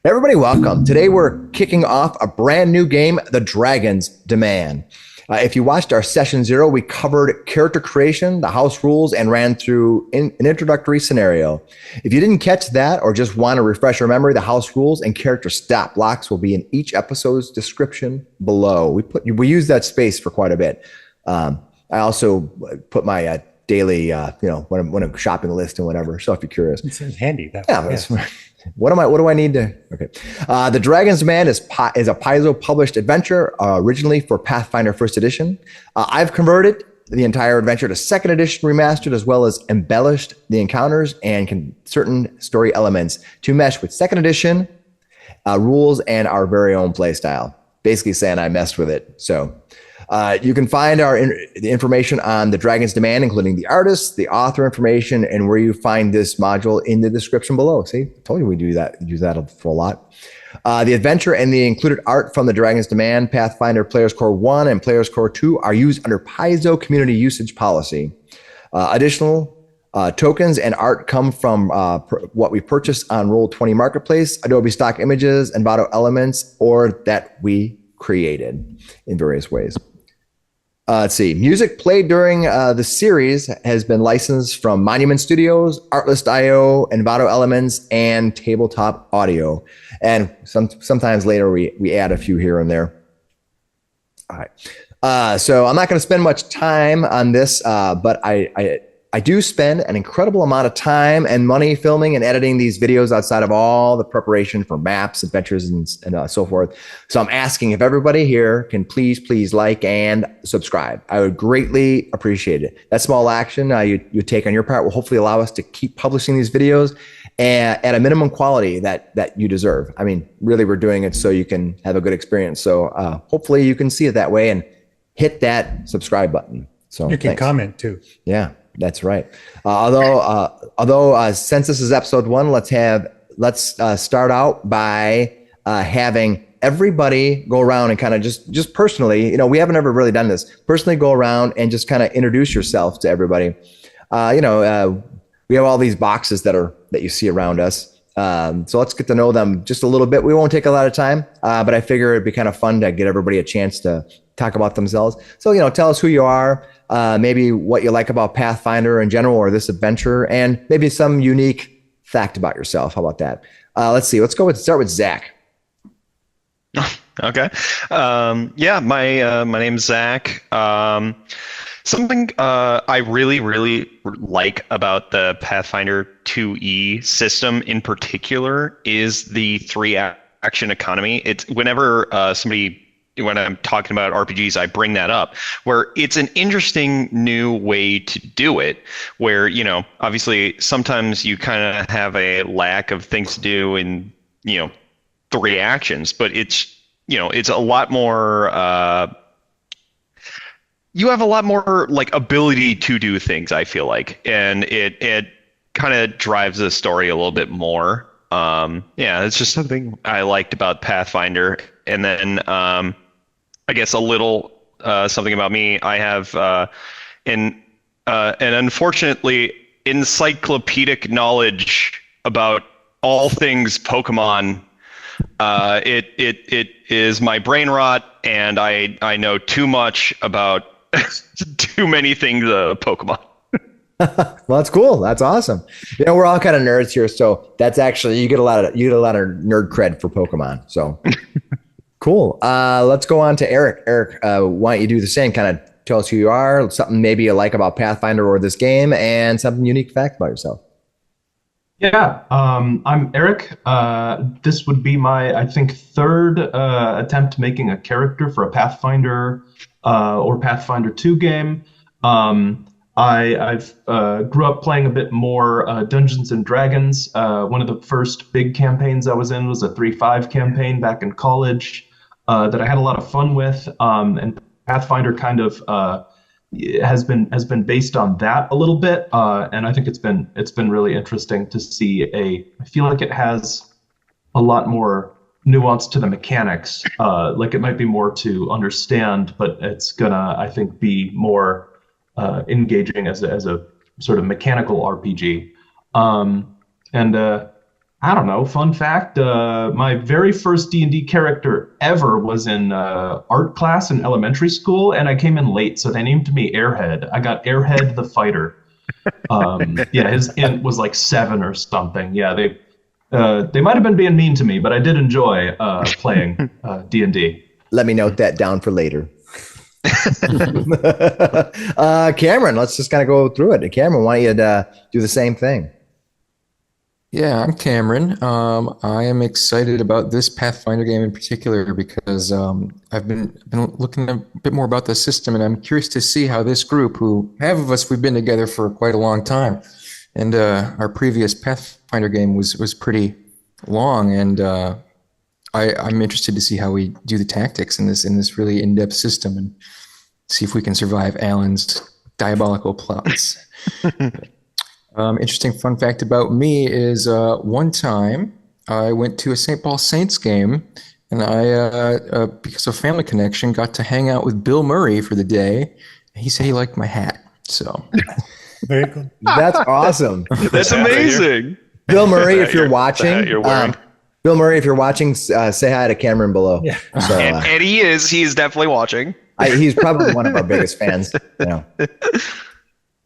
Everybody, welcome. Today we're kicking off a brand new game, The Dragon's Demand. If you watched our session 0, we covered character creation, the house rules, and ran through an introductory scenario. If you didn't catch that or just want to refresh your memory, the house rules and character stat blocks will be in each episode's description below. We use that space for quite a bit. I also put my daily, when I'm shopping list and whatever. So if you're curious, it's handy. Yeah. What do I need to? Okay. The Dragon's Demand is a Paizo published adventure originally for Pathfinder First Edition. I've converted the entire adventure to Second Edition remastered, as well as embellished the encounters and certain story elements to mesh with Second Edition rules and our very own playstyle. Basically saying I messed with it. So you can find the information on The Dragon's Demand, including the artist, the author information, and where you find this module in the description below. See, I told you we use that for a lot. The adventure and the included art from The Dragon's Demand, Pathfinder Players Core 1 and Players Core 2 are used under Paizo Community Usage Policy. Additional tokens and art come from what we purchased on Roll20 Marketplace, Adobe Stock Images, and Envato Elements, or that we created in various ways. Let's see. Music played during the series has been licensed from Monument Studios, Artlist.io, Envato Elements, and Tabletop Audio. And sometimes later we add a few here and there. All right. So I'm not going to spend much time on this, but I do spend an incredible amount of time and money filming and editing these videos outside of all the preparation for maps, adventures, and so forth. So I'm asking if everybody here can please like and subscribe. I would greatly appreciate it. That small action you take on your part will hopefully allow us to keep publishing these videos at a minimum quality that you deserve. I mean, really, we're doing it so you can have a good experience. So hopefully you can see it that way and hit that subscribe button. So you can comment too. Yeah. That's right. Although since this is episode 1, let's start out by having everybody go around and kind of just personally, we haven't ever really done this. Personally go around and just kind of introduce yourself to everybody. We have all these boxes that you see around us. So let's get to know them just a little bit. We won't take a lot of time, but I figure it'd be kind of fun to get everybody a chance to talk about themselves. So, tell us who you are, maybe what you like about Pathfinder in general or this adventure, and maybe some unique fact about yourself. How about that? Let's see. Let's start with Zach. Okay. My name's Zach. Something I really like about the Pathfinder 2e system in particular is the 3-action economy. It's whenever when I'm talking about RPGs, I bring that up, where it's an interesting new way to do it, where, obviously sometimes you kind of have a lack of things to do in, 3 actions, but it's a lot more, you have a lot more like ability to do things, I feel like, and it kind of drives the story a little bit more. It's just something I liked about Pathfinder. And then, I guess a little something about me. I have an unfortunately encyclopedic knowledge about all things Pokemon. It is my brain rot, and I know too much about too many things Pokemon. Well, that's cool. That's awesome. We're all kind of nerds here, so that's actually you get a lot of nerd cred for Pokemon. So. Cool. Let's go on to Eric. Eric, why don't you do the same? Kind of tell us who you are, something maybe you like about Pathfinder or this game, and something unique fact about yourself. Yeah, I'm Eric. This would be my, I think, 3rd attempt making a character for a Pathfinder or Pathfinder 2 game. I've grew up playing a bit more Dungeons and Dragons. One of the first big campaigns I was in was a 3.5 campaign back in college that I had a lot of fun with. And Pathfinder kind of has been based on that a little bit. And I think it's been really interesting to see I feel like it has a lot more nuance to the mechanics. Like it might be more to understand, but it's gonna, I think, be more engaging as a sort of mechanical RPG. And I don't know. Fun fact: my very first D&D character ever was in art class in elementary school, and I came in late, so they named me Airhead. I got Airhead the fighter. Yeah, his int was like 7 or something. Yeah, they might have been being mean to me, but I did enjoy playing D&D. Let me note that down for later. Cameron, let's just kind of go through it. Cameron, why don't you do the same thing? Yeah, I'm Cameron. I am excited about this Pathfinder game in particular because I've been looking a bit more about the system, and I'm curious to see how this group, who half of us we've been together for quite a long time, and our previous Pathfinder game was pretty long, and I'm interested to see how we do the tactics in this really in-depth system, and see if we can survive Alan's diabolical plots. Interesting fun fact about me is one time I went to a St. Paul Saints game, and I, because of family connection, got to hang out with Bill Murray for the day. He said he liked my hat, so. Very cool. That's awesome. That's amazing. Bill Murray, if you're watching, you're wearing. Bill Murray, if you're watching, say hi to Cameron below. Yeah. So, And he's definitely watching. he's probably one of our biggest fans. You know.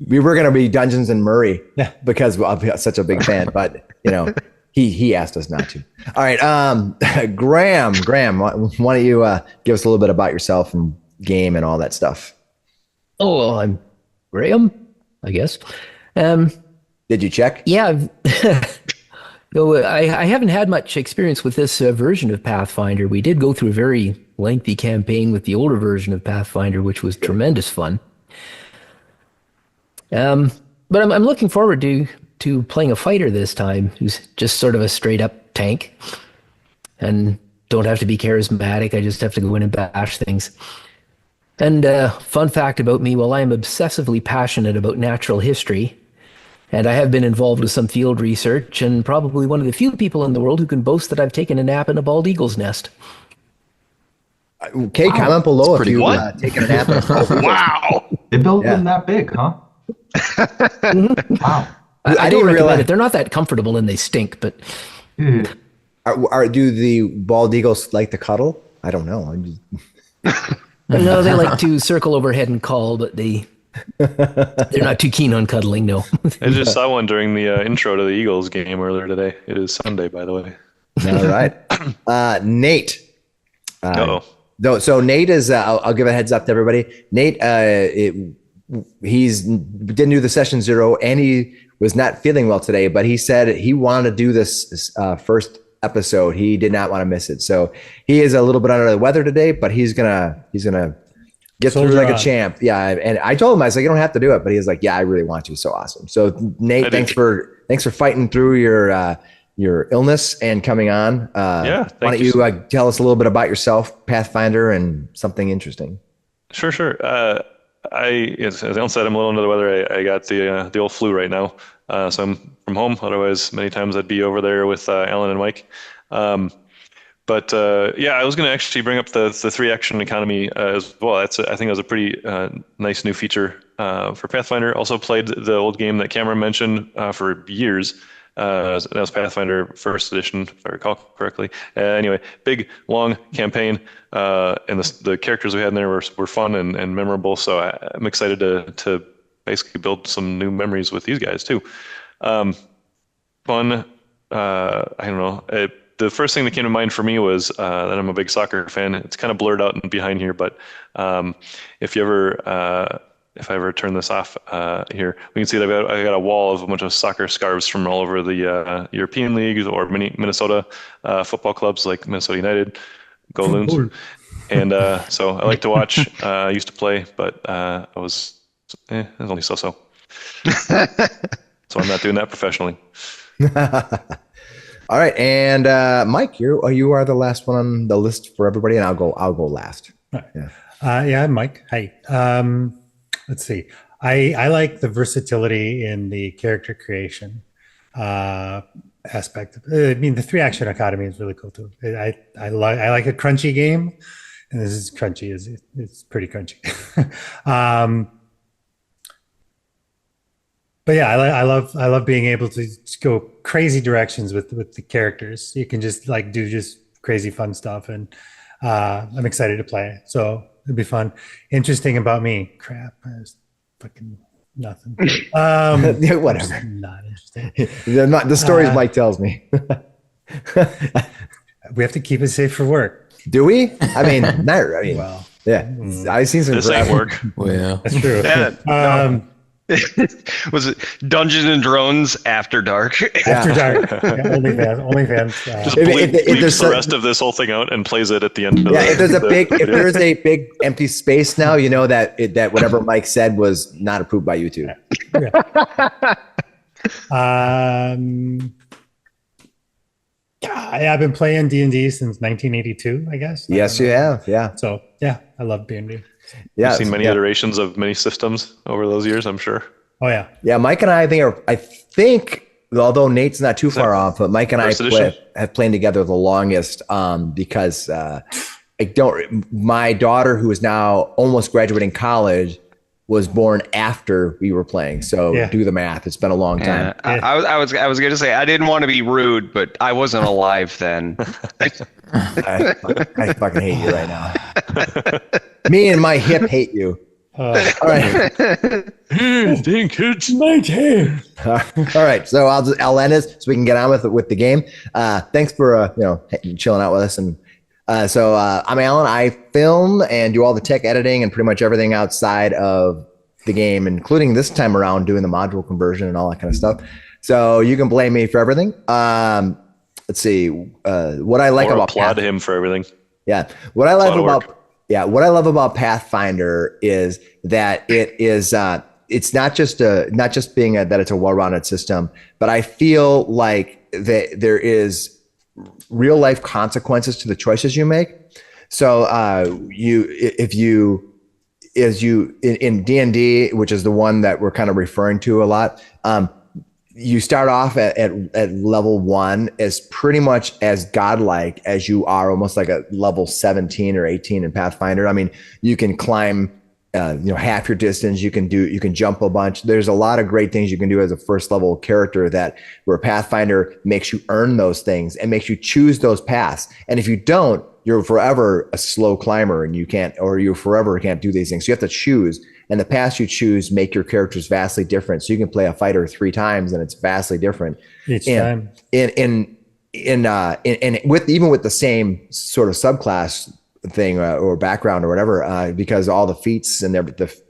We were going to be Dungeons and Murray because I'm such a big fan, but you know, he asked us not to. All right. Graham, why don't you give us a little bit about yourself and game and all that stuff? Oh, well, I'm Graham, I guess. Did you check? Yeah. No, I haven't had much experience with this version of Pathfinder. We did go through a very lengthy campaign with the older version of Pathfinder, which was tremendous fun. But I'm looking forward to playing a fighter this time who's just sort of a straight up tank and don't have to be charismatic. I just have to go in and bash things. And fun fact about me, well, I am obsessively passionate about natural history, and I have been involved with some field research, and probably one of the few people in the world who can boast that I've taken a nap in a bald eagle's nest. Okay, comment below if you've taken a nap. Wow. They built them that big, huh? Wow. I don't recommend it. They're not that comfortable and they stink, but do the bald eagles like to cuddle? I don't know. no, they like to circle overhead and call, but they're not too keen on cuddling. No. I just saw one during the intro to the Eagles game earlier today. It is Sunday, by the way. All right. Nate. So Nate is, I'll give a heads up to everybody. Nate, he's didn't do the session 0 and he was not feeling well today, but he said he wanted to do this first episode. He did not want to miss it. So he is a little bit under the weather today, but he's gonna get through like a champ. Yeah. And I told him, I was like, you don't have to do it, but he was like, yeah, I really want to. So awesome. So Nate, thanks for fighting through your illness and coming on. Why don't you tell us a little bit about yourself, Pathfinder, and something interesting? Sure. As Alan said, I'm a little under the weather. I got the old flu right now, so I'm from home. Otherwise, many times I'd be over there with Alan and Mike. But I was going to actually bring up the 3-action economy as well. I think that was a pretty nice new feature for Pathfinder. Also played the old game that Cameron mentioned for years. That was Pathfinder First Edition, if I recall correctly. Anyway, big, long campaign, and the characters we had in there were fun and memorable. So I'm excited to basically build some new memories with these guys too. Fun. I don't know. The first thing that came to mind for me was that I'm a big soccer fan. It's kind of blurred out and behind here, but if I ever turn this off here, we can see that I got a wall of a bunch of soccer scarves from all over the European leagues or Minnesota football clubs like Minnesota United, Go Loons. And so I like to watch. I used to play, but I was only so. So I'm not doing that professionally. All right, and Mike, you are the last one on the list for everybody, and I'll go last. Right. Yeah. I'm Mike. Hi. Let's see. I like the versatility in the character creation aspect. I mean, the 3-action economy is really cool too. I like a crunchy game, and this is crunchy. It's pretty crunchy. But yeah, I love being able to just go crazy directions with the characters. You can just like do just crazy fun stuff, and I'm excited to play. So it'll be fun. Interesting about me, crap. There's fucking nothing. Whatever. Not interesting. The stories Mike tells me. We have to keep it safe for work. Do we? I mean, Well, yeah. I've seen some. This ain't work. Well, that's true. Yeah, was it Dungeons and Drones After Dark? After dark. Yeah, OnlyFans. Just If bleeps there's the rest of this whole thing out and plays it at the end of Yeah, the if there's a big empty space now, you know that whatever Mike said was not approved by YouTube. I've been playing D&D since 1982, I guess. Yes, you have. Yeah. So yeah, I love D&D. Yeah. You've seen many iterations of many systems over those years, I'm sure. Oh yeah. Yeah, Mike and I think although Nate's not too far off, but Mike and I have played together the longest because my daughter, who is now almost graduating college, was born after we were playing. So do the math. It's been a long time. Yeah. I was going to say, I didn't want to be rude, but I wasn't alive then. I fucking hate you right now. Me and my hip hate you. All right. Think it's my turn. All right. So I'll end this so we can get on with the game. Thanks for chilling out with us. And so I'm Alan. I film and do all the tech editing and pretty much everything outside of the game, including this time around doing the module conversion and all that kind of stuff. So you can blame me for everything. Let's see. What I like about applaud him for everything. Yeah. What I love about Pathfinder is that it is it's not just being that it's a well-rounded system, but I feel like that there is real life consequences to the choices you make. So in D&D, which is the one that we're kind of referring to a lot, you start off at level 1 as pretty much as godlike as you are, almost like a level 17 or 18 in Pathfinder. I mean, you can climb half your distance, you can jump a bunch. There's a lot of great things you can do as a first level character where Pathfinder makes you earn those things and makes you choose those paths. And if you don't, you're forever a slow climber and you forever can't do these things. So you have to choose, and the paths you choose make your characters vastly different. So you can play a fighter 3 times and it's vastly different each time. Even with the same sort of subclass thing or background or whatever, because all the feats and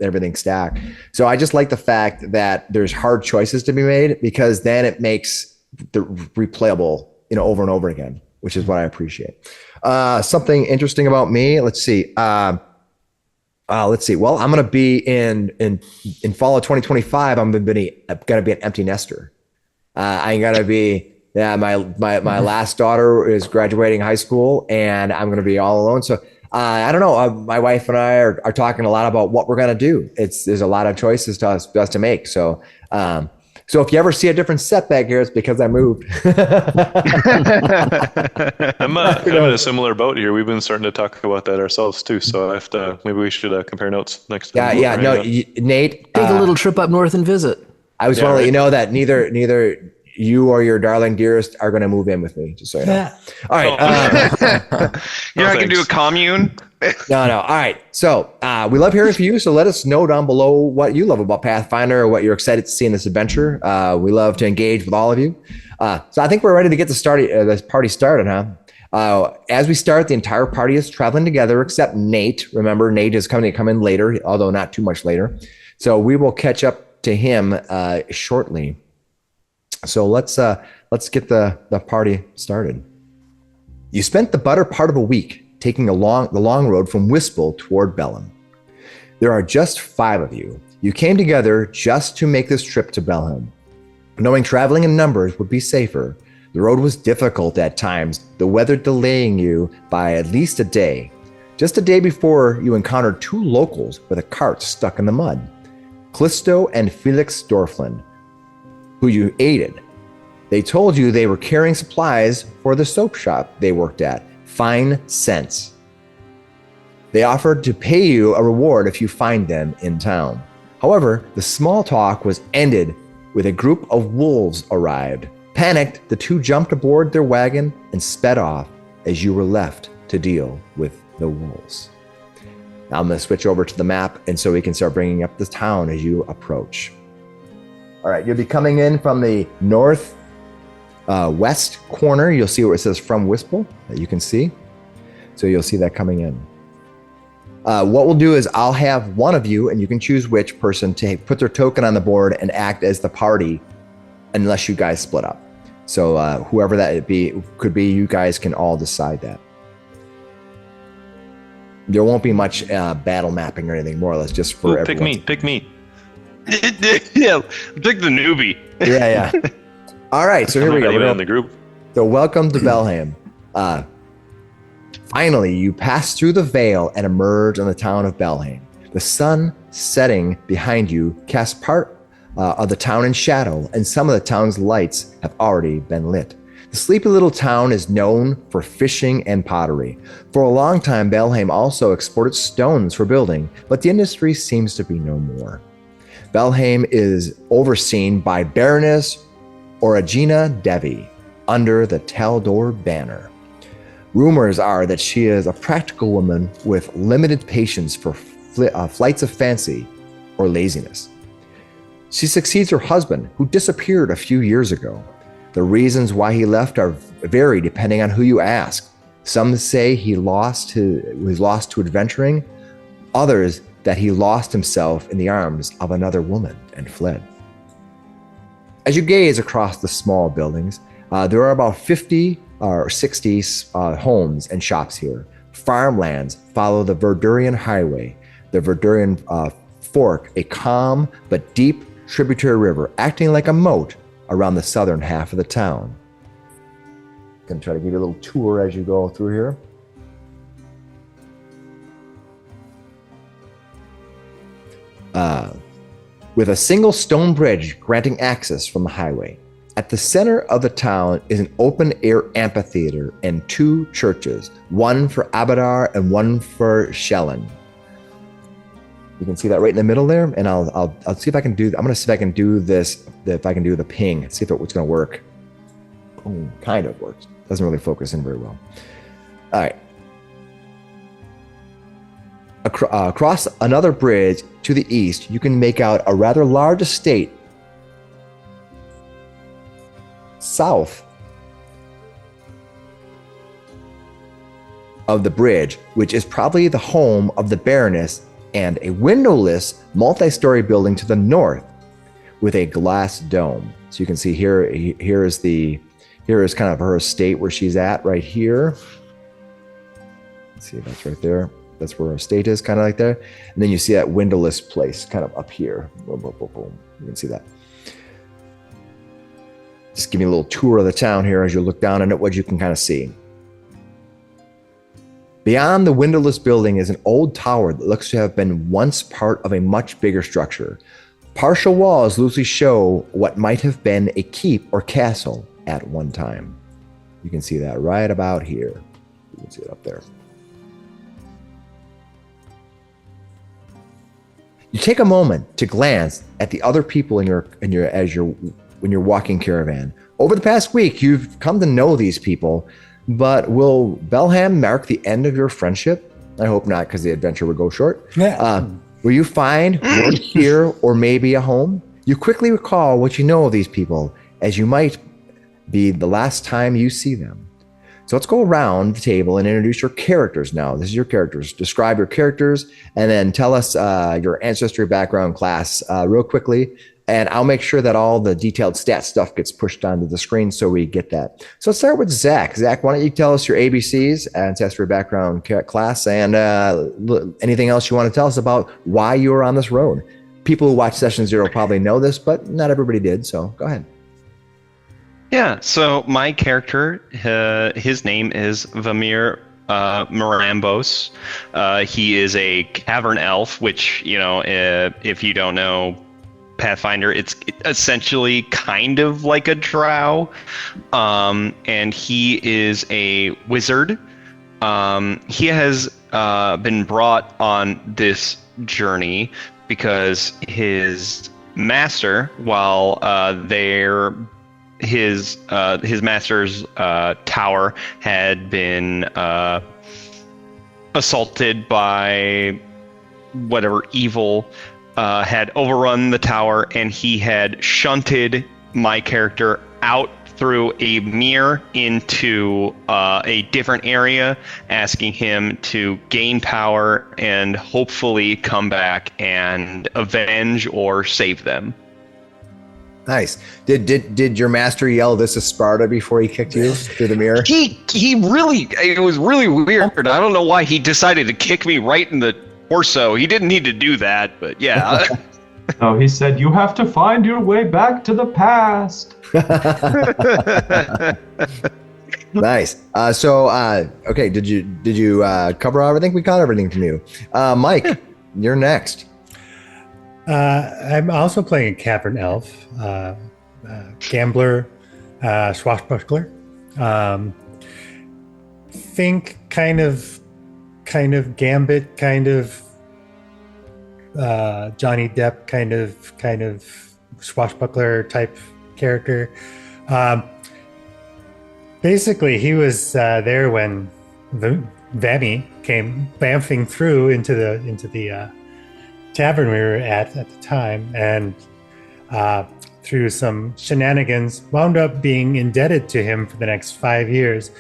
everything stack. So I just like the fact that there's hard choices to be made, because then it makes the replayable, over and over again, which is what I appreciate. Something interesting about me. Let's see. Well, I'm going to be in fall of 2025. I'm going to be an empty nester. I'm going to be. Yeah, my last daughter is graduating high school, and I'm going to be all alone. So I don't know. My wife and I are talking a lot about what we're going to do. There's a lot of choices to us to make. So so if you ever see a different setback here, it's because I moved. I'm in a similar boat here. We've been starting to talk about that ourselves too. So maybe we should compare notes next time. Yeah. No, Nate, take a little trip up north and visit. I was want to let you know that neither you or your darling dearest are going to move in with me, just so you know. All right. You're not going to do a commune? No. All right. So we love hearing from you. So let us know down below what you love about Pathfinder or what you're excited to see in this adventure. We love to engage with all of you. So I think we're ready to get this party started, huh? As we start, the entire party is traveling together except Nate. Remember, Nate is coming to come in later, although not too much later. So we will catch up to him shortly. So let's get the party started. You spent the better part of a week taking the long road from Wispel toward Bellum. There are just 5 of you. You came together just to make this trip to Belhem. Knowing traveling in numbers would be safer, the road was difficult at times, the weather delaying you by at least a day. Just a day before, you encountered 2 locals with a cart stuck in the mud, Callisto and Felix Dorflin, who you aided. They told you they were carrying supplies for the soap shop they worked at, Fine Scents. They offered to pay you a reward if you find them in town. However, the small talk was ended with a group of wolves arrived. Panicked, the two jumped aboard their wagon and sped off as you were left to deal with the wolves. Now I'm going to switch over to the map, and so we can start bringing up the town as you approach. All right, you'll be coming in from the north west corner. You'll see where it says From Whistle that you can see. So you'll see that coming in. What we'll do is I'll have one of you, and you can choose which person to put their token on the board and act as the party unless you guys split up. So whoever that could be, you guys can all decide that. There won't be much battle mapping or anything, more or less, just for everyone. Pick me. Yeah, pick the newbie. Yeah. All right, so here we go. Even in the group. So welcome to Belhaim. Finally, you pass through the veil and emerge on the town of Belhaim. The sun setting behind you casts part of the town in shadow, and some of the town's lights have already been lit. The sleepy little town is known for fishing and pottery. For a long time, Belhaim also exported stones for building, but the industry seems to be no more. Belhaim is overseen by Baroness Origina Devi under the Taldor banner. Rumors are that she is a practical woman with limited patience for flights of fancy or laziness. She succeeds her husband, who disappeared a few years ago. The reasons why he left are vary depending on who you ask. Some say he was lost to adventuring, others that he lost himself in the arms of another woman and fled. As you gaze across the small buildings, there are about 50 or 60 homes and shops here. Farmlands follow the Verdurian Highway. The Verdurian fork a calm but deep tributary river, acting like a moat around the southern half of the town. I'm going to try to give you a little tour as you go through here. With a single stone bridge granting access from the highway. At the center of the town is an open-air amphitheater and two churches, one for Abadar and one for Shellen. You can see that right in the middle there, and I'll see if I can do. I'm going to see if I can do this. If I can do the ping, see if it's going to work. Oh, kind of works. Doesn't really focus in very well. All right. Across another bridge to the east, you can make out a rather large estate. South of the bridge, which is probably the home of the Baroness, and a windowless multi-story building to the north with a glass dome. So you can see here is kind of her estate where she's at right here. Let's see, that's right there. That's where her estate is, kind of like there. And then you see that windowless place kind of up here. Boom, boom, boom, boom. You can see that. Just give me a little tour of the town here as you look down on it, what you can kind of see. Beyond the windowless building is an old tower that looks to have been once part of a much bigger structure. Partial walls loosely show what might have been a keep or castle at one time. You can see that right about here. You can see it up there. You take a moment to glance at the other people when you're walking caravan. Over the past week, you've come to know these people. But will Belhaim mark the end of your friendship? I hope not, because the adventure would go short. Yeah. Will you find work here or maybe a home? You quickly recall what you know of these people, as you might be the last time you see them. So let's go around the table and introduce your characters now. This is your characters. Describe your characters, and then tell us your ancestry, background, class real quickly. And I'll make sure that all the detailed stat stuff gets pushed onto the screen so we get that. So let's start with Zach. Zach, why don't you tell us your ABCs, ancestry, background, class, and anything else you want to tell us about why you were on this road. People who watch Session Zero probably know this, but not everybody did, so go ahead. Yeah, so my character, his name is Vamir Merambos. He is a Cavern elf, which, if you don't know Pathfinder, it's essentially kind of like a drow, and he is a wizard. He has been brought on this journey because his master while his master's tower had been assaulted by whatever evil had overrun the tower, and he had shunted my character out through a mirror into a different area, asking him to gain power and hopefully come back and avenge or save them. Nice. Did your master yell, "This is Sparta," before he kicked you through the mirror? It was really weird. I don't know why he decided to kick me right in the torso. He didn't need to do that, but yeah. Oh, he said, "You have to find your way back to the past." Nice. Okay. Did you cover everything? We caught everything from you. Mike, you're next. I'm also playing a Cavern elf, gambler, swashbuckler. Think kind of Gambit, kind of Johnny Depp, kind of swashbuckler type character. Basically, he was there when Vamir came bamfing through into the tavern we were at the time, and through some shenanigans wound up being indebted to him for the next 5 years.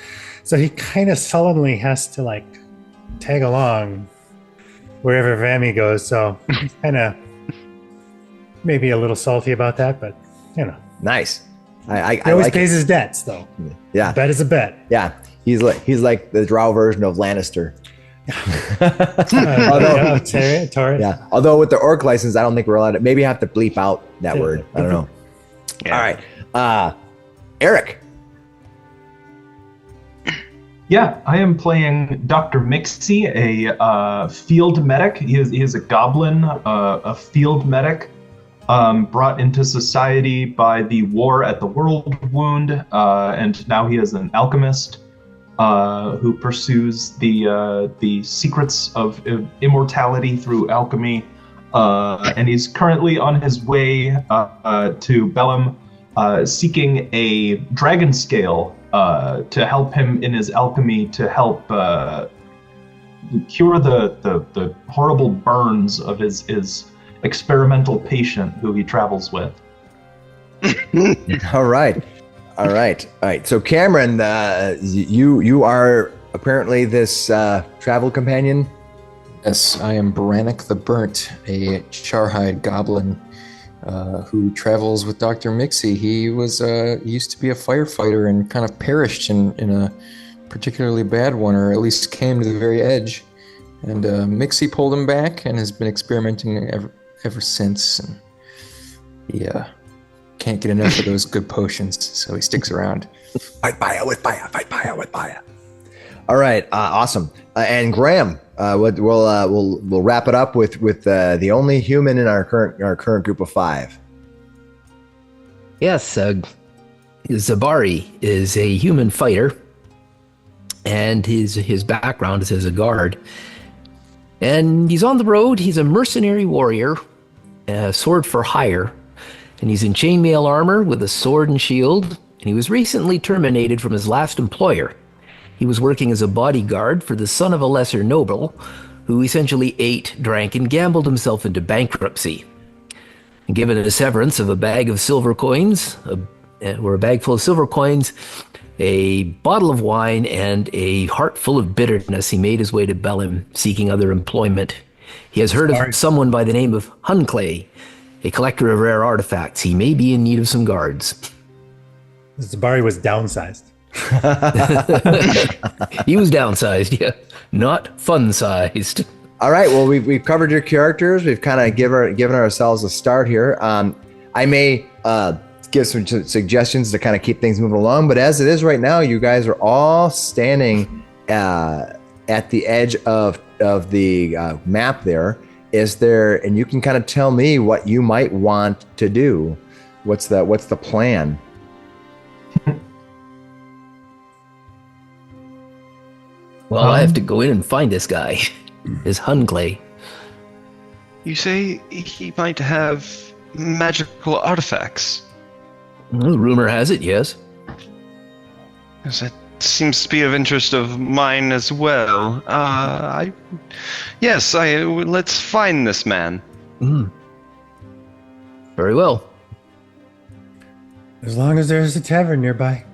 So he kind of sullenly has to like tag along wherever Vamir goes. So he's kind of maybe a little salty about that, but you know. Nice. He always like pays his debts, though. Yeah. A bet is a bet. Yeah. He's like the drow version of Lannister. Although with the orc license, I don't think we're allowed to. Maybe I have to bleep out that word. I don't know. Yeah. All right, Eric. Yeah, I am playing Dr. Miksi, a field medic. He is a goblin, a field medic, brought into society by the war at the World Wound, and now he is an alchemist. Who pursues the secrets of immortality through alchemy, and he's currently on his way to Bellum, seeking a dragon scale to help him in his alchemy, to help cure the horrible burns of his experimental patient who he travels with. All right. So Cameron, you are apparently this travel companion. Yes, I am Brannok the Burnt, a Charhide goblin who travels with Dr. Miksi. He was used to be a firefighter and kind of perished in a particularly bad one, or at least came to the very edge. And Miksi pulled him back and has been experimenting ever since. And yeah. Can't get enough of those good potions, so he sticks around. Fight fire with fire. All right, awesome. And Graham, we'll wrap it up with the only human in our current group of 5. Yes, Zebari is a human fighter, and his background is as a guard. And he's on the road. He's a mercenary warrior, sword for hire. And he's in chainmail armor with a sword and shield, and he was recently terminated from his last employer. He was working as a bodyguard for the son of a lesser noble, who essentially ate, drank, and gambled himself into bankruptcy. And given a severance of a bag of silver coins, or a bag full of silver coins, a bottle of wine, and a heart full of bitterness, he made his way to Bellum, seeking other employment. He has heard of someone by the name of Hunclay, a collector of rare artifacts. He may be in need of some guards. Zebari was downsized. He was downsized, yeah. Not fun-sized. All right, well, we've covered your characters. We've kind of given ourselves a start here. I may give some suggestions to kind of keep things moving along, but as it is right now, you guys are all standing at the edge of the map there. Is there, and you can kind of tell me what you might want to do. What's the plan? Well, I have to go in and find this guy. This Hunclay. You say he might have magical artifacts. Well, rumor has it, yes. Yes, it seems to be of interest of mine as well. Let's find this man. Very well. As long as there's a tavern nearby.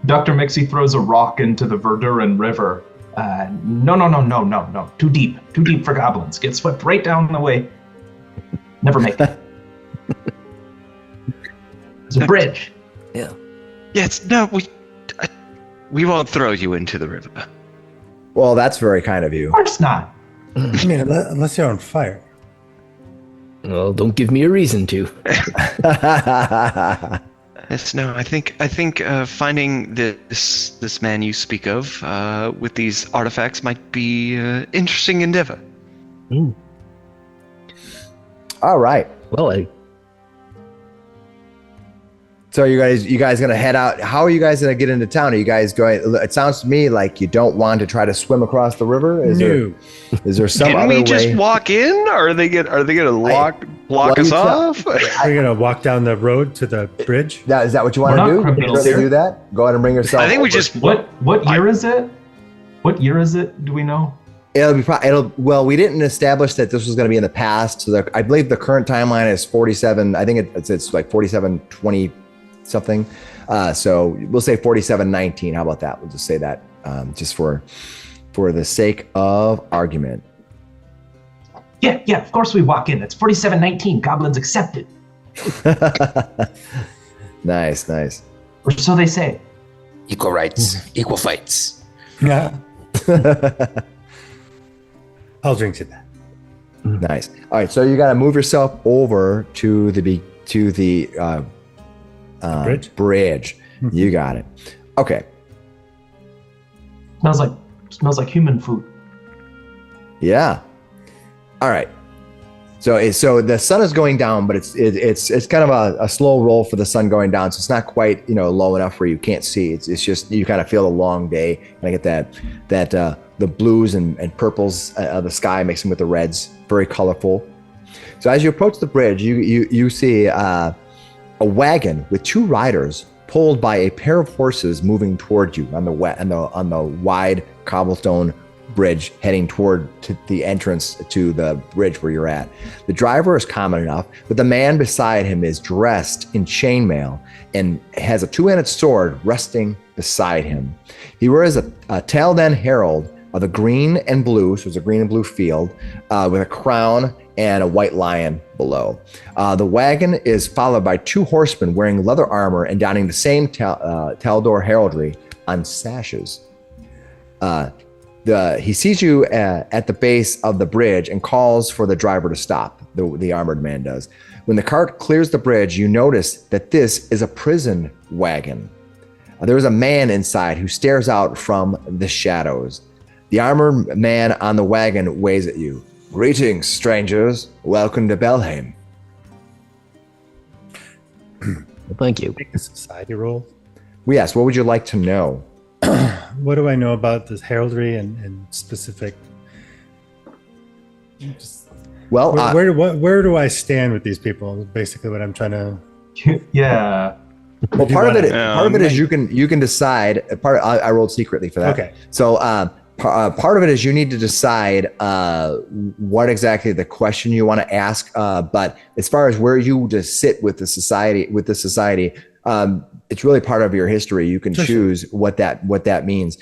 Dr. Miksi throws a rock into the Verduran River. No. Too deep for goblins. Get swept right down the way. Never make it. There's a bridge. Yeah. Yes, no, we won't throw you into the river. Well, that's very kind of you. Of course not. I mean, unless you're on fire. Well, don't give me a reason to. Yes, no, I think finding this man you speak of with these artifacts might be interesting endeavor. All right. Well, So you guys gonna head out? How are you guys gonna get into town? Are you guys going? It sounds to me like you don't want to try to swim across the river. Is there some Can other we way? just walk in, or are they gonna block us off? We're going to walk down the road to the bridge. Is that what you want We're to not do? criminals Would you here. do that? Go ahead and bring yourself. I think we over. just What year is it? What year is it? Do we know? Well, we didn't establish that this was going to be in the past. So I believe the current timeline is 47. I think it's like 4720 something. So we'll say 4719. How about that? We'll just say that just for the sake of argument. Yeah, of course we walk in. It's 4719. Goblins accepted. Nice. Or so they say. equal rights, equal fights. Yeah. I'll drink to that. Nice. All right. So you got to move yourself over to the bridge. You got it. Okay. Smells like human food. Yeah. All right. So the sun is going down, but it's kind of a slow roll for the sun going down. So it's not quite low enough where you can't see. It's just you kind of feel a long day, and I get that the blues and purples of the sky mixing with the reds, very colorful. So as you approach the bridge, you see a wagon with two riders pulled by a pair of horses moving toward you on the wide cobblestone bridge heading toward the entrance to the bridge where you're at. The driver is common enough, but the man beside him is dressed in chainmail and has a two-handed sword resting beside him. He wears a tailed end herald of the green and blue, so it's a green and blue field, with a crown and a white lion below. The wagon is followed by two horsemen wearing leather armor and donning the same Taldor heraldry on sashes. He sees you at the base of the bridge and calls for the driver to stop. The armored man does. When the cart clears the bridge, you notice that this is a prison wagon. There is a man inside who stares out from the shadows. The armored man on the wagon waves at you. Greetings, strangers. Welcome to Belheim. Thank you. Make a society roll. Yes, what would you like to know? What do I know about this heraldry and specific? Well, Where do I stand with these people? Is basically what I'm trying to. Yeah. well, part of it is Yeah. you can decide. I rolled secretly for that. Okay. So part of it is you need to decide what exactly the question you want to ask. But as far as where you just sit with the society, it's really part of your history. You can choose what that means.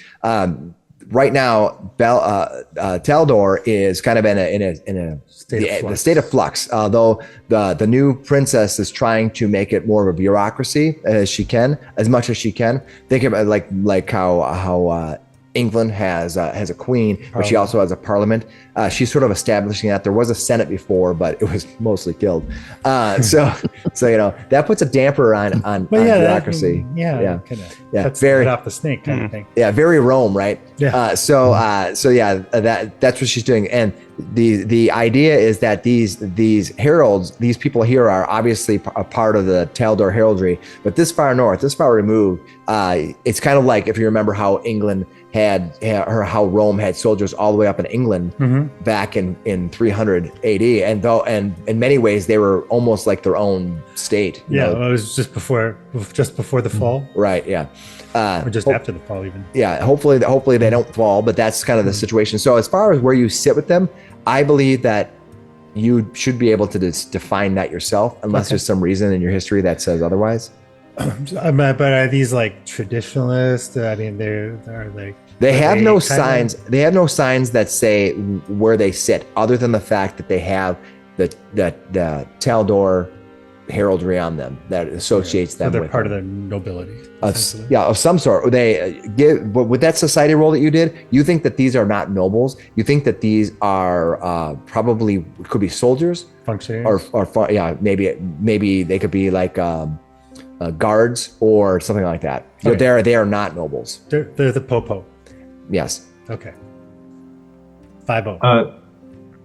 Right now, Taldor is kind of in a state of flux. Although the new princess is trying to make it more of a bureaucracy as much as she can. Think about it like how England has a queen, but she also has a parliament. She's sort of establishing that. There was a senate before, but it was mostly killed. So that puts a damper on bureaucracy. That's very off the snake kind of thing. Yeah, very Rome, right? Yeah. That's what she's doing. And the idea is that these heralds, these people here are obviously a part of the Taldor heraldry, but this far north, this far removed, it's kind of like if you remember how England or how Rome had soldiers all the way up in England back in 300 AD, and though and in many ways they were almost like their own state. Yeah, it was just before the fall. Right. Yeah. Or just after the fall, even. Yeah. Hopefully they don't fall, but that's kind of the situation. So as far as where you sit with them, I believe that you should be able to define that yourself, unless there's some reason in your history that says otherwise. But are these like traditionalists? I mean, they're like. They have no signs. They have no signs that say where they sit, other than the fact that they have the Taldor heraldry on them that associates them. So they're with part them. of the nobility. Of some sort. They give with that society roll that you did. You think that these are not nobles. You think that these are probably could be soldiers, Functionaries, or maybe they could be like guards or something like that. But they are not nobles. They're the popo. Yes. Okay. 5-0.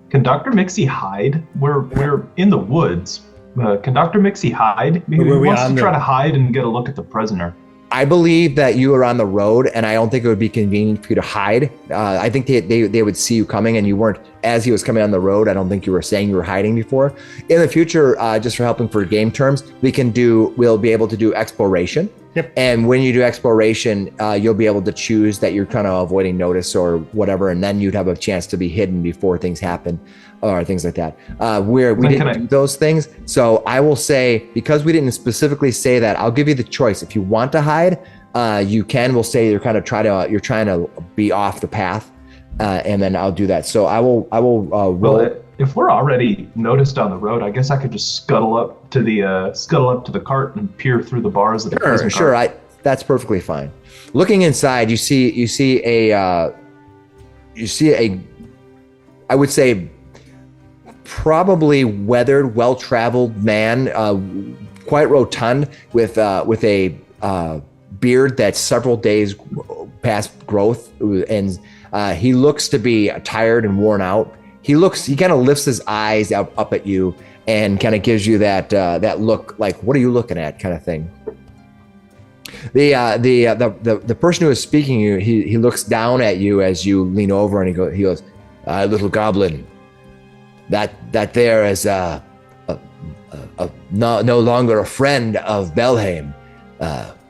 Can Dr. Miksi hide? We're in the woods. Can Dr. Miksi hide? Maybe he wants to try to hide and get a look at the prisoner. I believe that you are on the road, and I don't think it would be convenient for you to hide. I think they would see you coming, and you weren't, as he was coming on the road, I don't think you were saying you were hiding before. In the future, just for helping for game terms, we'll be able to do exploration. Yep. And when you do exploration, you'll be able to choose that you're kind of avoiding notice or whatever, and then you'd have a chance to be hidden before things happen or things like that. We didn't do those things. So I will say, because we didn't specifically say that, I'll give you the choice. If you want to hide, you can. We'll say you're trying to be off the path, and then I'll do that. So I will roll. Well, if we're already noticed on the road, I guess I could just scuttle up to the cart and peer through the bars of the prison cart. Sure, that's perfectly fine. Looking inside, you see a I would say probably weathered, well-traveled man, quite rotund, with a beard that's several days past growth, and he looks to be tired and worn out. He kind of lifts his eyes up at you and kind of gives you that look, like, what are you looking at, kind of thing. The person who is speaking to you, he looks down at you as you lean over, and he goes, little goblin, that there is no longer a friend of Belhaim.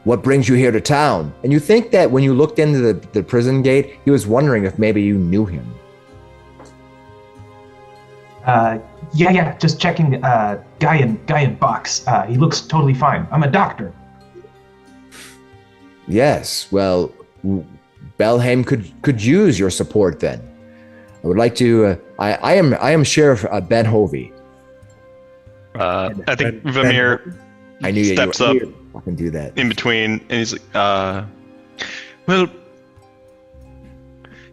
What brings you here to town? And you think that when you looked into the prison gate, he was wondering if maybe you knew him. Yeah, just checking. Guy in box. He looks totally fine. I'm a doctor. Yes, well, Belhaim could use your support then. I would like to. I am Sheriff Ben Hovey. I think Vamir steps up. I can do that in between, and he's like, "Well,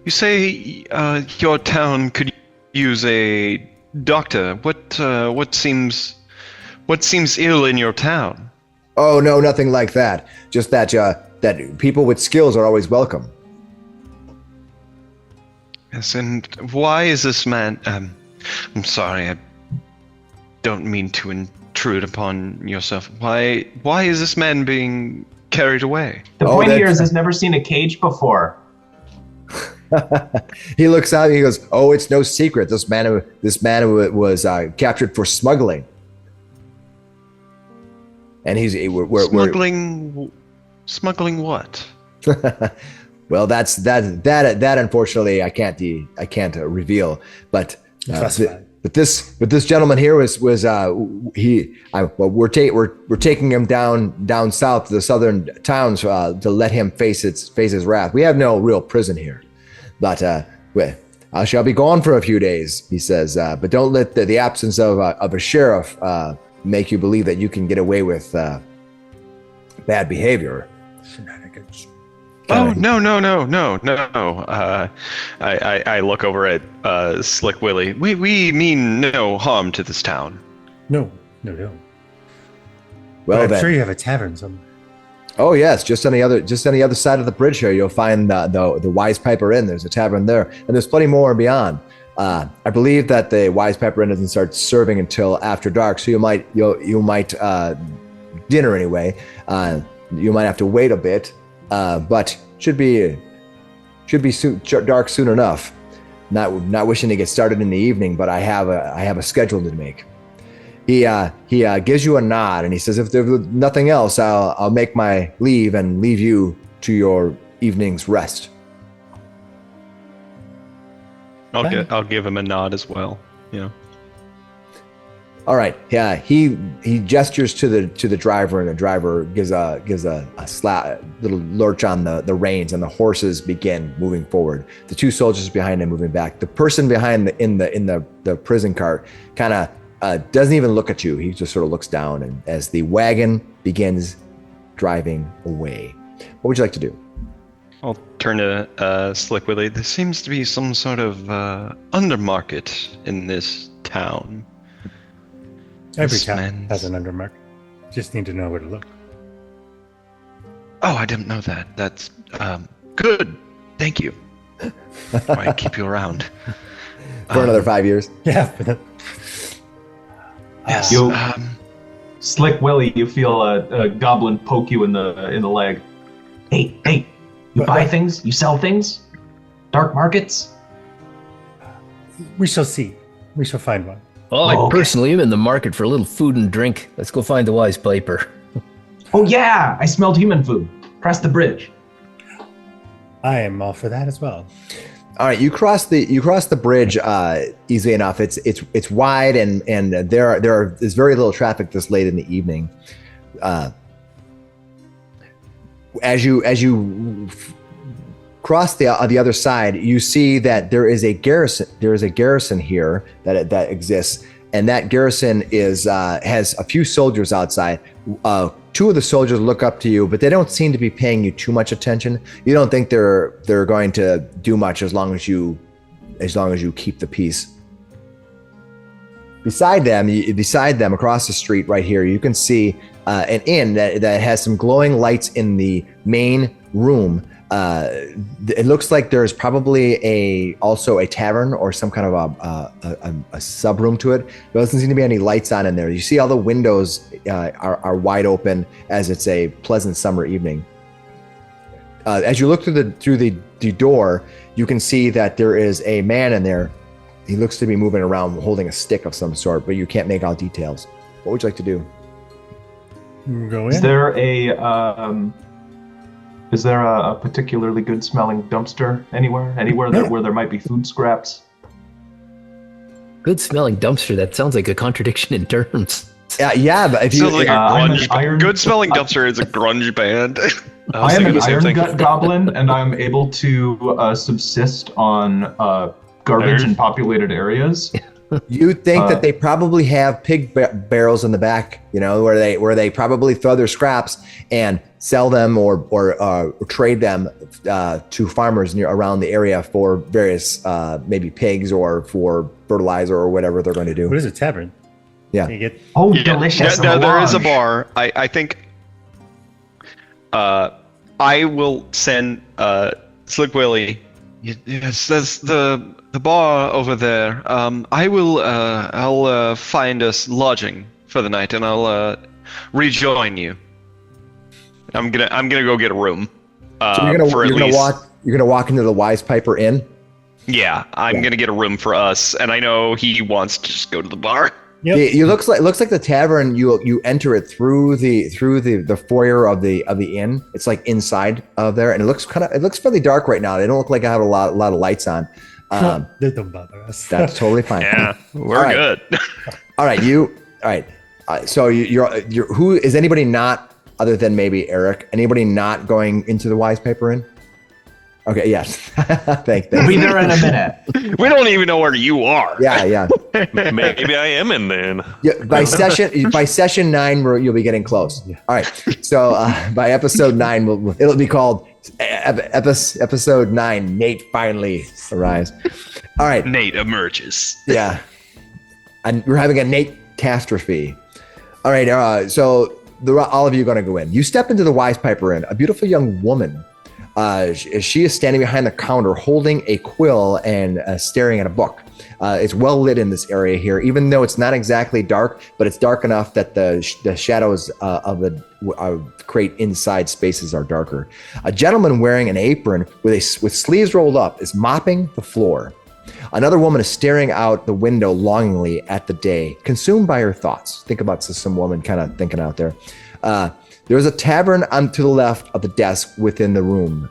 you say your town could use a doctor. What seems ill in your town?" Oh no, nothing like that. Just that people with skills are always welcome. Yes, and why is this man? I'm sorry, I don't mean to intrude upon yourself. Why is this man being carried away? The point here is he's never seen a cage before. He looks out and he goes, "Oh, it's no secret. This man was captured for smuggling." And we're smuggling what? Well, that unfortunately I can't reveal. But this gentleman here we're taking him down south to the southern towns to let him face his wrath. We have no real prison here, but I shall be gone for a few days, he says. But don't let the absence of a sheriff make you believe that you can get away with bad behavior. Shenanigans. Oh, no. I look over at Slick Willy. We mean no harm to this town. No. Well, but I'm sure you have a tavern somewhere. Oh yes, just on the other side of the bridge here, you'll find the Wise Piper Inn. There's a tavern there, and there's plenty more beyond. I believe that the Wise Piper Inn doesn't start serving until after dark, so you might dinner anyway. You might have to wait a bit, but should be dark soon enough. Not wishing to get started in the evening, but I have a schedule to make. He gives you a nod and he says, "If there's nothing else, I'll make my leave and leave you to your evening's rest." I'll give him a nod as well. Yeah. All right. Yeah. He gestures to the driver, and the driver gives a little lurch on the reins, and the horses begin moving forward. The two soldiers behind him moving back. The person behind in the prison cart kind of doesn't even look at you. He just sort of looks down, and as the wagon begins driving away. What would you like to do? I'll turn to Slick Willy. There seems to be some sort of undermarket in this town. Every This town man's- has an undermarket. Just need to know where to look. Oh, I didn't know that. That's good. Thank you. Why keep you around? For another 5 years. Yeah. But Yes. You- Slick Willy, you feel a goblin poke you in the leg. Hey, you buy things? You sell things? Dark markets? we shall see. We shall find one. Well, I Okay. personally am in the market for a little food and drink. Let's go find the Wise Piper. Oh yeah, I smelled human food. Cross the bridge. I am all for that as well. All right, you cross the bridge easily enough. It's wide and there's very little traffic this late in the evening. As you cross the other side, you see that there is a garrison. There is a garrison here that exists, and that garrison has a few soldiers outside. Two of the soldiers look up to you, but they don't seem to be paying you too much attention. You don't think they're going to do much as long as you keep the peace. Beside them, across the street right here, you can see an inn that has some glowing lights in the main room. It looks like there's probably also a tavern or some kind of a sub room to it. There doesn't seem to be any lights on in there. You see all the windows are wide open as it's a pleasant summer evening. As you look through the door, you can see that there is a man in there. He looks to be moving around holding a stick of some sort, but you can't make out details. What would you like to do? Go in. Is there a particularly good smelling dumpster anywhere where there might be food scraps? Good smelling dumpster. That sounds like a contradiction in terms. Yeah, but if you Sounds like a I'm an grunge. iron- Good smelling dumpster is a grunge band. I am thinking an the same iron thing. gut goblin, and I'm able to subsist on garbage in populated areas. You think that they probably have pig barrels in the back, where they probably throw their scraps and sell them or trade them to farmers around the area for various maybe pigs or for fertilizer or whatever they're going to do. What is a tavern? Yeah. You get Oh, delicious! There is a melange. bar. I think I will send Slick Willy. Yes, there's the bar over there. I'll find us lodging for the night, and I'll rejoin you. I'm gonna go get a room. So you're gonna walk into the Wise Piper Inn. Yeah, I'm gonna get a room for us, and I know he wants to just go to the bar. Yep. It looks like the tavern. You enter it through the foyer of the inn. It's like inside of there, and it looks fairly dark right now. They don't look like I have a lot of lights on. They don't bother us. That's totally fine. Yeah, we're All right. good. All right. So you're who is anybody not other than maybe Eric? Anybody not going into the Wise Piper Inn? Okay. Yes. Thanks. We'll be there in a minute. We don't even know where you are. Yeah. Maybe I am in then. Yeah, by session 9, you'll be getting close. All right. So by episode 9, it'll be called episode 9. Nate finally arrives. All right. Nate emerges. Yeah. And we're having a Nate catastrophe. All right. So all of you are going to go in. You step into the Wise Piper Inn. A beautiful young woman She is standing behind the counter holding a quill and staring at a book. It's well lit in this area here, even though it's not exactly dark, but it's dark enough that the shadows of the crate inside spaces are darker. A gentleman wearing an apron with sleeves rolled up is mopping the floor. Another woman is staring out the window longingly at the day, consumed by her thoughts. Think about some woman kind of thinking out there. There's a tavern to the left of the desk within the room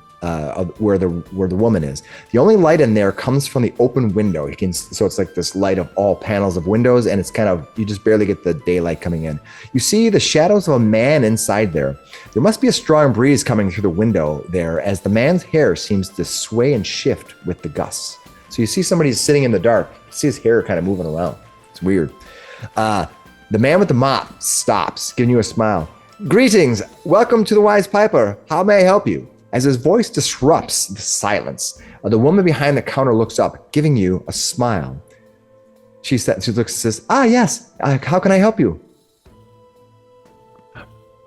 where the woman is. The only light in there comes from the open window. So it's like this light of all panels of windows, and it's kind of, you just barely get the daylight coming in. You see the shadows of a man inside there. There must be a strong breeze coming through the window there, as the man's hair seems to sway and shift with the gusts. So you see somebody sitting in the dark. You see his hair kind of moving around. It's weird. The man with the mop stops, giving you a smile. Greetings. Welcome to the Wise Piper. How may I help you? As his voice disrupts the silence, the woman behind the counter looks up, giving you a smile. She looks and says, yes. How can I help you?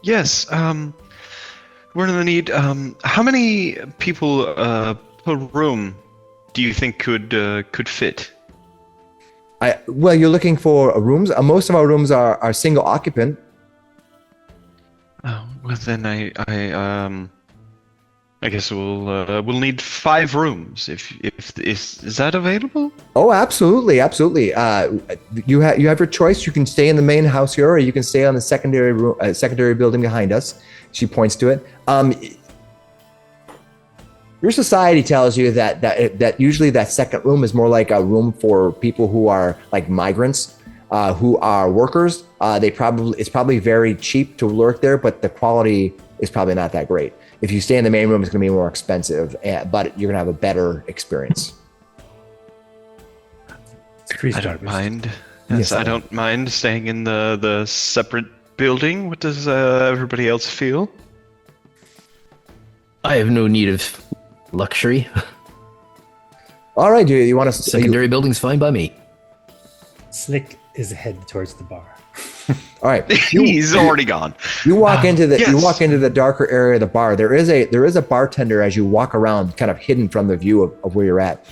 Yes. We're in the need. How many people per room do you think could fit? Well, you're looking for rooms. Most of our rooms are single occupant. Oh, well then I guess we'll need 5 rooms. If is that available? Oh, absolutely. You have your choice. You can stay in the main house here, or you can stay on the secondary building behind us. She points to it. Your society tells you that usually that second room is more like a room for people who are like migrants, who are workers. It's probably very cheap to lurk there, but the quality is probably not that great. If you stay in the main room, it's going to be more expensive, but you're going to have a better experience. I don't mind. Yes, I don't mind staying in the separate building. What does everybody else feel? I have no need of luxury. All right, you want to... Secondary building's fine by me. Slick is headed towards the bar. All right, he's already gone. You walk into the darker area of the bar. There is a bartender as you walk around, kind of hidden from the view of where you're at.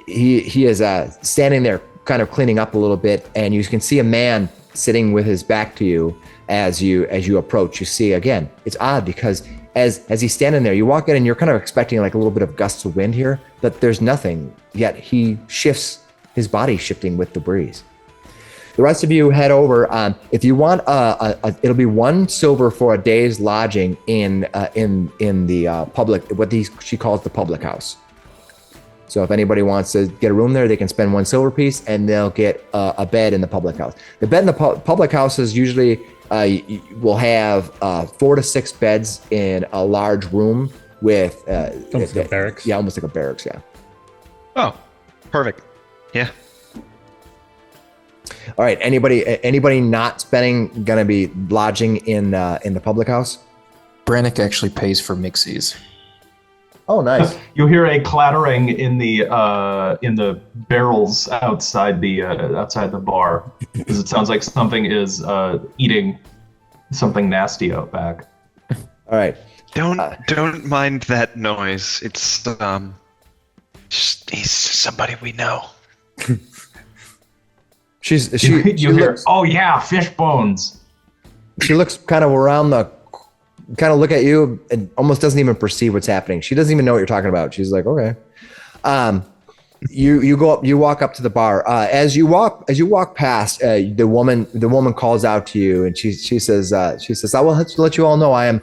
He is standing there, kind of cleaning up a little bit, and you can see a man sitting with his back to you as you approach. You see again, it's odd because as he's standing there, you walk in and you're kind of expecting like a little bit of gusts of wind here, but there's nothing. Yet he shifts, his body shifting with the breeze. The rest of you head over. If you want, it'll be 1 silver for a day's lodging in the public, she calls the public house. So if anybody wants to get a room there, they can spend 1 silver piece, and they'll get a bed in the public house. The bed in the public houses usually will have 4 to 6 beds in a large room with almost like a barracks. Yeah, almost like a barracks. Yeah. Oh, perfect. Yeah. All right. Anybody not gonna be lodging in the public house? Brannok actually pays for Miksi's. Oh, nice. You hear a clattering in the barrels outside the bar, because it sounds like something is eating something nasty out back. All right. Don't mind that noise. It's he's somebody we know. You hear, oh yeah, fish bones. She looks kind of around look at you and almost doesn't even perceive what's happening. She doesn't even know what you're talking about. She's like, okay. You go up, you walk up to the bar. As you walk past, the woman calls out to you, and she says, I will let you all know I am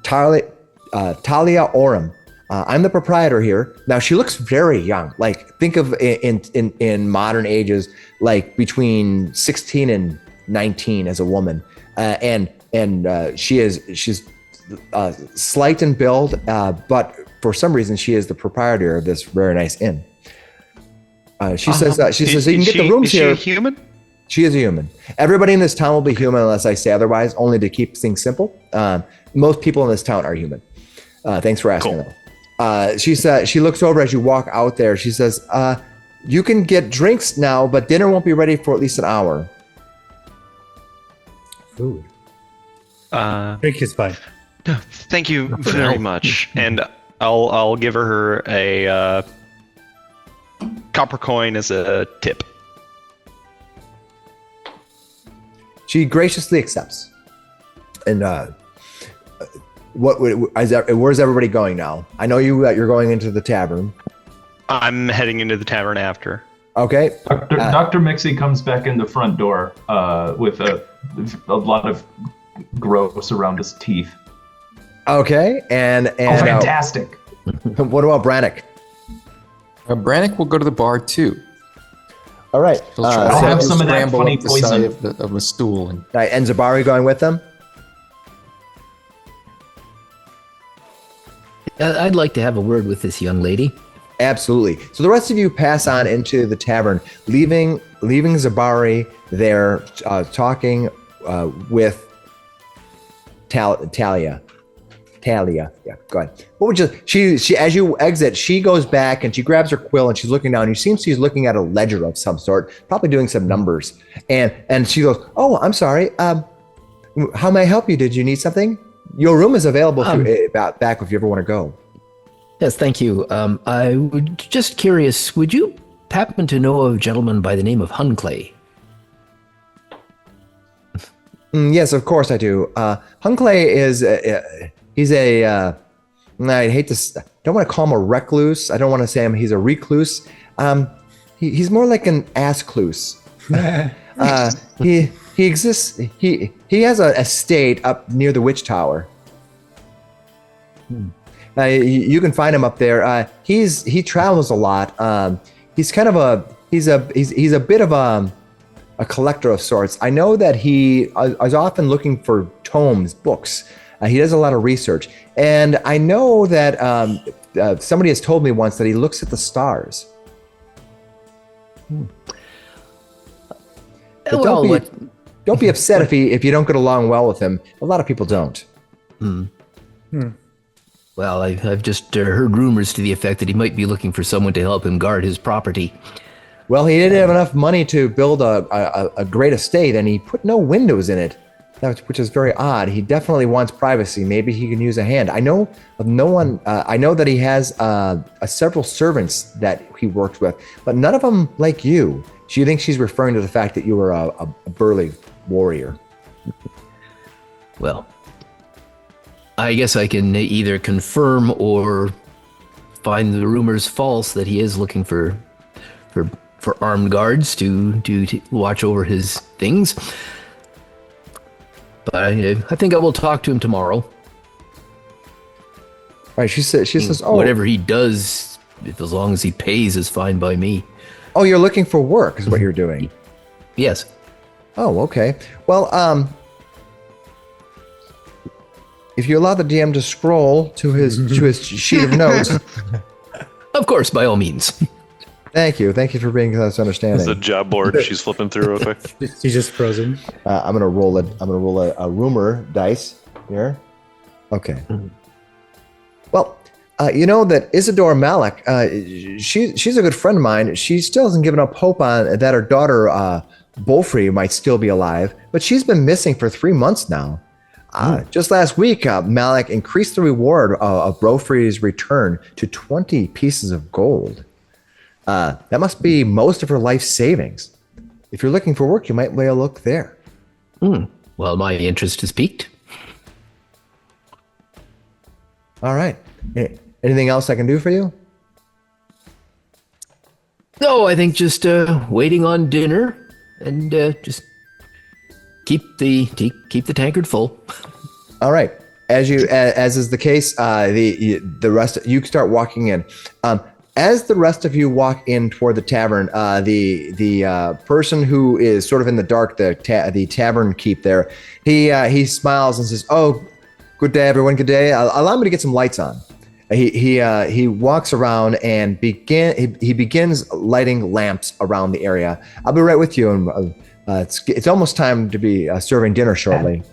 Talia Oram. I'm the proprietor here. Now she looks very young. Like think of in modern ages, like between 16 and 19 as a woman, and she's slight in build, but for some reason she is the proprietor of this very nice inn. She says you can get the rooms here. Is she a human? She is a human. Everybody in this town will be human unless I say otherwise, only to keep things simple. Most people in this town are human. Thanks for asking, though. She looks over as you walk out there. She says, you can get drinks now, but dinner won't be ready for at least an hour. Food. Drink is fine. Thank you very much. And I'll give her a copper coin as a tip. She graciously accepts. And where's everybody going now? I know you're going into the tavern. I'm heading into the tavern after. Okay. Dr. Miksi comes back in the front door with a lot of gross around his teeth. Okay, and fantastic. What about Brannok? Brannok will go to the bar too. All right. I'll have some of that funny up the side poison. of a stool. And And Zebari going with them? I'd like to have a word with this young lady. Absolutely. So the rest of you pass on into the tavern, leaving Zebari there talking with Talia. Yeah, go ahead. What would you? She as you exit, she goes back and she grabs her quill and she's looking down. You seem she's looking at a ledger of some sort, probably doing some numbers. And she goes, "Oh, I'm sorry. How may I help you? Did you need something? Your room is available back if you ever want to go." Yes, thank you. I was just curious, would you happen to know of a gentleman by the name of Hunclay? Yes, of course I do. Hunclay is he's a I hate to don't want to call him a recluse. I don't want to say he's a recluse. He's more like an asscluse. He exists. He has an estate up near the Witch Tower. You can find him up there. He travels a lot. He's kind of he's a bit of a collector of sorts. I know that he is often looking for tomes, books. He does a lot of research, and I know that somebody has told me once that he looks at the stars. But don't be upset if you don't get along well with him. A lot of people don't. Well, I've just heard rumors to the effect that he might be looking for someone to help him guard his property. Well, he didn't have enough money to build a great estate, and he put no windows in it, which is very odd. He definitely wants privacy. Maybe he can use a hand. I know of no one. I know that he has several servants that he works with, but none of them like you. Do you think she's referring to the fact that you were a burly warrior? Well, I guess I can either confirm or find the rumors false that he is looking for armed guards to watch over his things. But I think I will talk to him tomorrow. Right, she says, "Oh, whatever he does, as long as he pays, is fine by me." Oh, you're looking for work, is what you're doing. Yes. Oh, okay. Well, if you allow the DM to scroll to his sheet of notes. Of course, by all means. Thank you for being so understanding. It's a job board she's flipping through real quick. She's just frozen. I'm gonna roll a rumor dice here. Okay. Well, you know that Isidore Malik, she's a good friend of mine. She still hasn't given up hope on that her daughter Beaufrey might still be alive, but she's been missing for 3 months now. Just last week, Malik increased the reward of Beaufrey's return to 20 pieces of gold. That must be most of her life savings. If you're looking for work, you might lay a look there. Well, my interest is piqued. All right. Anything else I can do for you? No, I think just waiting on dinner and just keep the tankard full. All right. As is the case, the rest you start walking in. As the rest of you walk in toward the tavern, the person who is sort of in the dark, the tavern keep there, he smiles and says, "Oh, good day, everyone. Good day. Allow me to get some lights on." He walks around and he begins lighting lamps around the area. I'll be right with you, and it's almost time to be serving dinner shortly.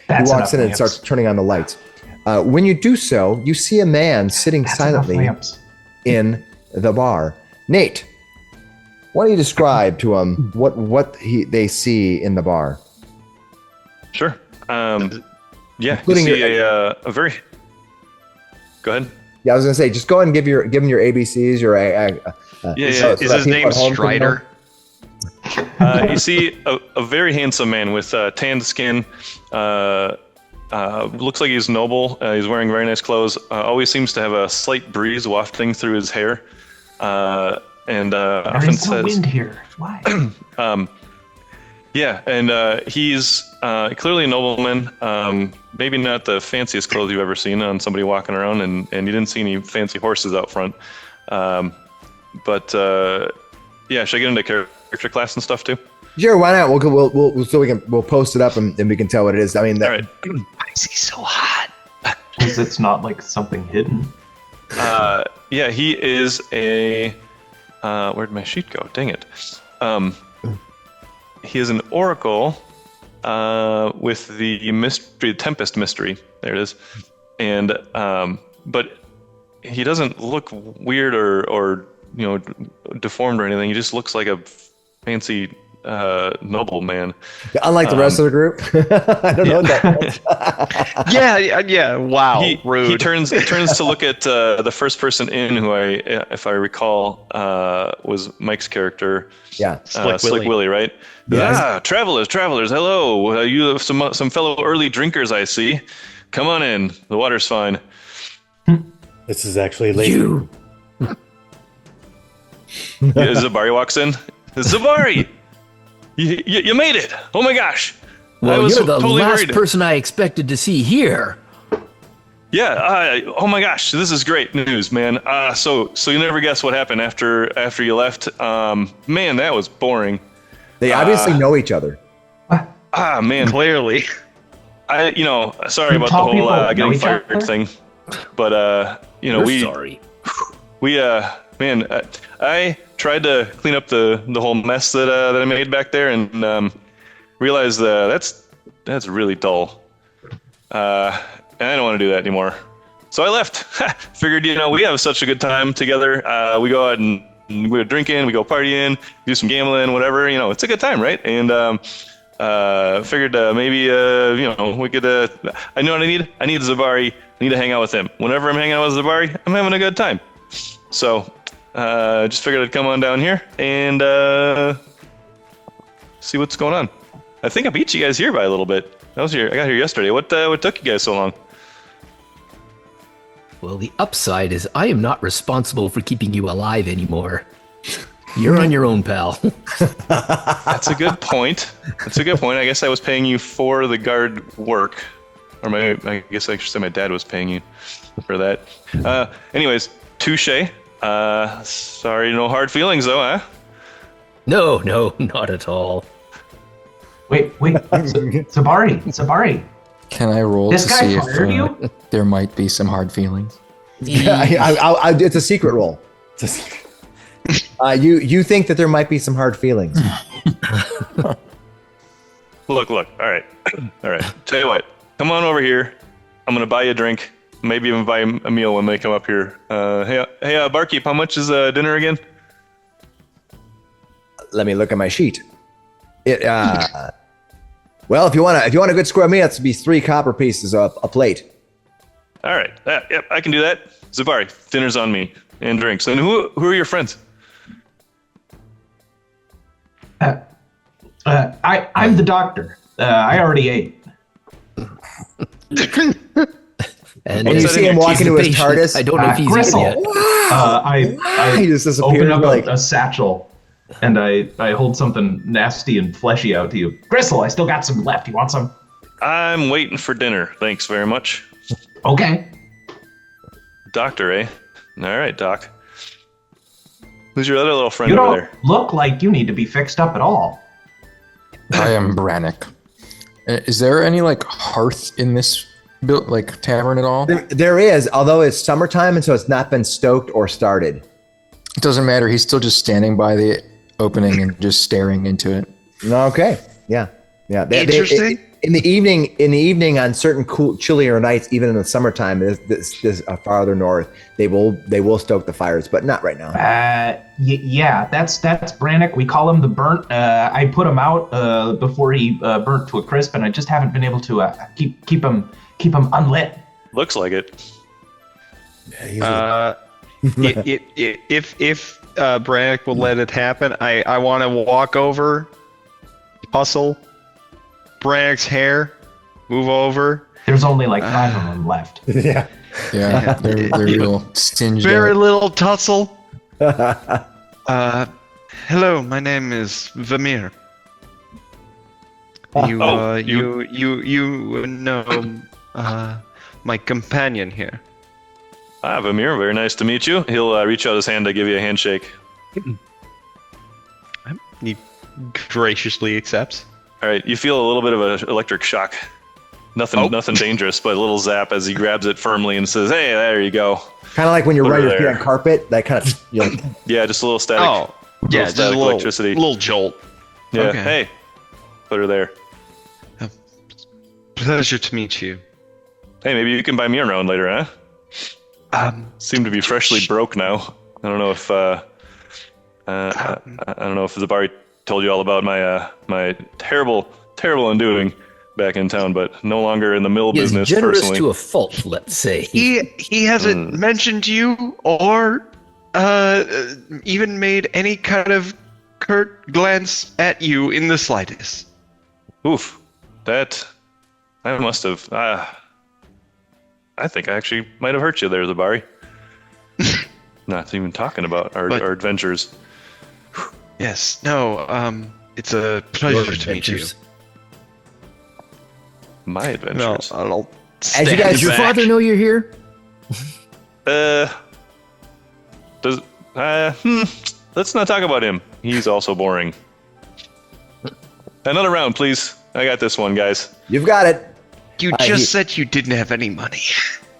He walks in and starts turning on the lights. When you do so, you see a man sitting silently in the bar. Nate, why don't you describe to him what they see in the bar? Sure. Yeah, you Including see your- a very. Go ahead. Yeah, I was gonna say, just go ahead and give him your ABCs. Your Is his name Strider? You see a very handsome man with tanned skin. Looks like he's noble. He's wearing very nice clothes. Always seems to have a slight breeze wafting through his hair. And often There's no says, wind here. Why? yeah, and he's clearly a nobleman. Maybe not the fanciest clothes you've ever seen on somebody walking around, and you didn't see any fancy horses out front. But yeah, should I get into character class and stuff too? Sure, why not? We'll post it up and we can tell what it is. I mean, All right. Why is he so hot? Because it's not like something hidden. Yeah, he is a. Where'd my sheet go? Dang it. He is an oracle with the mystery, Tempest mystery. There it is. And but he doesn't look weird or deformed or anything. He just looks like a fancy noble man. unlike the rest of the group, I don't know what that means. Yeah. Wow, rude. He turns to look at the first person in, who if I recall, was Mike's character. Yeah. Slick Willy, right? Yes. Travelers, hello. You have some fellow early drinkers, I see. Come on in. The water's fine. This is actually late. Zebari walks in. Zebari! You made it! Oh my gosh! Well, I was you're the totally last worried. person I expected to see here. Yeah. Oh my gosh! This is great news, man. So you never guess what happened after you left. Man, that was boring. They obviously know each other. Man. Clearly. Sorry about the tall whole people know getting each fired other? thing, but Sorry. I tried to clean up the whole mess that I made back there, and realized that's really dull. And I don't want to do that anymore. So I left. Figured, we have such a good time together. We go out and we go drinking, we go partying, do some gambling, whatever. It's a good time, right? And figured maybe we could. I know what I need. I need Zebari. I need to hang out with him. Whenever I'm hanging out with Zebari, I'm having a good time. So just figured I'd come on down here and see what's going on. I think I beat you guys here by a little bit. I got here yesterday. What took you guys so long? Well, the upside is I am not responsible for keeping you alive anymore. You're on your own, pal. That's a good point. I guess I was paying you for the guard work. Or I guess I should say my dad was paying you for that. Anyways, touche. Sorry, no hard feelings though, huh? No, not at all. Wait, Zebari. Can I roll This to guy see fired if you? there might be some hard feelings? Yeah, it's a secret roll. It's a secret. You think that there might be some hard feelings? Look. All right. Tell you what. Come on over here. I'm gonna buy you a drink. Maybe even buy a meal when they come up here. Hey, barkeep, how much is dinner again? Let me look at my sheet. Well, if you want a good square meal, it's to be 3 copper pieces a plate. All right. Yep, I can do that. Zebari, dinner's on me and drinks. And who are your friends? I'm the doctor. I already ate. And And you see him walk he's into the his patient. TARDIS. I don't know if he's Gristle. eaten yet. I He just disappears, open up like- a satchel and I hold something nasty and fleshy out to you. Gristle, I still got some left. You want some? I'm waiting for dinner. Thanks very much. Okay. Doctor, eh? All right, Doc. Who's your other little friend You over don't there? look like you need to be fixed up at all. I am Brannok. Is there any hearth in this tavern at all? There is, although it's summertime and so it's not been stoked or started. It doesn't matter. He's still just standing by the opening and just staring into it. Okay. Yeah. Interesting. In the evening on certain cool, chillier nights, even in the summertime, this farther north, they will stoke the fires, but not right now. Yeah, that's Brannok. We call him the burnt. I put him out before he burnt to a crisp, and I just haven't been able to keep him keep him unlit. Looks like it. If Brannok will let it happen, I want to walk over, hustle Brannok's hair, move over. There's only like 5 of them left. Yeah. Yeah, they're real singed Very out. little tussle. Hello, my name is Vamir. You know my companion here. Vamir, very nice to meet you. He'll reach out his hand to give you a handshake. He graciously accepts. All right, you feel a little bit of an electric shock. Nothing dangerous, but a little zap as he grabs it firmly and says, "Hey, there you go." Kind of like when you run Over your feet there. on carpet. That kind of Yeah, just a little static. Oh, yeah, just a static little electricity. little jolt. Yeah. Okay. Hey, put her there. Pleasure to meet you. Hey, maybe you can buy me around later, huh? Seem to be freshly broke now. I don't know if I don't know if Zebari told you all about my terrible undoing back in town, but no longer in the mill He is business generous personally. to a fault, let's say. He hasn't mentioned you or even made any kind of curt glance at you in the slightest. Oof, that I must have. I think I actually might have hurt you there, Zebari. Not even talking about our adventures. Yes, no, it's a pleasure to meet you. Adventures. My adventures. I'll As you guys- Does your back. father know you're here? Does let's not talk about him. He's also boring. Another round, please. I got this one, guys. you've got it. You just said you didn't have any money.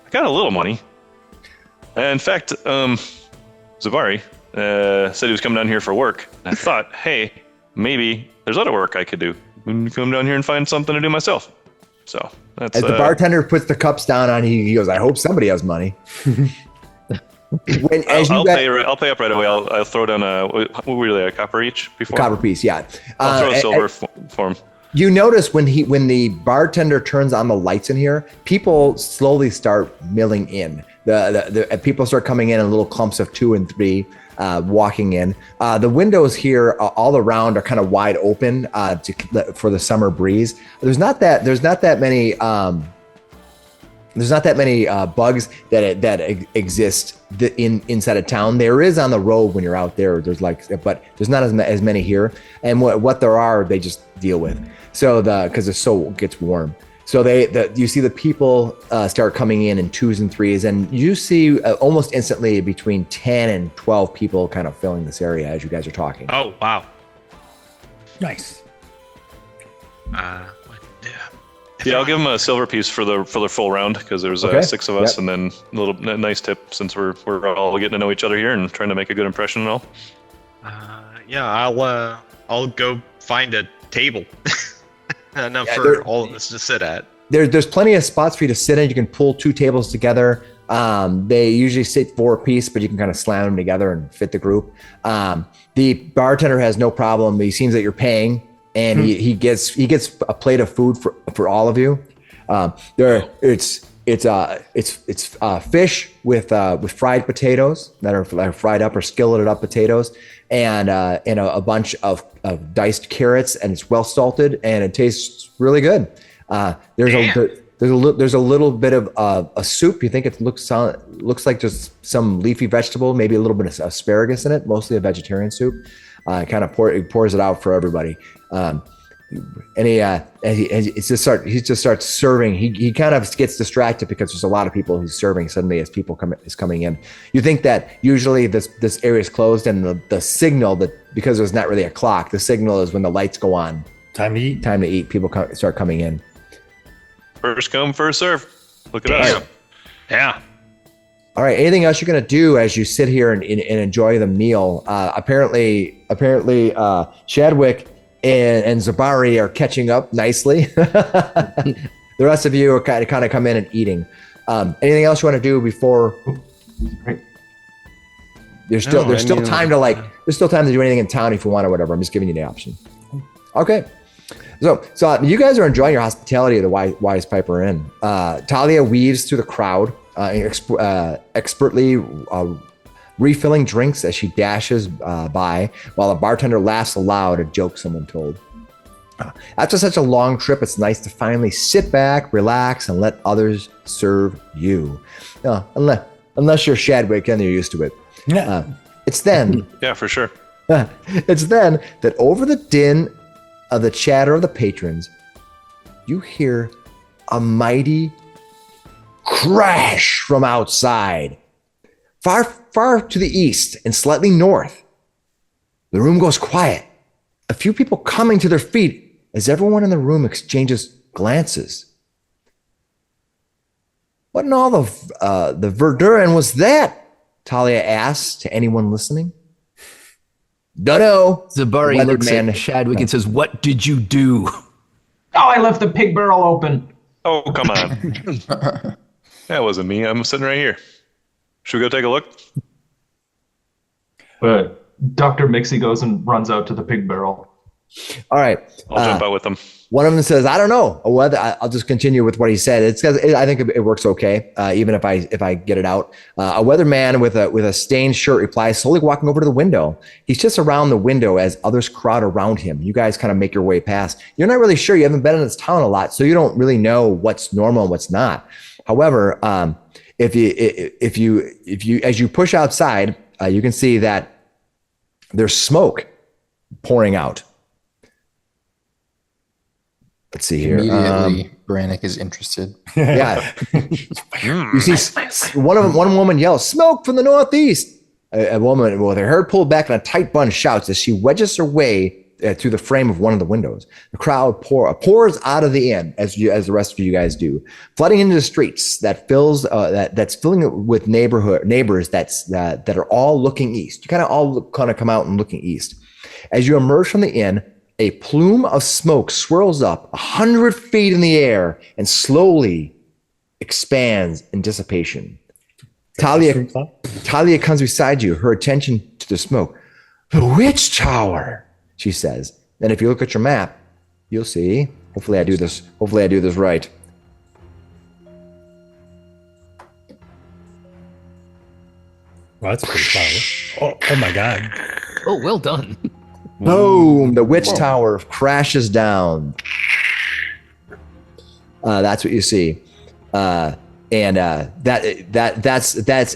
I got a little money. In fact, Zebari said he was coming down here for work. I thought, hey, maybe there's other work I could do. Come down here and find something to do myself. So that's As the bartender puts the cups down on, he goes, "I hope somebody has money." I'll pay up right away. I'll throw down what were they, a copper each before? Copper piece, yeah. I'll throw a silver for him. You notice when the bartender turns on the lights in here, people slowly start milling in. The people start coming in little clumps of 2 and 3, walking in. The windows here all around are kind of wide open for the summer breeze. There's not that many. There's not that many bugs that exist inside of town. There is on the road when you're out there. But there's not as many here. And what there are, they just deal with. So because it gets warm. So you see the people start coming in 2s and 3s, and you see almost instantly between 10 and 12 people kind of filling this area as you guys are talking. Oh, wow. Nice. Yeah, I'll give him a silver piece for the full round because there's Okay. 6 of us, Yep. and then a nice tip since we're all getting to know each other here and trying to make a good impression and all. Yeah, I'll go find a table. Enough Yeah, for all of us to sit at. There's plenty of spots for you to sit in. You can pull 2 tables together. They usually sit 4 apiece, but you can kind of slam them together and fit the group. The bartender has no problem. He seems that you're paying, and he gets a plate of food for all of you. It's fish with fried potatoes that are fried up or skilleted up potatoes, and a bunch of diced carrots, and it's well salted and it tastes really good. There's a little bit of a soup. You think it looks like just some leafy vegetable, maybe a little bit of asparagus in it, mostly a vegetarian soup. Kind of pours it out for everybody. And he just starts serving. He kind of gets distracted because there's a lot of people he's serving suddenly as people is coming in. You think that usually this area is closed, and the signal that, because there's not really a clock, the signal is when the lights go on. Time to eat. Time to eat. People start coming in. First come, first serve. Look at us. Yeah. All right. Anything else you're gonna do as you sit here and enjoy the meal? Apparently, Shadwick and Zebari are catching up nicely. The rest of you are kind of come in and eating. Anything else you want to do before? Right. There's still time to do anything in town if you want or whatever. I'm just giving you the option. Okay. So you guys are enjoying your hospitality at the Wise Piper Inn. Talia weaves through the crowd, expertly refilling drinks as she dashes by, while a bartender laughs aloud at jokes someone told. After such a long trip, it's nice to finally sit back, relax, and let others serve you. Unless you're Shadwick and you're used to it. It's then. Yeah, for sure. It's then that over the din of the chatter of the patrons, you hear a mighty crash from outside. Far to the east and slightly north, the room goes quiet. A few people coming to their feet as everyone in the room exchanges glances. What in all the Verdurin was that? Talia asks to anyone listening. Dunno. Zebari looks at Shadwick and says, "What did you do?" Oh, I left the pig barrel open. Oh, come on. That wasn't me. I'm sitting right here. Should we go take a look? But Dr. Miksi goes and runs out to the pig barrel. All right. I'll jump out with them. One of them says, "I don't know whether I'll just continue with what he said. I think it works okay, even if I get it out." A weatherman with a stained shirt replies, slowly walking over to the window. He's just around the window as others crowd around him. You guys kind of make your way past. You're not really sure. You haven't been in this town a lot, so you don't really know what's normal and what's not. However, if you as you push outside, you can see that there's smoke pouring out. Let's see here. Immediately, Brannok is interested. Yeah. You see one woman yells, "Smoke from the northeast." A woman with her hair pulled back and a tight bun shouts as she wedges her way through the frame of one of the windows. The crowd pours out of the inn as the rest of you guys do, flooding into the streets that's filling it with neighbors that are all looking east. You kind of come out and looking east. As you emerge from the inn, a plume of smoke swirls up 100 feet in the air and slowly expands in dissipation. Talia comes beside you, her attention to the smoke. "The witch tower," she says. And if you look at your map, you'll see. Hopefully I do this right. Well, that's pretty clever. Oh my God. Oh, well done. Boom! The witch tower crashes down. That's what you see, that's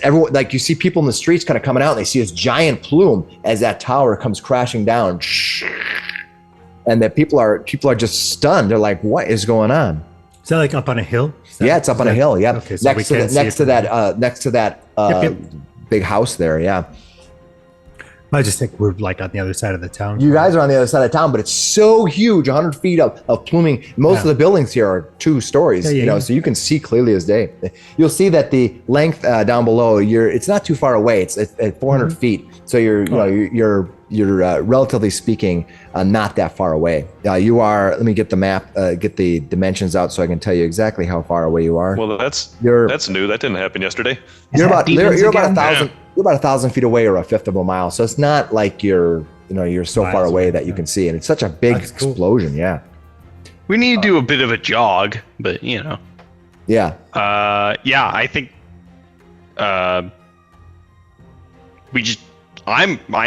everyone. Like you see people in the streets kind of coming out. And they see this giant plume as that tower comes crashing down, and that people are just stunned. They're like, "What is going on?" Is that like up on a hill? Yeah, it's up on a hill. Yeah, Okay, so next to that Yep. big house there. Yeah. I just think we're like on the other side of the town. You guys are on the other side of town, but it's so huge, 100 feet of pluming. Most of the buildings here are 2 stories, so you can see clearly as day. You'll see that the length down below, it's not too far away. It's at 400 feet, so you're relatively speaking not that far away. You are. Let me get the map, get the dimensions out, so I can tell you exactly how far away you are. Well, that's new. That didn't happen yesterday. You're about 1,000. You're about 1,000 feet away, or a fifth of a mile. So it's not like you're so far away that you can see, and it's such a big explosion. Yeah. We need to do a bit of a jog, but Yeah. I think I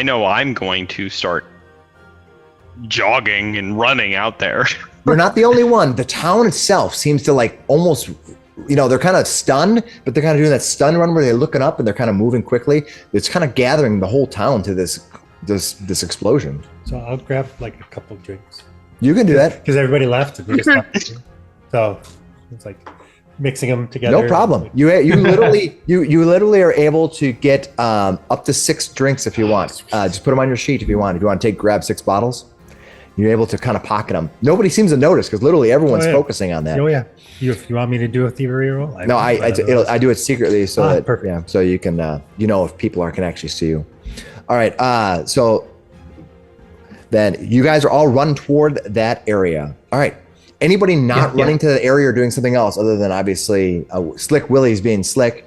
know I'm going to start jogging and running out there. You're not the only one. The town itself seems to like almost, they're kind of stunned, but they're kind of doing that stun run where they're looking up and they're kind of moving quickly. It's kind of gathering the whole town to this explosion. So I'll grab like a couple of drinks. You can do that because everybody left. And we just left. So it's like mixing them together. No problem. You literally are able to get up to 6 drinks if you want. Just put them on your sheet if you want. If you want to grab 6 bottles, you're able to kind of pocket them. Nobody seems to notice because literally everyone's focusing on that. Oh yeah. If you want me to do a thievery roll? I do it secretly so that perfect. Yeah, so you can if people can actually see you. All right. So then you guys are all run toward that area. All right. Anybody not running to that area or doing something else other than obviously Slick Willy's being slick?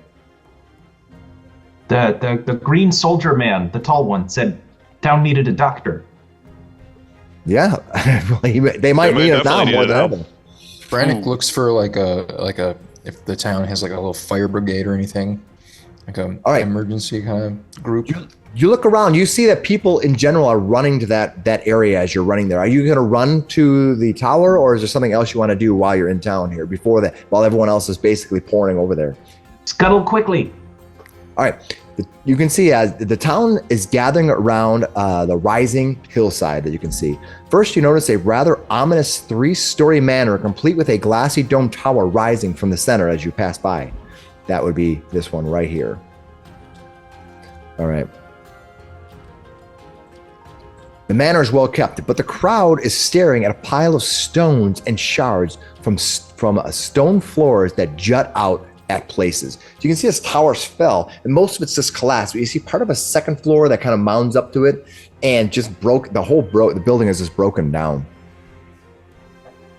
The green soldier man, the tall one, said town needed a doctor. Yeah, they might need it now definitely more need it than now. ever. Brannok looks for like a if the town has like a little fire brigade or anything, like a All right. emergency kind of group. You look around, you see that people in general are running to that area as you're running there. Are you going to run to the tower, or is there something else you want to do while you're in town here while everyone else is basically pouring over there? Scuttle quickly. All right. You can see as the town is gathering around the rising hillside that you can see. First, you notice a rather ominous 3-story manor, complete with a glassy dome tower rising from the center as you pass by. That would be this one right here. All right. The manor is well kept, but the crowd is staring at a pile of stones and shards from stone floors that jut out at places. So you can see this towers fell, and most of it's just collapsed. But you see part of a second floor that kind of mounds up to it, and just broke. The building is just broken down.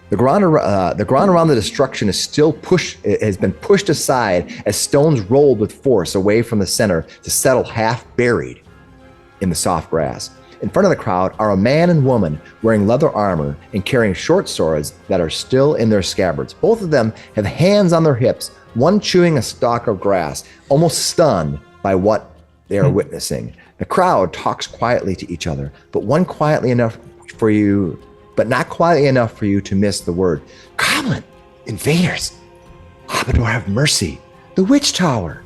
The ground around the destruction is still has been pushed aside as stones rolled with force away from the center to settle half buried in the soft grass. In front of the crowd are a man and woman wearing leather armor and carrying short swords that are still in their scabbards. Both of them have hands on their hips, one chewing a stalk of grass, almost stunned by what they are witnessing. The crowd talks quietly to each other, but not quietly enough for you to miss the word. Goblin, invaders, Labrador have mercy, the witch tower.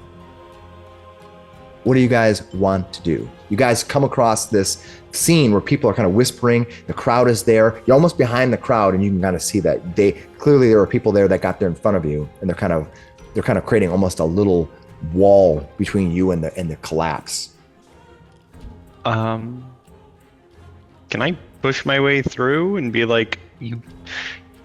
What do you guys want to do? You guys come across this scene where people are kind of whispering. The crowd is there. You're almost behind the crowd, and you can kind of see that clearly there were people there that got there in front of you, and they're kind of creating almost a little wall between you and the collapse. Can I push my way through and be like, you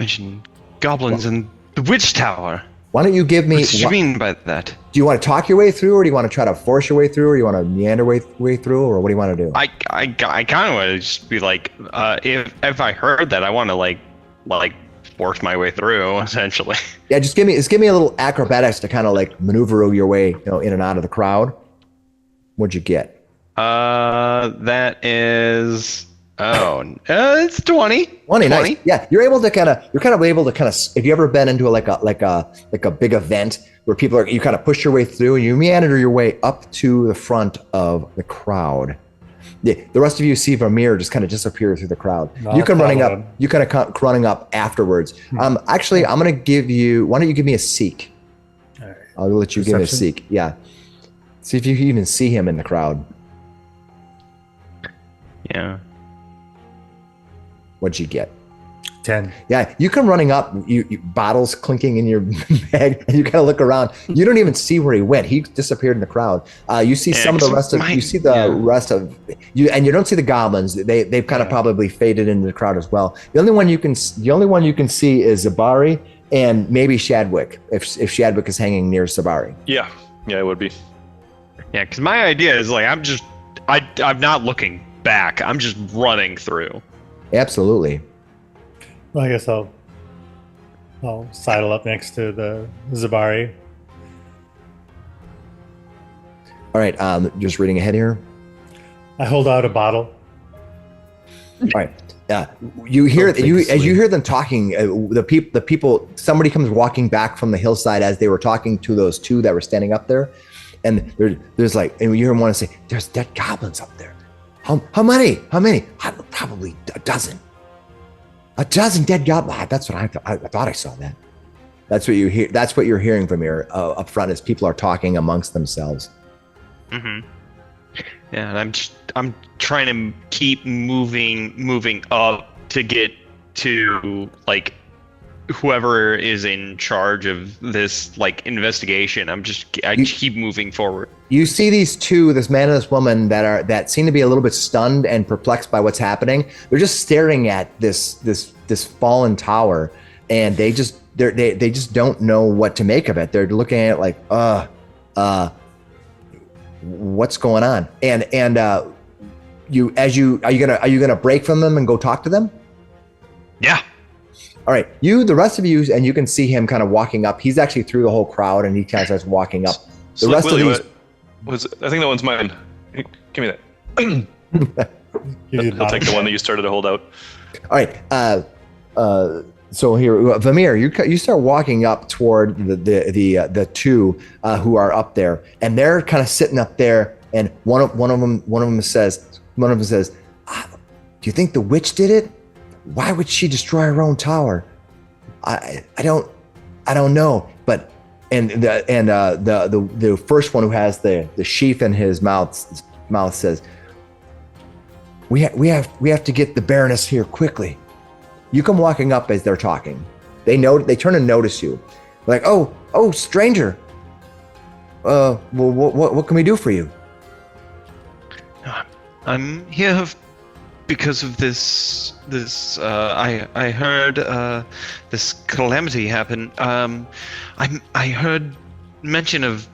mentioned goblins and the witch tower? Why don't you give me? What do you mean by that? Do you want to talk your way through, or do you want to try to force your way through, or do you want to meander way through, or what do you want to do? I kind of want to just be like, if I heard that, I want to like force my way through, essentially. Yeah, just give me a little acrobatics to kind of like maneuver your way, in and out of the crowd. What'd you get? That is it's 20. 20, nice. Yeah, you're able to kind of if you ever been into like a big event where you kind of push your way through and you meander your way up to the front of the crowd. Yeah, the rest of you see Vamir just kind of disappear through the crowd. You come running up. You kind of running up afterwards. Actually, I'm gonna give you. Why don't you give me a seek? All right. I'll let you give me a seek. Yeah. See if you can even see him in the crowd. Yeah. What'd you get? 10. Yeah, you come running up, you bottles clinking in your bag, and you kind of look around. You don't even see where he went. He disappeared in the crowd. You see some of the rest of rest of you, and you don't see the goblins. They've kind of probably faded into the crowd as well. The only one you can see is Zebari and maybe Shadwick, if Shadwick is hanging near Zebari. Yeah, it would be. Yeah, because my idea is like I'm not looking back. I'm just running through. Absolutely. Well, I guess I'll sidle up next to the Zebari. All right, just reading ahead here. I hold out a bottle. All right. You hear as you hear them talking. The people. Somebody comes walking back from the hillside as they were talking to those two that were standing up there, and there's like, and you hear them want to say, "There's dead goblins up there." How many? Probably a dozen. A dozen dead goblins. That's what I thought I saw that. That's what you hear. That's what you're hearing from here up front as people are talking amongst themselves. Mm-hmm. Yeah, and I'm trying to keep moving up to get to like whoever is in charge of this like investigation. I keep moving forward. You see these two, this man and this woman that seem to be a little bit stunned and perplexed by what's happening. They're just staring at this fallen tower, and they just don't know what to make of it. They're looking at it like, what's going on? And are you gonna break from them and go talk to them? Yeah. All right, the rest of you, and you can see him kind of walking up. He's actually through the whole crowd, and he kind of starts walking up. The rest Willy, of these, I think that one's mine. Give me that. He'll take the one that you started to hold out. All right. So here, Vamir, you start walking up toward the two who are up there, and they're kind of sitting up there. And one of them says, "Do you think the witch did it? Why would she destroy her own tower? I don't know." But the first one who has the sheath in his mouth says, We have to get the Baroness here quickly. You come walking up as they're talking. They turn and notice you. They're like, oh, stranger. Well, what can we do for you? I'm here because of this. I heard this calamity happen. I heard mention of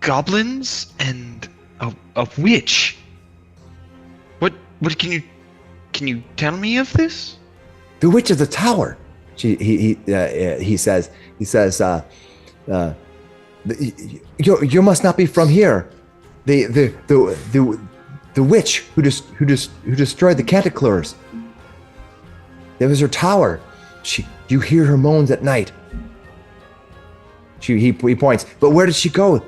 goblins and a witch. What can you tell me of this? The witch of the tower. He says. You must not be from here. The witch who destroyed the Canticleurs. There was her tower. You hear her moans at night. He points. But where did she go?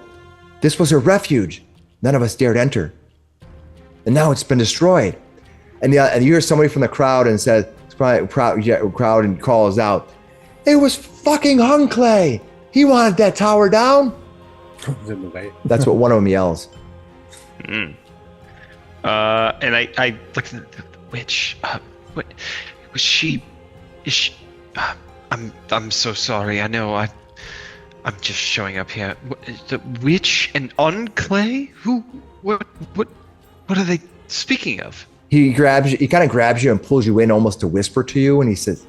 This was her refuge. None of us dared enter. And now it's been destroyed. And you hear somebody from the crowd and says, crowd and calls out, "It was fucking Hunclay. He wanted that tower down." In the way. That's what one of them yells. And I look at the witch. What was she? Is she? I'm so sorry. I know I'm just showing up here. The witch and Unclay? Who? What are they speaking of? He kind of grabs you and pulls you in almost to whisper to you, and he says,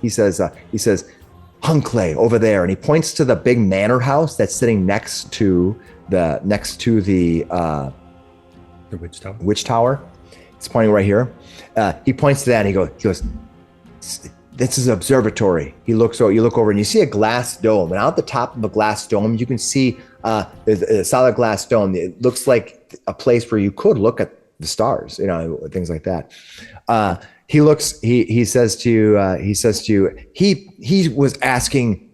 "Hunclay over there," and he points to the big manor house that's sitting next to the witch tower. It's pointing right here. He points to that and he goes, "This is an observatory." You look over and you see a glass dome, and out the top of a glass dome you can see a solid glass dome. It looks like a place where you could look at the stars, things like that. He says to you, he was asking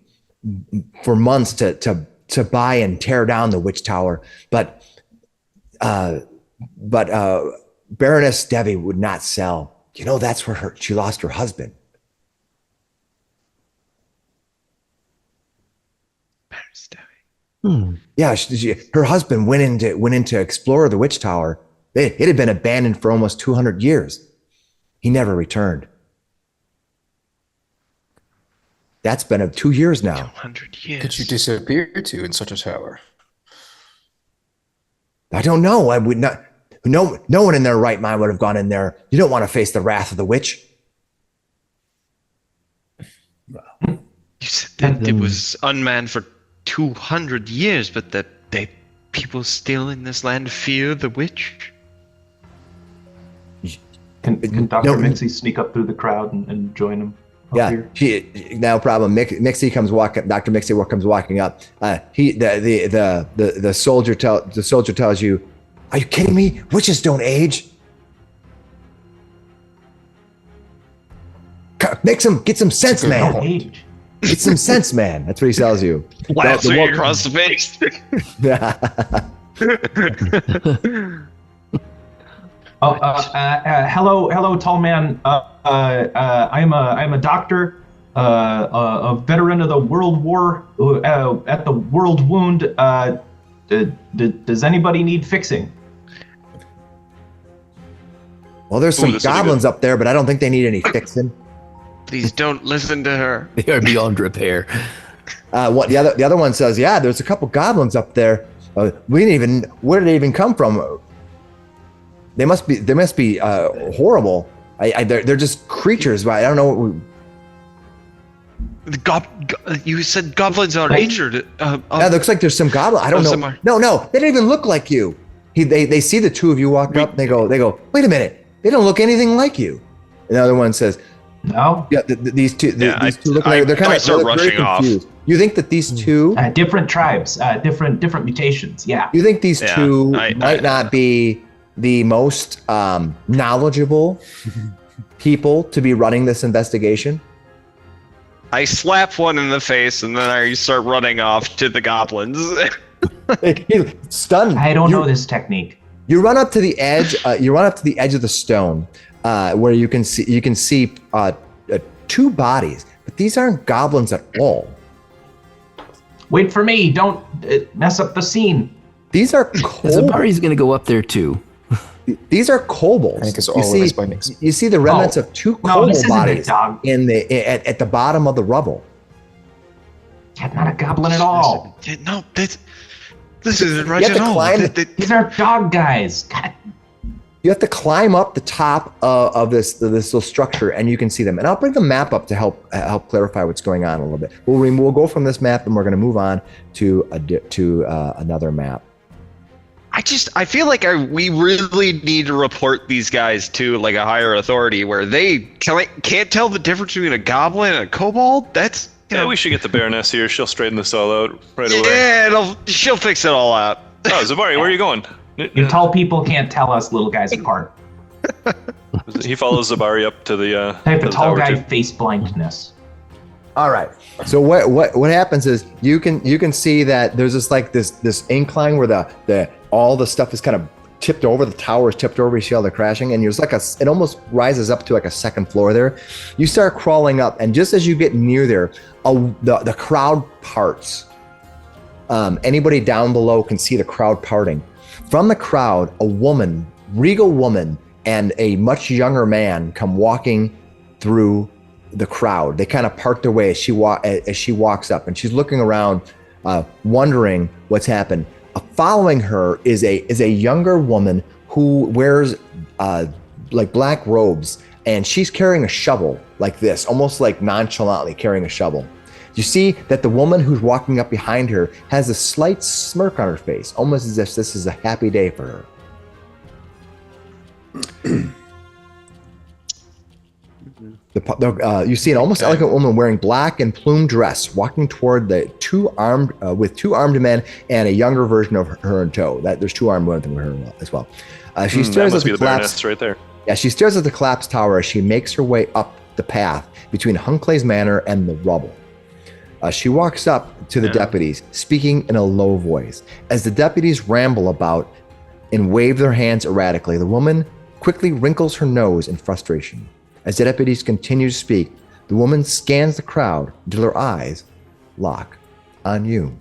for months to buy and tear down the witch tower, but Baroness Devi would not sell. That's where she lost her husband. Baroness Devi. Yeah, her husband went in to explore the witch tower. It had been abandoned for almost 200 years. He never returned. That's been 2 years now. 200 years. Could you disappear to in such a tower? I don't know. I would not. No one in their right mind would have gone in there. You don't want to face the wrath of the witch. You said that it was unmanned for 200 years, but that people still in this land fear the witch? Can Dr. Miksi sneak up through the crowd and join him? Yeah, no problem. Miksi comes walking. Dr. Miksi comes walking up. The soldier tells you, "Are you kidding me? Witches don't age." Get some sense, man. Don't age. Get some sense, man. That's what he tells you. Laughs you across the face. Hello, tall man. I'm a doctor, a veteran of the World War at the World Wound. Does anybody need fixing? Well, there's some goblins up there, but I don't think they need any fixing. Please don't listen to her. They are beyond repair. The other one says, "Yeah, there's a couple goblins up there. We didn't even. Where did they even come from? They must be horrible. They're just creatures, but I don't know." You said goblins are injured. Yeah, it looks like there's some goblin. I don't know. No, they don't even look like you. They see the two of you walk up. And they go. Wait a minute. They don't look anything like you. And the other one says, "No." Yeah, these two look like they're kind of rushing confused. off. You think that these two different tribes, different mutations? Yeah. You think these two might not be the most knowledgeable people to be running this investigation. I slap one in the face and then I start running off to the goblins. Stunned. I don't know this technique. You run up to the edge. You run up to the edge of the stone, where you can see two bodies, but these aren't goblins at all. Wait for me! Don't mess up the scene. These are kobolds. Zebari's going to go up there too. These are kobolds. I think it's all of his findings. You see the remnants of two kobold this isn't a bodies dog. at the bottom of the rubble. That's not a goblin at all. No, this isn't right You have at to all. climb These are dog guys. God. You have to climb up the top of this little structure, and you can see them. And I'll bring the map up to help clarify what's going on a little bit. We'll go from this map, and we're going to move on to another map. I feel like we really need to report these guys to like a higher authority where they can't tell the difference between a goblin and a kobold. That's Yeah, we should get the Baroness here. She'll straighten this all out right away. yeah, she'll fix it all out. Oh, Zebari, where are you going? You tall people can't tell us little guys apart. He follows Zebari up to the Type to of the tall tower guy too. face blindness. All right. So what happens is you can see that there's this incline where all the stuff is kind of tipped over. The tower is tipped over. You see all the crashing, and there's it almost rises up to like a second floor there. You start crawling up, and just as you get near there, the crowd parts. Anybody down below can see the crowd parting. From the crowd, a woman, regal woman, and a much younger man come walking through the crowd. They kind of part their way as she walks up, and she's looking around, wondering what's happened. Following her is a younger woman who wears like black robes, and she's carrying a shovel like this, almost like nonchalantly carrying a shovel. You see that the woman who's walking up behind her has a slight smirk on her face, almost as if this is a happy day for her. You see almost like a woman wearing black and plumed dress, walking toward the two armed men and a younger version of her in tow. There's two armed women with her as well. She stares at the Baroness right there. Yeah, she stares at the collapsed tower as she makes her way up the path between Hunclay's Manor and the rubble. She walks up to the deputies, speaking in a low voice. As the deputies ramble about and wave their hands erratically, the woman quickly wrinkles her nose in frustration. As the deputies continue to speak, the woman scans the crowd until her eyes lock on you.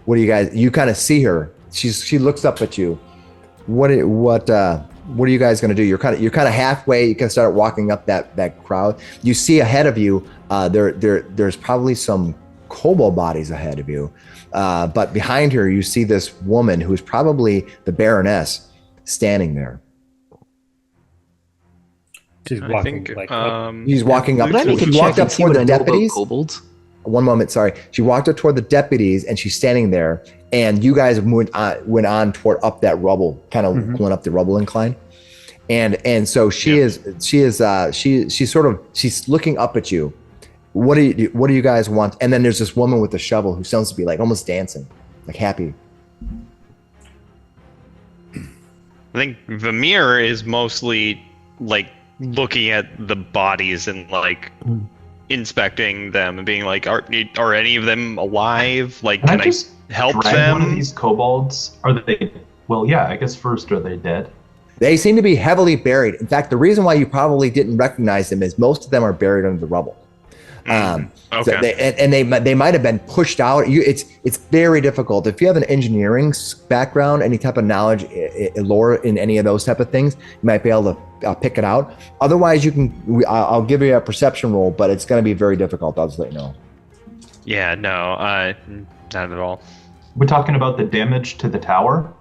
What do you guys? You kind of see her. She looks up at you. What are you guys going to do? You're kind of halfway. You can start walking up that crowd. You see ahead of you. There's probably some kobold bodies ahead of you, but behind her you see this woman who's probably the Baroness standing there. She's I walking think up. He's walking up. Can I make a She check walked up and see toward what I the know about deputies. kobolds? One moment, sorry. She walked up toward the deputies, and she's standing there. And you guys went on toward up that rubble, kind of going up the rubble incline. And so she's looking up at you. What do you guys want? And then there's this woman with the shovel who sounds to be like almost dancing, like happy. I think Vamir is mostly like looking at the bodies and like inspecting them and being like, are any of them alive? Like, can I just help drag them? one of these kobolds? Are they? Well, yeah. I guess first, are they dead? They seem to be heavily buried. In fact, the reason why you probably didn't recognize them is most of them are buried under the rubble. Okay. So they might have been pushed out. It's very difficult. If you have an engineering background, any type of knowledge, lore in any of those type of things, you might be able to pick it out. Otherwise, I'll give you a perception roll, but it's going to be very difficult. I'll just let you know. Yeah, no, not at all. We're talking about the damage to the tower.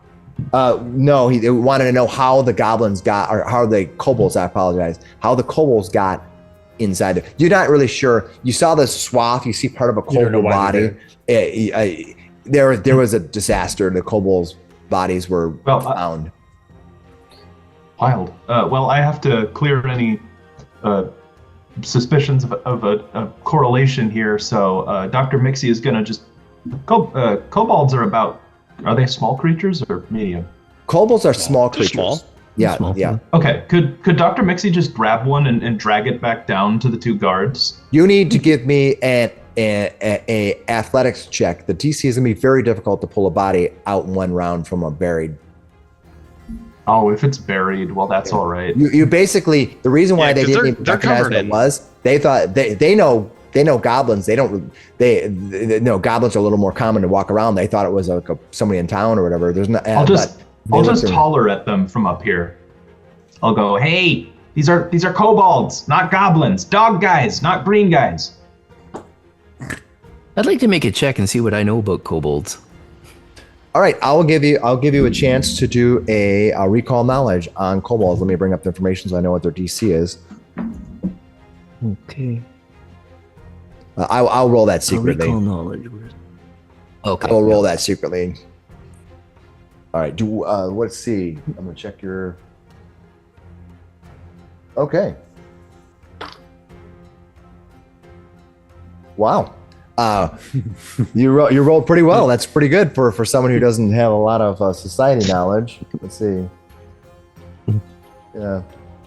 No, he wanted to know how the goblins got, or how the kobolds, I apologize, how the kobolds got inside there. You're not really sure. You saw the swath, you see part of a kobold body. There was a disaster. The kobolds' bodies were found. Wild. Well, I have to clear any suspicions of a correlation here. So Dr. Miksi is going to just... kobolds are about Are they small creatures or medium? Kobolds are small They're creatures. small. Yeah, Small. yeah. Okay, could Dr. Miksi just grab one and drag it back down to the 2 guards? You need to give me an athletics check. The DC is gonna be very difficult to pull a body out in 1 round from a buried. Oh, if it's buried, well, that's all right. You basically, the reason why Yeah, they 'cause didn't even they're recognize covered what it in- was, they thought they know goblins. They know goblins are a little more common to walk around. They thought it was somebody in town or whatever. There's not. I'll just looked holler at them from up here. I'll go, hey, these are kobolds, not goblins. Dog guys, not green guys. I'd like to make a check and see what I know about kobolds. All right, I'll give you a chance to do a recall knowledge on kobolds. Let me bring up the information so I know what their DC is. Okay. I'll roll that secretly. Recall knowledge. Okay. I will roll that secretly. All right. Let's see. I'm gonna check your. Okay. Wow. You rolled pretty well. That's pretty good for someone who doesn't have a lot of society knowledge. Let's see. Yeah,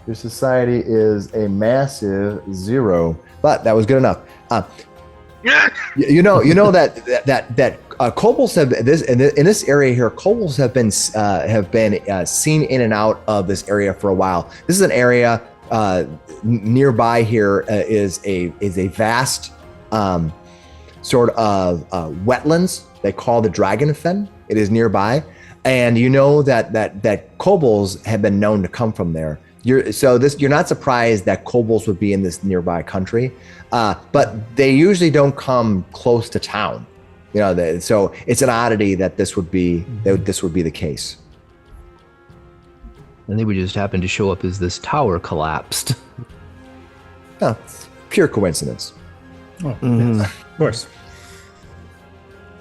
your society is a massive 0, but that was good enough. You know that kobolds have this in this area here. Kobolds have been seen in and out of this area for a while. This is an area nearby here is a vast sort of wetlands they call the Dragon Fen. It is nearby, and you know that kobolds have been known to come from there. You're not surprised that kobolds would be in this nearby country, but they usually don't come close to town. You know, so it's an oddity that this would be the case. And they would just happen to show up as this tower collapsed. No, pure coincidence. Oh, yes, of course.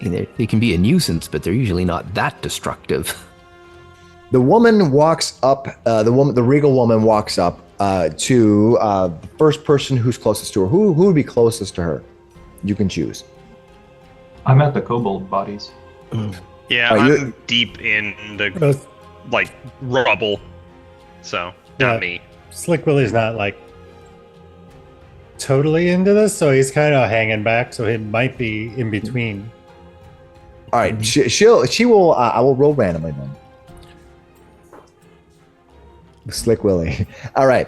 They can be a nuisance, but they're usually not that destructive. The woman walks up. The regal woman walks up to the first person who's closest to her. Who would be closest to her? You can choose. I'm at the kobold bodies. Yeah, Are I'm you- deep in the Both rubble, so Yeah. not me. Slick Willy's not like totally into this, so he's kind of hanging back. So he might be in between. All right, she will. I will roll randomly then. Slick Willy. All right.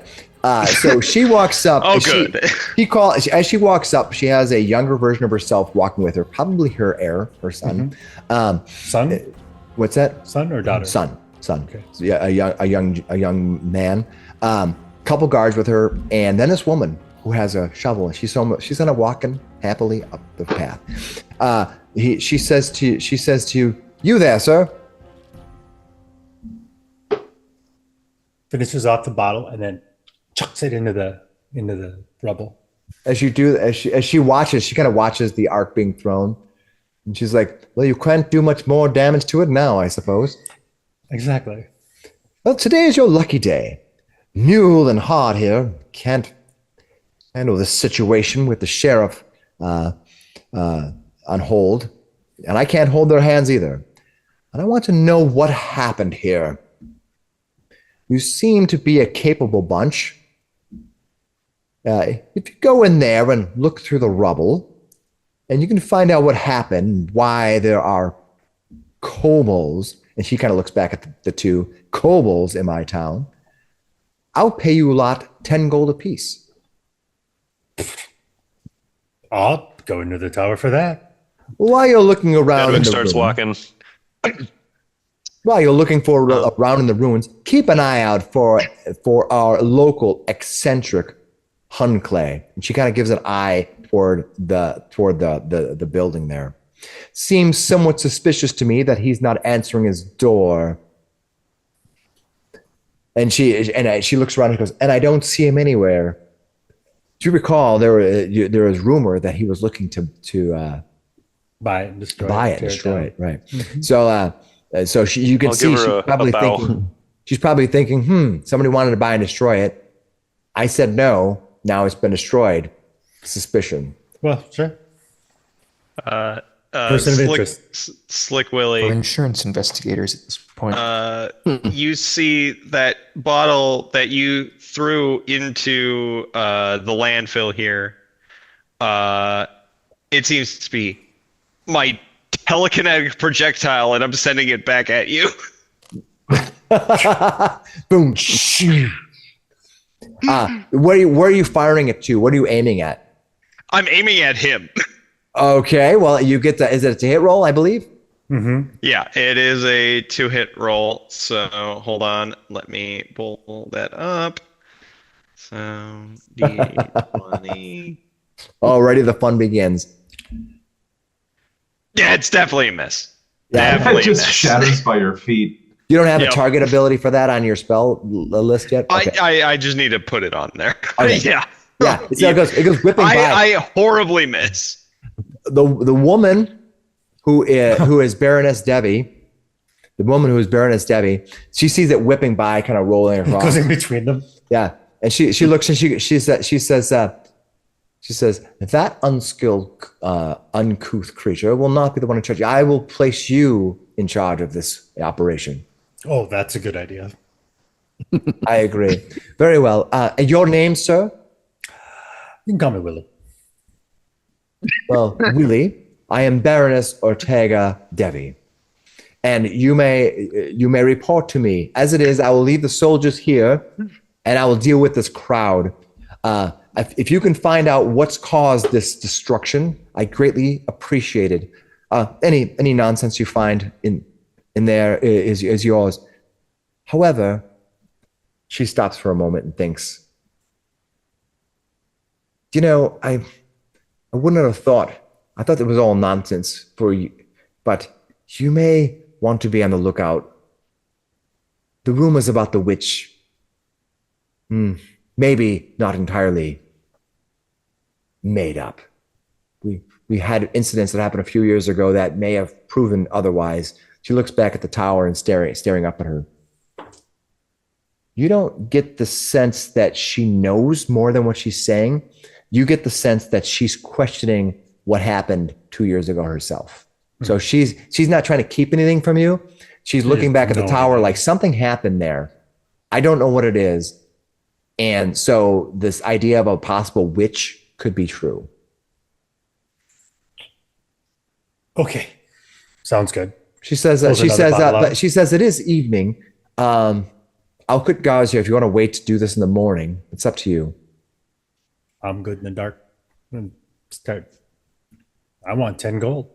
So she walks up. Oh, she- good. As she walks up, she has a younger version of herself walking with her, probably her heir, her son. Son, What's that? son or daughter? Son. Okay. So, yeah, a young man. Couple guards with her, and then this woman who has a shovel, and she's kind of walking happily up the path. She says to you, "You there, sir?" Finishes off the bottle and then chucks it into the rubble. As she watches, she kind of watches the arc being thrown, and she's like, "Well, you can't do much more damage to it now, I suppose." Exactly. Well, today is your lucky day. Mule and Hard here can't handle this situation with the sheriff on hold, and I can't hold their hands either. And I want to know what happened here. You seem to be a capable bunch. If you go in there and look through the rubble, and you can find out what happened, why there are kobolds, and she kind of looks back at the 2 kobolds in my town, I'll pay you a lot 10 gold apiece. I'll go into the tower for that. While you're looking around in Shadwick the starts room, walking. while you're looking around in the ruins, keep an eye out for our local eccentric Hunclay. And she kind of gives an eye toward the building there. Seems somewhat suspicious to me that he's not answering his door. And she looks around and goes, "And I don't see him anywhere." Do you recall there was rumor that he was looking to Buy it and destroy it. buy it, tear it destroy down. it, right? So you can I'll see give her she's probably thinking, somebody wanted to buy and destroy it. I said no. Now it's been destroyed. Suspicion. Well, sure. Person of interest. Slick We're Willy. insurance investigators at this point. You see that bottle that you threw into the landfill here. It seems to be my telekinetic projectile, and I'm sending it back at you. Boom. Where are you firing it to? What are you aiming at? I'm aiming at him. Okay, well, you get that. Is it a hit roll, I believe? Mm-hmm. Yeah, it is a 2-hit roll. So hold on, let me pull that up. So D20. Already the fun begins. Yeah, it's definitely a miss. Yeah. Definitely It just a miss. shatters by your feet. You don't have a Yep. target ability for that on your spell list yet? Okay. I just need to put it on there. Okay. Yeah. Yeah, it goes whipping by. I horribly miss. The woman who is Baroness Debbie, she sees it whipping by, kind of rolling It across. goes in between them. Yeah, and she looks and she says that unskilled, uncouth creature will not be the one in charge. I will place you in charge of this operation. Oh, that's a good idea. I agree. Very well. And your name, sir? You can call me Willy. Well, Willy, I am Baroness Ortega Devi, and you may report to me. As it is, I will leave the soldiers here, and I will deal with this crowd. If you can find out what's caused this destruction, I greatly appreciate it. Any nonsense you find in there is yours. However, she stops for a moment and thinks, I wouldn't have thought. I thought it was all nonsense for you, but you may want to be on the lookout. The rumors about the witch, maybe not entirely made up. We had incidents that happened a few years ago that may have proven otherwise. She looks back at the tower and staring up at her. You don't get the sense that she knows more than what she's saying. You get the sense that she's questioning what happened 2 years ago herself. So she's not trying to keep anything from you. She's looking back at the tower like something happened there. I don't know what it is. And so this idea of a possible witch could be true. Okay. Sounds good. She says it is evening. I'll put guards here if you want to wait to do this in the morning. It's up to you. I'm good in the dark. I want 10 gold.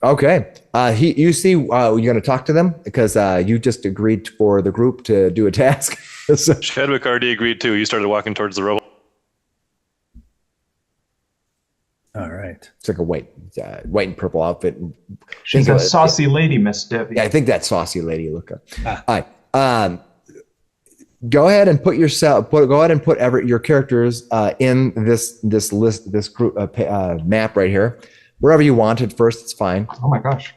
Okay. You see, you're going to talk to them because you just agreed for the group to do a task. So, Shadwick already agreed too. You started walking towards the rubble. All right. it's like a white and purple outfit. She's a saucy lady, Miss Debbie. Yeah, I think that saucy lady look up. All right. Go ahead and put your characters in this list, this group map right here, wherever you want it first. It's fine. Oh my gosh.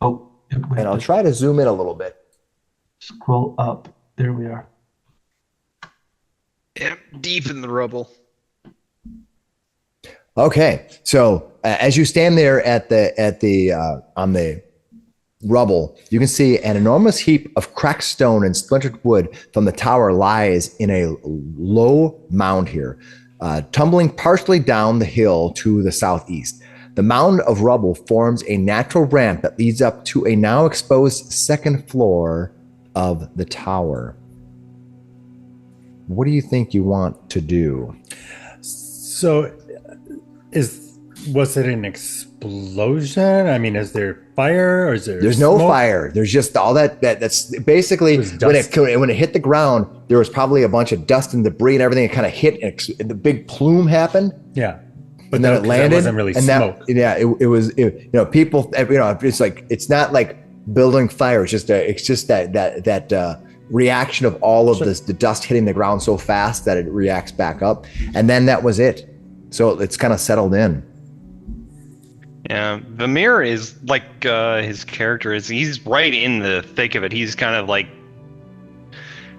Oh, And I'll try to zoom in a little bit. scroll up. There we are. Yep, deep in the rubble. Okay, so as you stand there on the rubble, you can see an enormous heap of cracked stone and splintered wood from the tower lies in a low mound here, tumbling partially down the hill to the southeast. The mound of rubble forms a natural ramp that leads up to a now exposed second floor of the tower. What do you think you want to do? So, was it an explosion? I mean, is there fire or is there? There's smoke? no fire. There's just all that's basically It was when it hit the ground, there was probably a bunch of dust and debris and everything. It kind of hit and the big plume happened. Yeah, And then it landed. That wasn't really and smoke. It was people. It's like it's not like building fire. It's just that reaction of all of this, the dust hitting the ground so fast that it reacts back up, and then that was it. So it's kind of settled in. Yeah, Vamir is like his character is. He's right in the thick of it. He's kind of like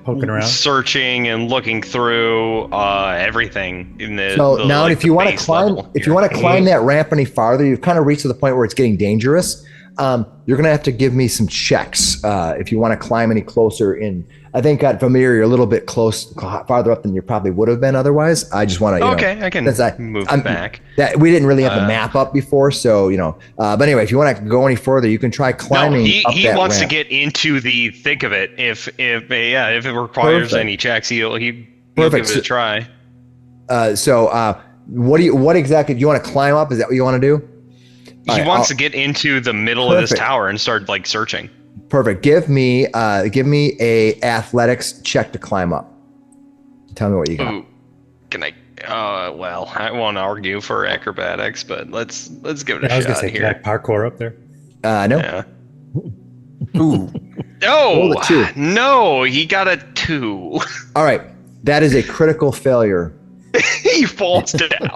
poking around. searching and looking through everything in the. So now, like, if you the want to base climb, level if you here. want to climb that ramp any farther, you've kind of reached to the point where it's getting dangerous. You're gonna have to give me some checks if you want to climb any closer in. I think at Vamir you're a little bit farther up than you probably would have been otherwise. I just want to. Okay, I can move back. That we didn't really have the map up before, so But anyway, if you want to go any further, you can try climbing. No, he wants ramp. to get into the thick of it. If it requires any checks, he'll give it a try. What exactly do you want to climb up? Is that what you want to do? He wants to get into the middle of this tower and start like searching. Perfect. Give me a athletics check to climb up. Tell me what you got. Ooh, can I? Well, I won't argue for acrobatics, but let's give it a I was shot gonna say, here. can I parkour up there? No. Yeah. Ooh. Roll No, a 2. no, he got a 2. All right. That is a critical failure. He falls down.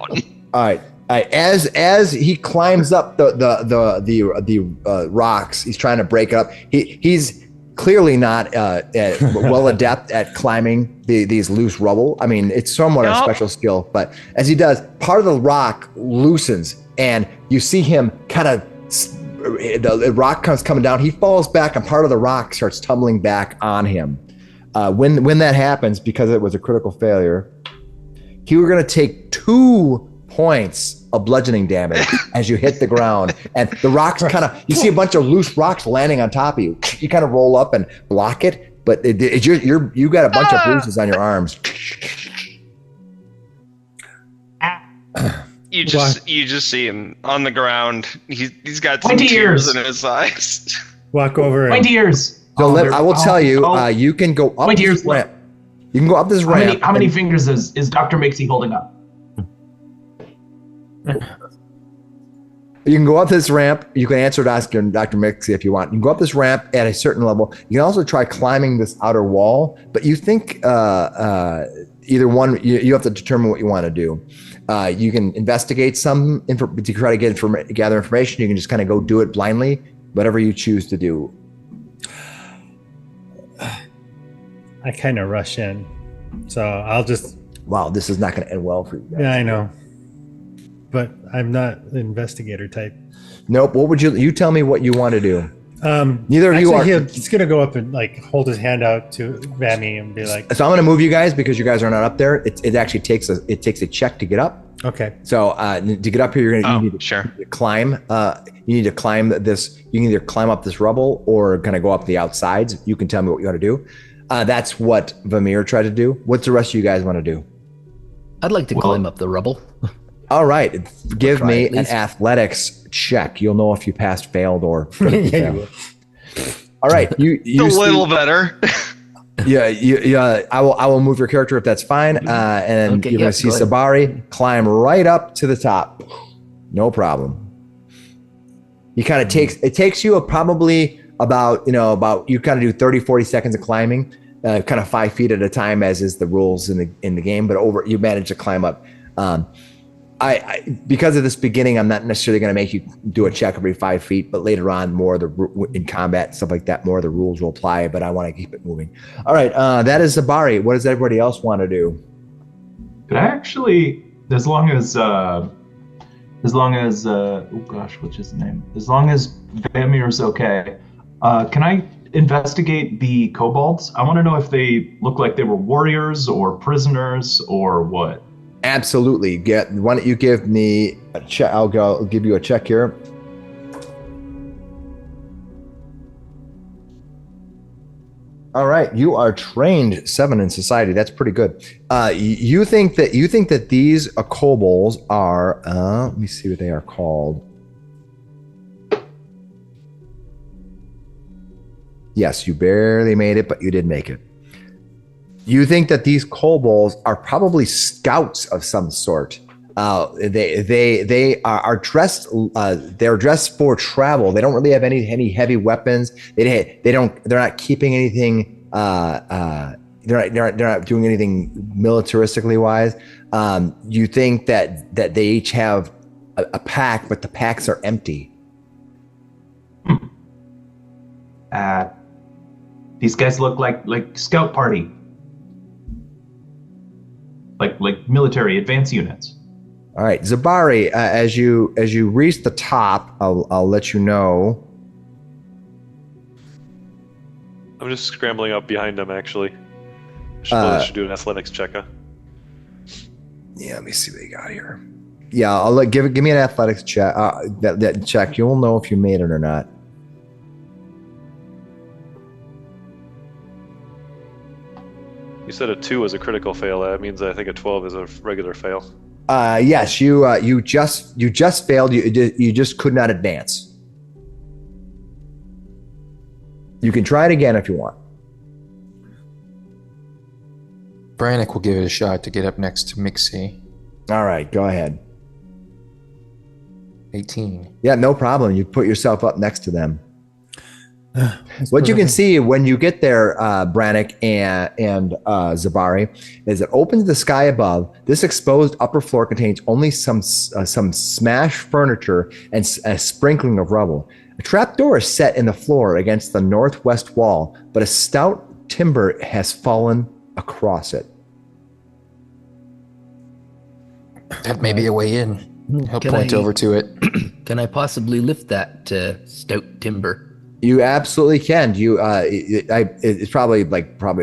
All right. As he climbs up the rocks, he's trying to break it up. He's clearly not well adept at climbing these loose rubble. I mean, it's somewhat a special skill, but as he does, part of the rock loosens, and you see him kind of. The rock comes coming down. He falls back, and part of the rock starts tumbling back on him. When that happens, because it was a critical failure, you were going to take 2 points of bludgeoning damage as you hit the ground, and the rocks you see a bunch of loose rocks landing on top of you. You kind of roll up and block it, but you got a bunch of bruises on your arms. You just see him on the ground. He's got some tears in his eyes. Walk over. Pointy ears. So I will tell you, you can go up this ramp. You can go up this ramp. How many fingers is Dr. Miksi holding up? You can go up this ramp. You can answer to ask Dr. Miksi if you want. You can go up this ramp at a certain level. You can also try climbing this outer wall, but you think either one, you have to determine what you want to do. You can investigate some to try to gather information. You can just kind of go do it blindly, whatever you choose to do. I kind of rush in, so I'll just. Wow, this is not going to end well for you guys. Yeah, I know, but I'm not an investigator type. Nope. What would you tell me what you want to do? Neither of you are. He's gonna go up and like hold his hand out to Vammy and be like. So I'm gonna move you guys because you guys are not up there. It actually takes a check to get up. Okay. So to get up here, you need to climb. You need to climb this. You can either climb up this rubble or kind of go up the outsides. You can tell me what you want to do. That's what Vamir tried to do. What's the rest of you guys want to do? I'd like to climb up the rubble. All right. Give me an least. Athletics check. You'll know if you passed, failed, or. All right. You a little better. Yeah. I will move your character if that's fine. And you're gonna see Zebari climb right up to the top. No problem. You kind of takes you probably about you kind of do 30, 40 seconds of climbing, kind of 5 feet at a time, as is the rules in the game. But you manage to climb up. I because of this beginning, I'm not necessarily going to make you do a check every 5 feet, but later on, in combat stuff like that, more of the rules will apply. But I want to keep it moving. All right, that is Zebari. What does everybody else want to do? Could I actually, as long as oh gosh, what's his name? As long as Vamir's okay, can I investigate the kobolds? I want to know if they look like they were warriors or prisoners or what. Absolutely. Why don't you give me a check? I'll give you a check here. All right, you are trained 7 in society. That's pretty good. You think that these kobolds are? Let me see what they are called. Yes, you barely made it, but you did make it. You think that these kobolds are probably scouts of some sort. They are dressed. They're dressed for travel. They don't really have any heavy weapons. They're not keeping anything. They're not doing anything militaristically wise. You think that they each have a pack, but the packs are empty. These guys look like scout party. like military advance units. All right, Zebari, as you reach the top, I'll let you know. I'm just scrambling up behind him, actually. I should do an athletics check, huh? Yeah, let me see what you got here. Yeah, I'll give me an athletics check. That check, you'll know if you made it or not. You said a 2 was a critical fail. That means I think a 12 is a regular fail. Yes, you just failed. You just could not advance. You can try it again if you want. Brannok will give it a shot to get up next to Miksi. All right, go ahead. 18. Yeah, no problem. You put yourself up next to them. What you can see when you get there, Brannok and Zebari, is it opens the sky above. This exposed upper floor contains only some smashed furniture and a sprinkling of rubble. A trapdoor is set in the floor against the northwest wall, but a stout timber has fallen across it. That may be a way in. He'll point over to it. Can I possibly lift that stout timber? You absolutely can. It's probably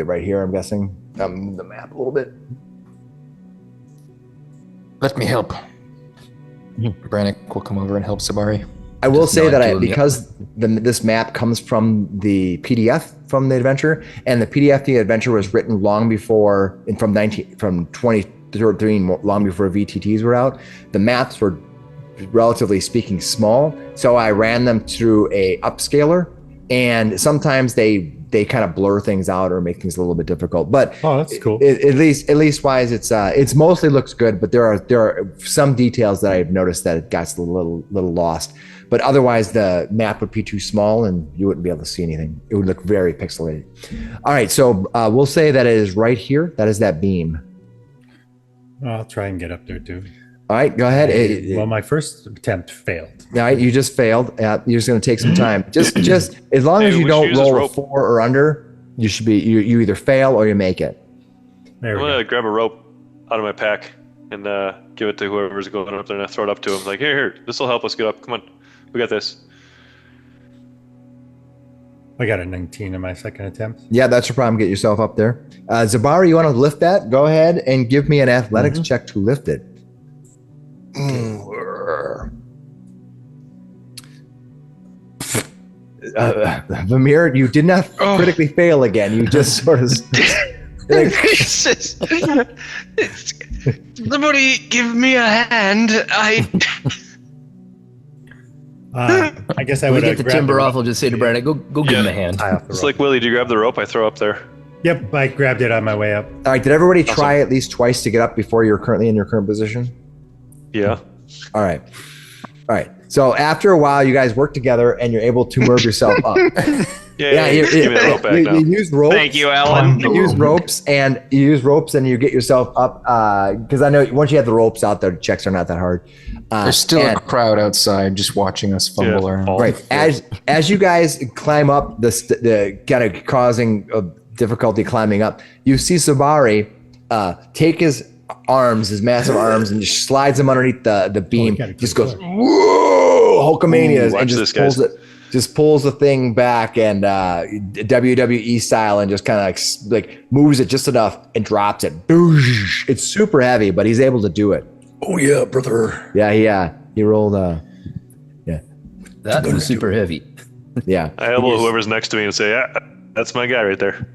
right here, I'm guessing. Move the map a little bit. Let me help. Brannok will come over and help Zebari. I will say that because this map comes from the PDF from the adventure, and the PDF of the adventure was written long before, from 2013, long before VTTs were out. The maps were relatively speaking small, so I ran them through a upscaler, and sometimes they kind of blur things out or make things a little bit difficult. But that's cool. At least wise, it's mostly looks good, but there are some details that I've noticed that it got a little lost. But otherwise, the map would be too small, and you wouldn't be able to see anything. It would look very pixelated. All right, so we'll say that it is right here. That is that beam. I'll try and get up there too. All right, go ahead. Well, my first attempt failed. All right, you just failed. You're just going to take some time. Just as long as you don't roll a 4 or under, you should be. You either fail or you make it. I'm gonna grab a rope out of my pack and give it to whoever's going up there, and I throw it up to him. Like, here, this will help us get up. Come on, we got this. I got a 19 in my second attempt. Yeah, that's your problem. Get yourself up there. Zebari, you want to lift that? Go ahead and give me an athletics check to lift it. Vamir, you did not critically fail again. You just sort of. Somebody give me a hand. I guess I When would we get the timber off, I'll just say to Brannok, go give him a hand. It's like, Willy, do you grab the rope? I throw up there. Yep, I grabbed it on my way up. All right, did everybody try at least twice to get up before you're currently in your current position? Yeah. All right. So after a while, you guys work together and you're able to move yourself up. Give me the rope back now. You use ropes. Thank you, Alan. You use ropes and you get yourself up. Because I know once you have the ropes out there, the checks are not that hard. There's still a crowd outside just watching us fumble around. Right. As you guys climb up, the kind of causing difficulty climbing up, you see Zebari take his massive arms, and just slides them underneath the beam. Just goes, whoa, Hulkamania, and just pulls the thing back and WWE style, and just kind of like moves it just enough and drops it. Boosh. It's super heavy, but he's able to do it. Oh yeah, brother. Yeah. He rolled. That was super heavy. Yeah. I elbow whoever's next to me and say, "Yeah, that's my guy right there."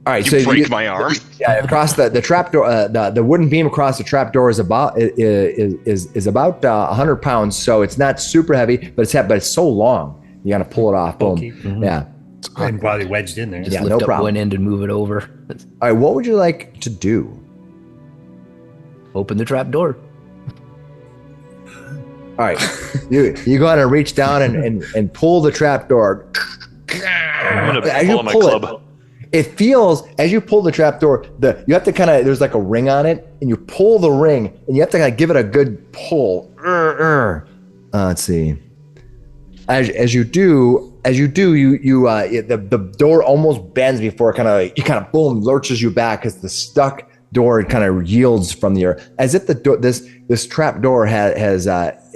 All right, You break my arm. Yeah, across the trapdoor, the wooden beam across the trapdoor is about 100 pounds, so it's not super heavy, but it's so long. You got to pull it off. Boom. Mm-hmm. Yeah. And probably wedged in there. Just Yeah, lift no up problem. one end and move it over. All right, what would you like to do? Open the trap door. All right, you go ahead and reach down and pull the trapdoor. I'm gonna As pull you on my pull club. It feels, as you pull the trapdoor, you have to kind of, there's like a ring on it, and you pull the ring, and you have to kind of give it a good pull. Let's see. As you do, the door almost bends before it kind of boom lurches you back, because the door kind of yields from the earth, as if the door, this trap door has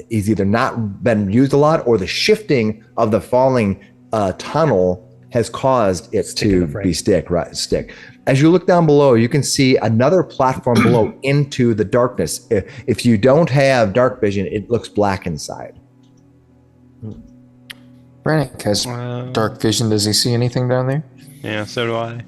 is either not been used a lot, or the shifting of the falling tunnel has caused it to be stick. As you look down below, you can see another platform below into the darkness. If you don't have dark vision, it looks black inside. Brannok has dark vision. Does he see anything down there? Yeah, so do I.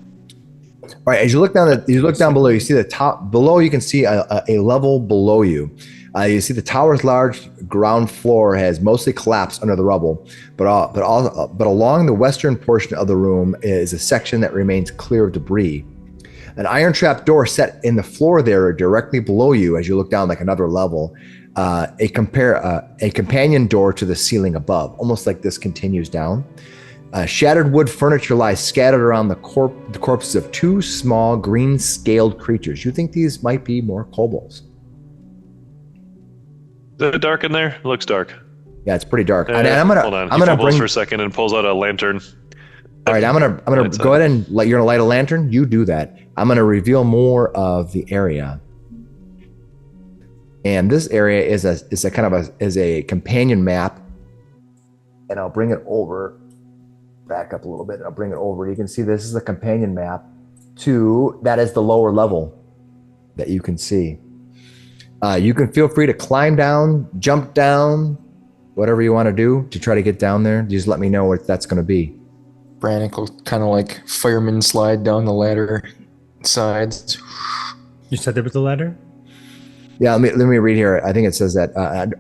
All right, as you look down below, you see the top below. You can see a level below you. You see the tower's large ground floor has mostly collapsed under the rubble, but along the western portion of the room is a section that remains clear of debris. An iron trap door set in the floor there directly below you as you look down like another level. A companion door to the ceiling above, almost like this continues down. Shattered wood furniture lies scattered around the corpses of two small green-scaled creatures. You think these might be more kobolds? Is it dark in there? It looks dark. Yeah, it's pretty dark. Hold on. He fumbles for a second and pulls out a lantern. All right, I'm gonna go ahead and you're gonna light a lantern. You do that. I'm gonna reveal more of the area. And this area is a companion map, and I'll bring it over. Back up a little bit. I'll bring it over. You can see this is a companion map to that is the lower level that you can see. You can feel free to climb down, jump down, whatever you want to do to try to get down there. Just let me know what that's going to be. Brannok will kind of like fireman slide down the ladder sides. You said there was a ladder? Yeah, let me read here. I think it says that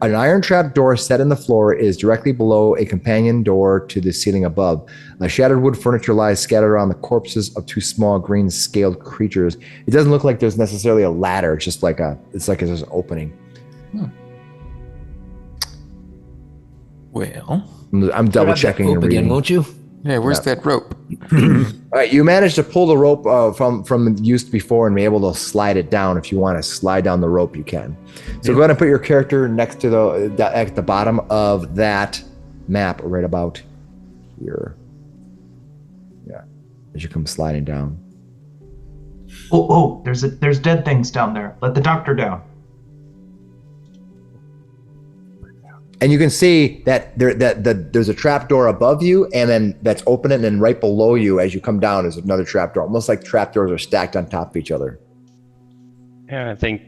an iron trap door set in the floor is directly below a companion door to the ceiling above. Shattered wood furniture lies scattered around the corpses of two small green-scaled creatures. It doesn't look like there's necessarily a ladder. It's just like there's an opening. Well, I'm double checking and reading. Again, won't you? Yeah, where's that rope? All right, you managed to pull the rope from used before and be able to slide it down. If you want to slide down the rope, you can. So go ahead and put your character next to at the bottom of that map, right about here. Yeah, as you come sliding down. Oh, there's dead things down there. Let the doctor down. And you can see that there's a trap door above you, and then that's open, and then right below you as you come down is another trap door. Almost like trap doors are stacked on top of each other. Yeah, I think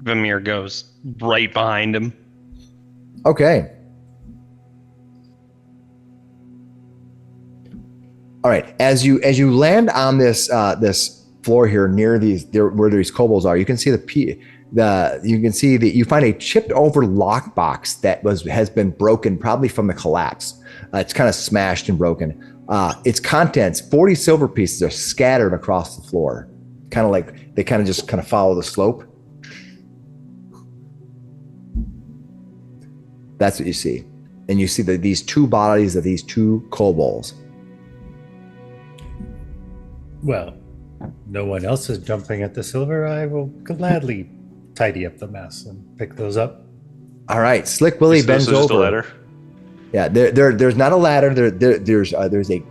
Vamir goes right behind him. Okay. All right. As you land on this floor here near where these kobolds are, you can see you find a chipped over lockbox that has been broken, probably from the collapse. It's kind of smashed and broken. Its contents, 40 silver pieces, are scattered across the floor, kind of like they just follow the slope. That's what you see, and you see these two bodies of these two kobolds. Well, no one else is jumping at the silver. I will gladly tidy up the mess and pick those up. All right, Slick Willy bends over. Just a ladder? Yeah, there's not a ladder. There's a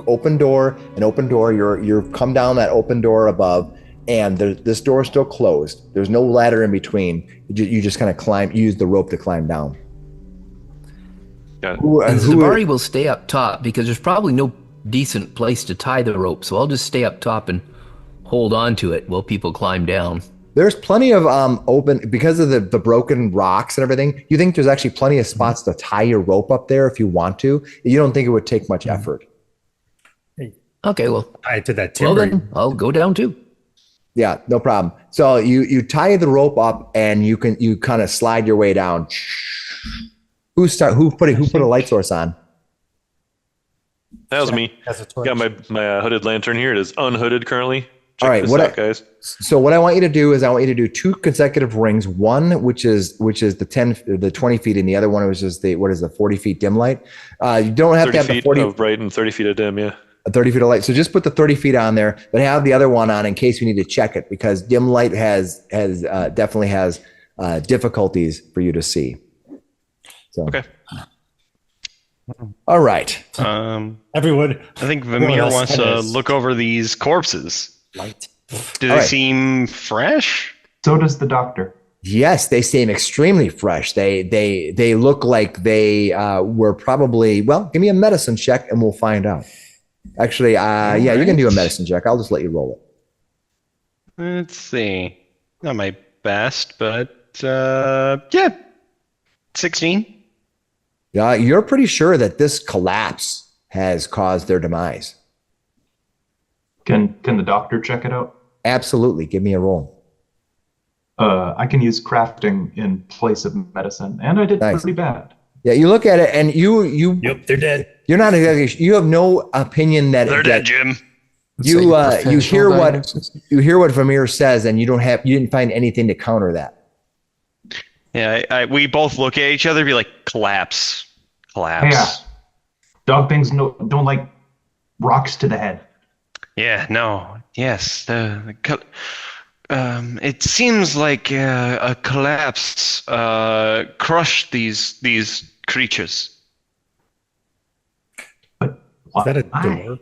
open door. You're come down that open door above, and this door is still closed. There's no ladder in between. You just kind of use the rope to climb down. And Zebari will stay up top because there's probably no decent place to tie the rope. So I'll just stay up top and hold on to it while people climb down. There's plenty of open, because of the broken rocks and everything. You think there's actually plenty of spots to tie your rope up there if you want to. You don't think it would take much effort. Okay, well, tie it to that timber. Well, then I'll go down too. Yeah, no problem. So you tie the rope up, and you kind of slide your way down. Who put a light source on? That was me. Got my hooded lantern here. It is unhooded currently. Check all right, guys. So what I want you to do is do 2 consecutive rings. One which is the 20 feet, and the other one was just the 40 feet dim light. You don't have to have the 40 of bright and 30 feet of dim. Yeah, 30 feet of light. So just put the 30 feet on there, but have the other one on in case you need to check it, because dim light definitely has difficulties for you to see. So okay. All right. Everyone. I think Vamir wants to look over these corpses. Light. Do All they right. seem fresh? So does the doctor. Yes, they seem extremely fresh. They look like they were probably, well, give me a medicine check and we'll find out. Actually, yeah, you can do a medicine check. I'll just let you roll it. Let's see. Not my best, but yeah, 16. Yeah, you're pretty sure that this collapse has caused their demise. Can the doctor check it out? Absolutely. Give me a roll. I can use crafting in place of medicine, and I did Nice. pretty bad. Yeah, you look at it and you Yep, they're dead. you're not exactly, you have no opinion that They're dead, Jim. you Say you hear professional what diagnosis. Vamir says and you didn't find anything to counter that. Yeah, we both look at each other and be like, collapse. Yeah. Dog things don't like rocks to the head. Yeah, no, yes. It seems like a collapse crushed these creatures. But Is that a why? door?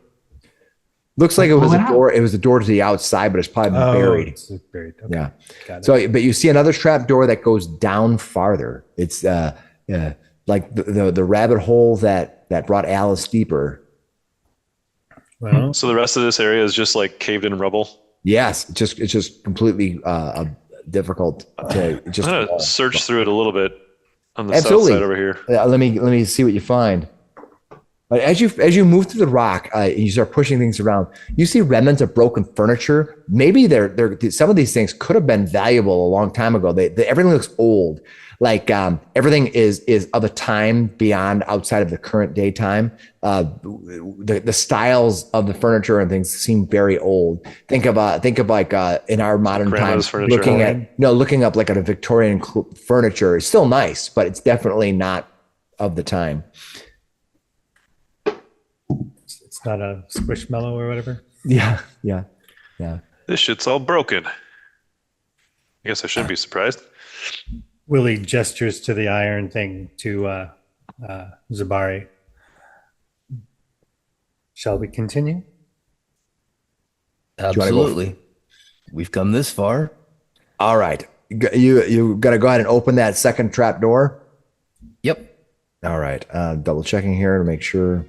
Looks like it was Pull it a out. door. It was a door to the outside, but it's probably been buried. It's buried. Okay. Yeah. Got it. So, but you see another trap door that goes down farther. It's like the rabbit hole that brought Alice deeper. Well, So the rest of this area is just like caved in rubble. Yes, it's just completely difficult to just. I'm gonna search through it a little bit on the Absolutely. south side over here. Let me see what you find. But as you move through the rock, and you start pushing things around, you see remnants of broken furniture. Maybe they're some of these things could have been valuable a long time ago. Everything looks old, like everything is of a time beyond outside of the current day time. The styles of the furniture and things seem very old. Think of like in our modern Grandma's times, furniture. looking up like at a Victorian furniture. It's still nice, but it's definitely not of the time. it's not a squishmallow or whatever. Yeah. This shit's all broken. I guess I shouldn't be surprised. Willy gestures to the iron thing to Zebari. Shall we continue? you wanna go? Absolutely. We've come this far. All right. You got to go ahead and open that second trap door. Yep. All right. Double checking here to make sure.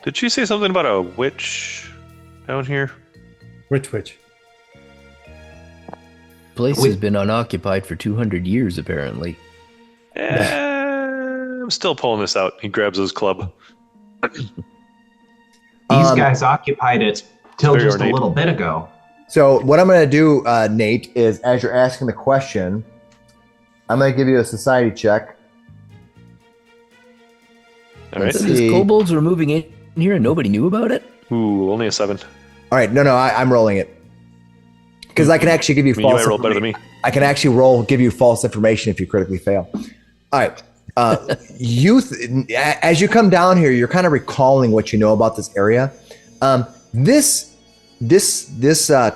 Did she say something about a witch down here? Which? Place has been unoccupied for 200 years, apparently. I'm still pulling this out. He grabs his club. These guys occupied it till Very just a ornate. little bit ago. So what I'm going to do, Nate, is as you're asking the question, I'm going to give you a society check. All right. Let's These see. kobolds were moving in here and nobody knew about it? Ooh, only a 7. All right. No, I'm rolling it. Because I can actually give you I mean, you false might roll better than information. me. I can actually give you false information if you critically fail. All right. As you come down here, you're kind of recalling what you know about this area. This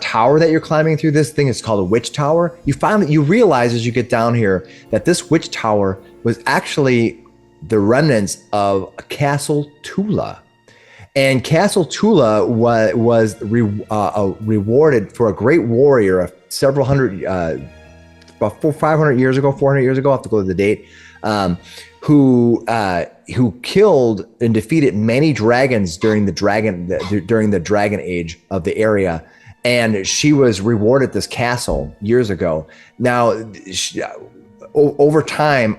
tower that you're climbing through, this thing is called a witch tower. You realize as you get down here that this witch tower was actually the remnants of Castle Tula. And Castle Tula was rewarded for a great warrior of several hundred, about 500 years ago, 400 years ago, I'll have to go to the date, who killed and defeated many dragons during the dragon age of the area. And she was rewarded this castle years ago. Now, over time,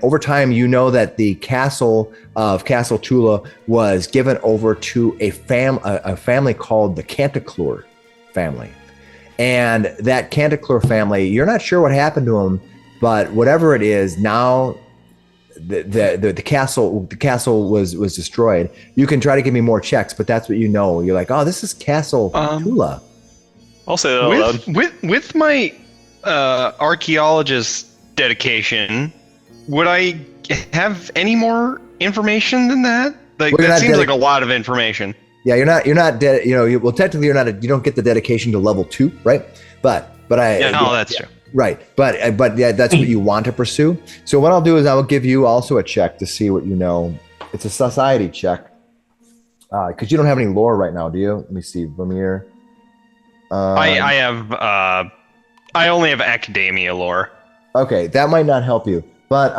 you know that the castle of Castle Tula was given over to a family called the Canticleer family. And that Canticleer family, you're not sure what happened to them, but whatever it is, now the castle was destroyed. You can try to give me more checks, but that's what you know. You're like, oh, this is Castle Tula. I'll say that out loud. With my archaeologist dedication, would I have any more information than that? Like Well, you're that not seems like a lot of information. Yeah, you're not dead. Well, technically, you don't get the dedication to level 2, right? But That's true. right. But yeah, that's what you want to pursue. So what I'll do is I will give you also a check to see what you know. It's a society check because you don't have any lore right now, do you? Let me see, Vamir. I have I only have academia lore. Okay, that might not help you, but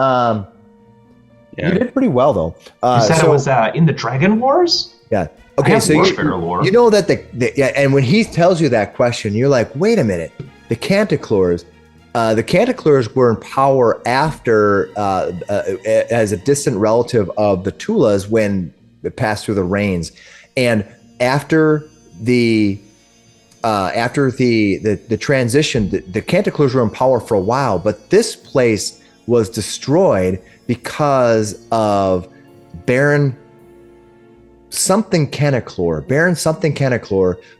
Yeah. you did pretty well though. You said it was in the Dragon Wars? Yeah. I Okay, have so warfare lore. you know that yeah, and when he tells you that question, you're like, wait a minute, the Canticleurs were in power after as a distant relative of the Tulas when it passed through the Reigns, and after the transition, the Canticleurs were in power for a while, but this place was destroyed because of Baron something Canticleur,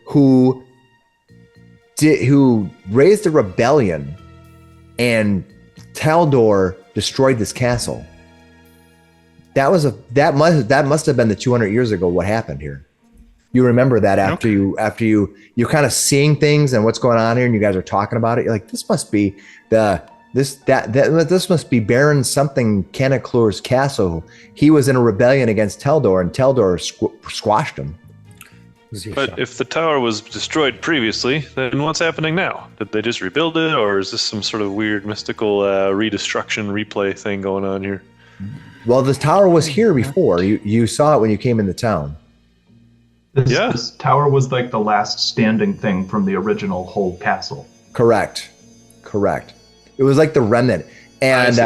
who raised a rebellion, and Taldor destroyed this castle. That must have been the 200 years ago. What happened here? You remember that after you're kind of seeing things and what's going on here, and you guys are talking about it. You're like, this must be this must be Baron something Canticleur's castle. He was in a rebellion against Taldor, and Taldor squashed him. But if the tower was destroyed previously, then what's happening now? Did they just rebuild it, or is this some sort of weird mystical redestruction replay thing going on here? Well, this tower was here before. You saw it when you came into town. This tower was like the last standing thing from the original whole castle. Correct. It was like the remnant, and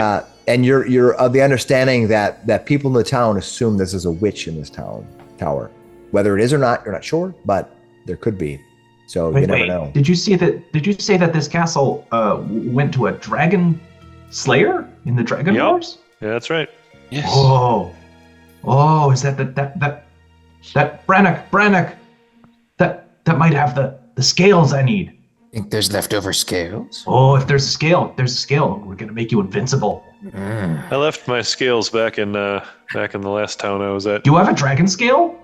you're of the understanding that people in the town assume this is a witch in this tower. Whether it is or not, you're not sure, but there could be. So you never know. Did you say that this castle went to a dragon slayer in the Dragon Wars? Yeah, that's right. Yes. Oh, is that Brannok? That might have the scales I need. Think there's leftover scales? Oh, if there's a scale, we're gonna make you invincible. I left my scales back in the last town I was at. Do you have a dragon scale?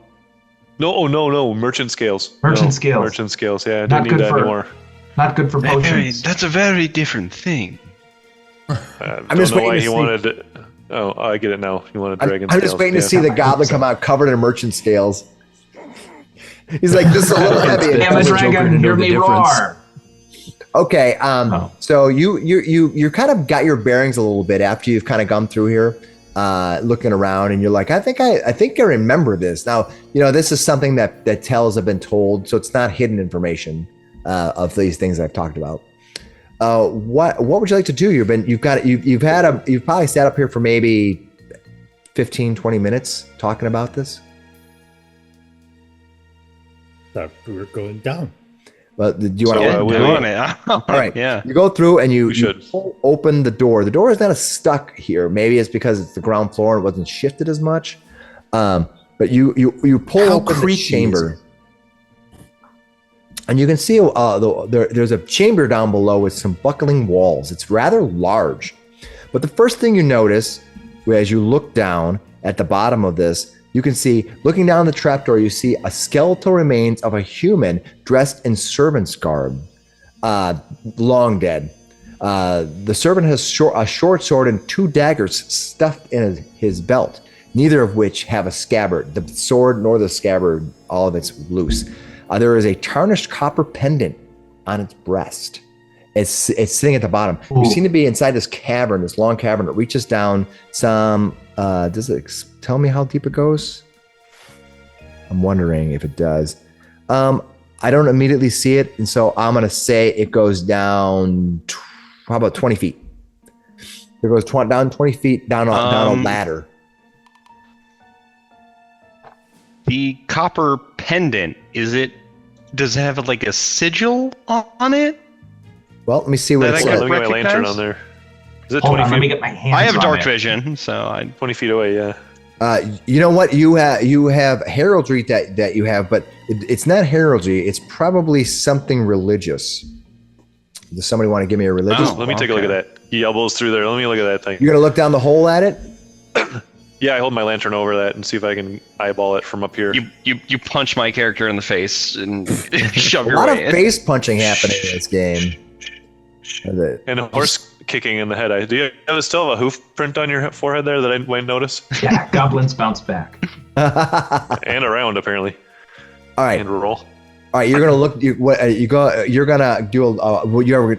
No, merchant scales. Merchant scales. Merchant scales, yeah, I Not don't need good that for- anymore. Not good for potions. That's a very different thing. I'm just don't know waiting why to he see- wanted. Oh, I get it now. He wanted dragon I'm scales. just waiting to yeah. see the goblin come out covered in merchant scales. He's like, this is a little heavy. Damn it, dragon! Hear me roar! Okay, so you kind of got your bearings a little bit after you've kind of gone through here, looking around, and you're like, I think I remember this. Now, this is something that tales have been told, so it's not hidden information of these things I've talked about. What would you like to do? You've probably sat up here for maybe 15, 20 minutes talking about this. Thought we were going down. But do you want So, to? Willy, All right. Yeah. You go through and you should. open the door. The door is not stuck here. Maybe it's because it's the ground floor and it wasn't shifted as much. But you pull How open the creepy is chamber, and you can see there's a chamber down below with some buckling walls. It's rather large. But the first thing you notice, as you look down at the bottom of this, you can see, looking down the trapdoor, you see a skeletal remains of a human dressed in servant's garb, long dead. The servant has a short sword and 2 daggers stuffed in his belt, neither of which have a scabbard. The sword nor the scabbard, all of it's loose. There is a tarnished copper pendant on its breast. It's sitting at the bottom. Ooh. You seem to be inside this cavern, this long cavern that reaches down some. Does it tell me how deep it goes? I'm wondering if it does. I don't immediately see it, and so I'm gonna say it goes down. How about 20 feet? It goes down 20 feet down a ladder. The copper pendant, does it have like a sigil on it? Well, let me see what That it I says. Let me get my lantern recognize? on there. Is it Hold 20 on, feet? let me get my hands I have on dark it. vision, so 20 feet away, yeah. You know what? You have heraldry that you have, but it's not heraldry. It's probably something religious. Does somebody want to give me a religious? Oh. Let me take a look at that. He elbows through there. Let me look at that thing. You're gonna look down the hole at it. Yeah, I hold my lantern over that and see if I can eyeball it from up here. you punch my character in the face and shove A your lot of way in. face punching happening in this game. And a horse kicking in the head. Do you still have a hoof print on your forehead there that I might notice? Yeah, goblins bounce back. And around, apparently. All right. And roll. All right, you're gonna look. You're gonna do I'm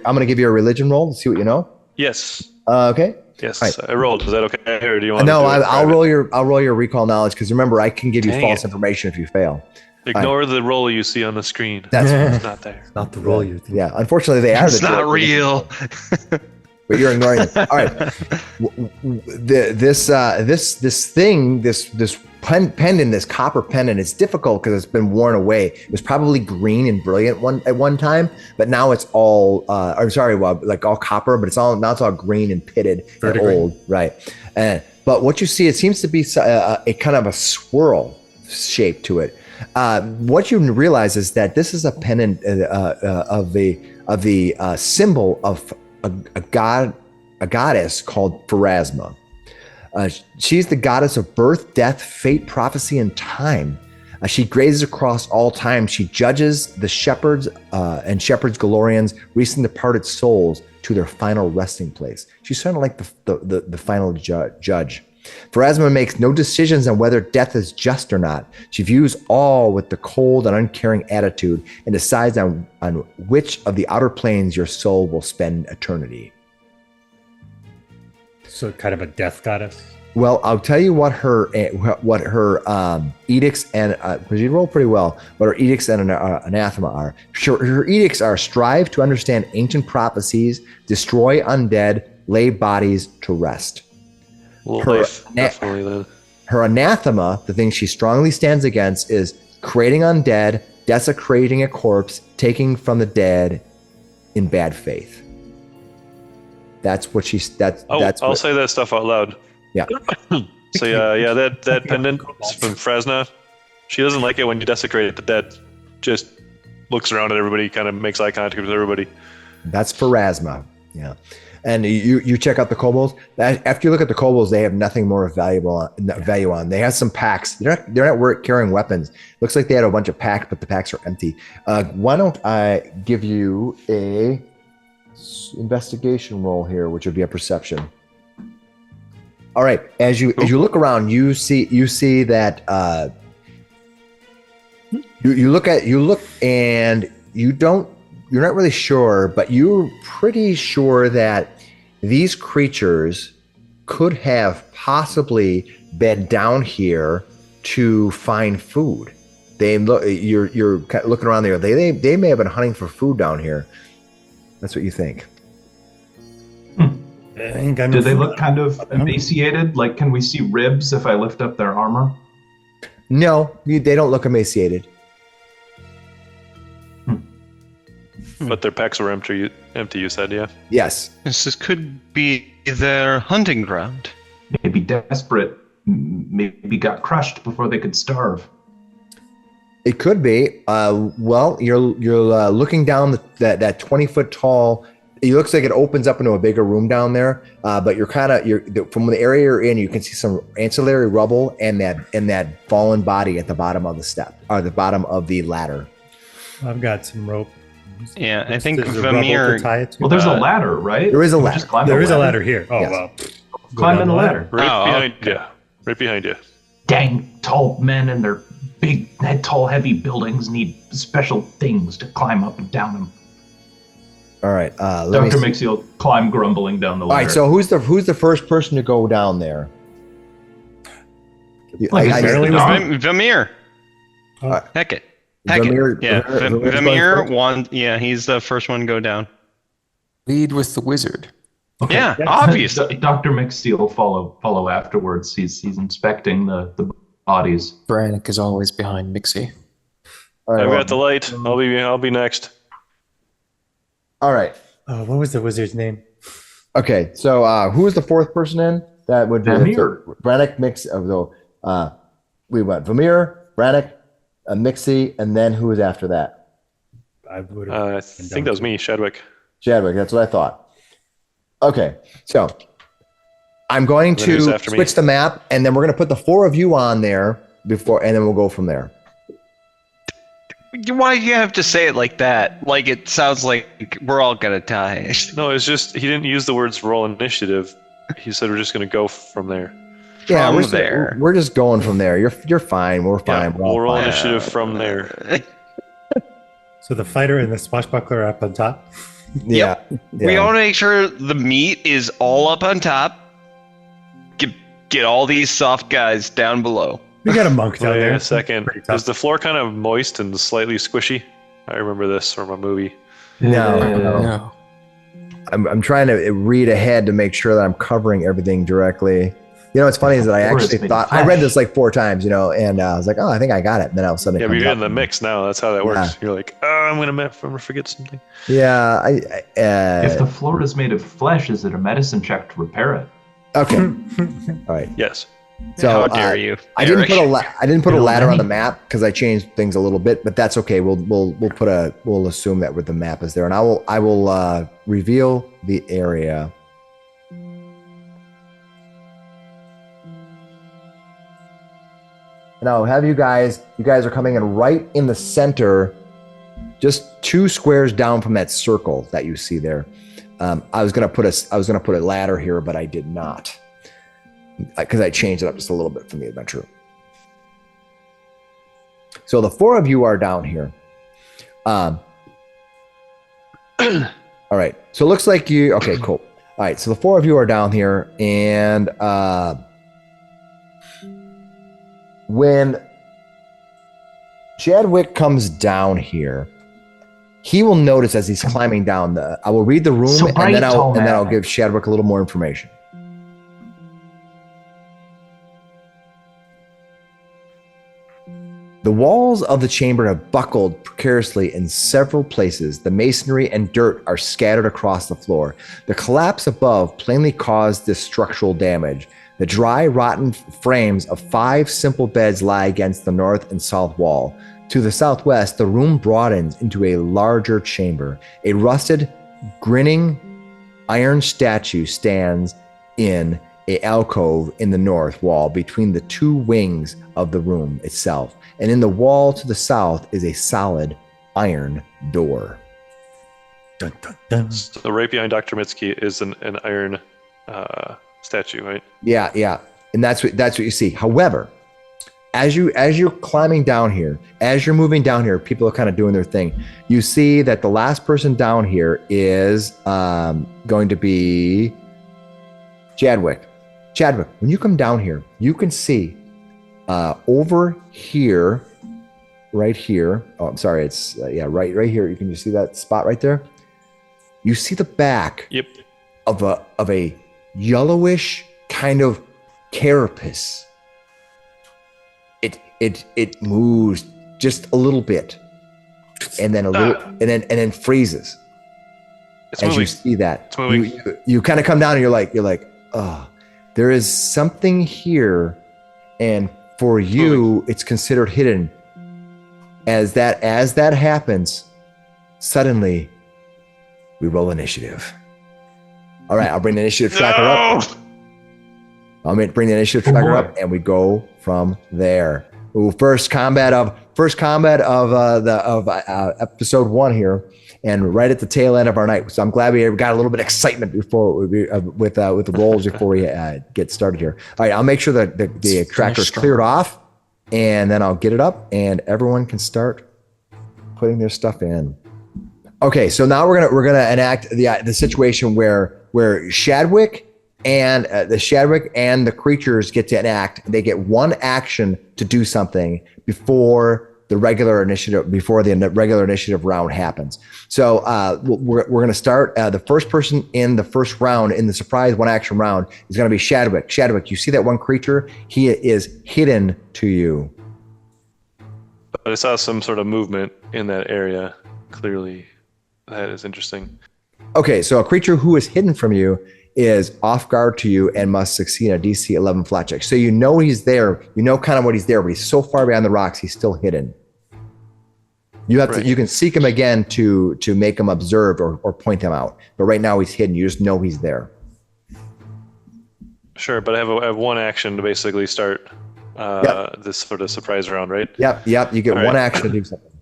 gonna give you a religion roll to see what you know. Yes. Okay. Yes. Right. I rolled. Is that okay, or do you want? No, to do it I'll private? roll your recall knowledge because remember I can give you Dang false it. information if you fail. Ignore the roll you see on the screen. That's It's not there. Not the role you think. yeah. Unfortunately, they are. It's not real. But you're ignoring it. All right. This pendant, this copper pendant, it's difficult because it's been worn away. It was probably green and brilliant at one time, but now it's all like all copper, but it's all green and pitted and old, right? But what you see, it seems to be a kind of a swirl shape to it. What you realize is that this is a pendant of the symbol of a goddess called Pharasma. She's the goddess of birth, death, fate, prophecy, and time. She grazes across all time. She judges the shepherds and shepherds Galorians' recent departed souls to their final resting place. She's sort of like the final judge. Pharasma makes no decisions on whether death is just or not. She views all with the cold and uncaring attitude and decides on which of the outer planes your soul will spend eternity. So kind of a death goddess. Well, I'll tell you what her edicts and because you roll pretty well. What her edicts and anathema are. Her edicts are: strive to understand ancient prophecies, destroy undead, lay bodies to rest. Definitely then. Her anathema, the thing she strongly stands against, is creating undead, desecrating a corpse, taking from the dead in bad faith. That's what she's. I'll say that stuff out loud. Yeah. So yeah, that pendant is from Frasna. She doesn't like it when you desecrate the dead. Just looks around at everybody, kind of makes eye contact with everybody. That's Pharasma. Yeah. And you check out the kobolds. After you look at the kobolds, they have nothing more value on. They have some packs. They're not carrying weapons. Looks like they had a bunch of packs, but the packs are empty. Why don't I give you a investigation roll here, which would be a perception. All right. As you look around, you see that you look and you're not really sure, but you're pretty sure that these creatures could have possibly been down here to find food. You're looking around there. They may have been hunting for food down here. That's what you think. Do they look kind of emaciated? Like, can we see ribs if I lift up their armor? No, they don't look emaciated. But their packs were empty, you said, yeah? Yes. This could be their hunting ground. Maybe desperate. Maybe got crushed before they could starve. It could be. Well, you're looking down that 20-foot tall. It looks like it opens up into a bigger room down there. But you're from the area you're in. You can see some ancillary rubble and that fallen body at the bottom of the step, or the bottom of the ladder. I've got some rope. Yeah, I think There's a rubble Vamir. to tie it to. Well, there's a ladder, right? There is a We'll ladder. just climb There the is a ladder here. Oh, Yes. well. Climb in the ladder. Right behind you. Dang, tall men and their big, tall, heavy buildings need special things to climb up and down them. All right. Dr. Miksi will climb grumbling down the All ladder. right. So who's the first person to go down there? Apparently was I'm Vamir. Oh. Heck it. Vamir- Yeah, Vamir's going Vamir first? won. Yeah, he's the first one to go down. Lead with the wizard. Okay. Yeah, obviously. Dr. Miksi will follow afterwards. He's inspecting the bodies. Brannok is always behind Miksi. All right. I've got the light. I'll be next. All right. What was the wizard's name? Okay. So who is the fourth person in? That would be Vamir. Brannok, Miksi. We went Vamir, Brannok, Miksi, and then who was after that? I would I think that was me, Shadwick. Chadwick. That's what I thought. Okay. So I'm going Then who's to after me? switch the map, and then we're going to put the four of you on there before, and then we'll go from there. Why do you have to say it like that? Like it sounds like we're all gonna die. No, it's just he didn't use the words roll initiative. He said we're just going to go from there. Yeah, From we're just going from there. You're fine. We're fine. Yeah, We're all we'll roll fine. initiative from there. So the fighter and the swashbuckler are up on top. Yeah. We want to make sure the meat is all up on top. Get all these soft guys down below. We got a monk down Wait there. a second. Pretty tough. Is the floor kind of moist and slightly squishy? I remember this from a movie. No. No. I'm trying to read ahead to make sure that I'm covering everything directly. You know, what's funny is that I actually thought I read this like 4 times, you know, and I was like, oh, I think I got it. And then all of a sudden, Yeah, but you're in the mix now. That's how that works. You're like, oh, I'm gonna forget something. Yeah. If the floor is made of flesh, is it a medicine check to repair it? Okay. All right. Yes. So How dare you? I didn't put a ladder on many. the map because I changed things a little bit, but that's okay. We'll assume that with the map is there, and I will reveal the area. And I'll have you guys are coming in right in the center, just 2 squares down from that circle that you see there. I was gonna put a ladder here, but I did not because I changed it up just a little bit from the adventure. So the 4 of you are down here. All right. So it looks like you. Okay, cool. All right. So the 4 of you are down here, and when Shadwick comes down here, he will notice as he's climbing down I will read the room So and then bright, I'll give Shadwick a little more information. The walls of the chamber have buckled precariously in several places. The masonry and dirt are scattered across the floor. The collapse above plainly caused this structural damage. The dry, rotten frames of 5 simple beds lie against the north and south wall. To the southwest, the room broadens into a larger chamber. A rusted, grinning iron statue stands in an alcove in the north wall between the 2 wings of the room itself. And in the wall to the south is a solid iron door. Dun, dun, dun. So right behind Dr. Miksi is an iron statue, right? Yeah. And that's what you see. However, as you're climbing down here, as you're moving down here, people are kind of doing their thing. You see that the last person down here is going to be Chadwick. Chadwick, when you come down here, you can see over here, right here. Oh, I'm sorry. It's right here. You can just see that spot right there. You see the back Yep. of a yellowish kind of carapace. It moves just a little bit, and then and then freezes. It's As moving. you see that, It's moving. you kind of come down and you're like, oh, there is something here, and for you, it's considered hidden. As that happens, suddenly we roll initiative. All right, I'll bring the initiative tracker up. I'll bring the initiative tracker up, and we go from there. Ooh, first combat of episode 1 here, and right at the tail end of our night. So I'm glad we got a little bit of excitement before with the rolls before we get started here. All right, I'll make sure that the tracker is cleared off, and then I'll get it up, and everyone can start putting their stuff in. Okay, so now we're gonna enact the situation where Shadwick and the creatures get to enact. They get 1 action to do something before the regular initiative round happens. So we're going to start. The first person in the first round in the surprise 1 action round is going to be Shadwick. Shadwick, you see that 1 creature? He is hidden to you. But I saw some sort of movement in that area. Clearly, that is interesting. Okay, so a creature who is hidden from you is off guard to you and must succeed a DC 11 flat check. So you know he's there. You know kind of what he's there, but he's so far behind the rocks, he's still hidden. You have to. You can seek him again to make him observed or point him out. But right now he's hidden. You just know he's there. Sure, but I have 1 action to basically start this sort of surprise round, right? Yep. You get All 1 right. action to do something.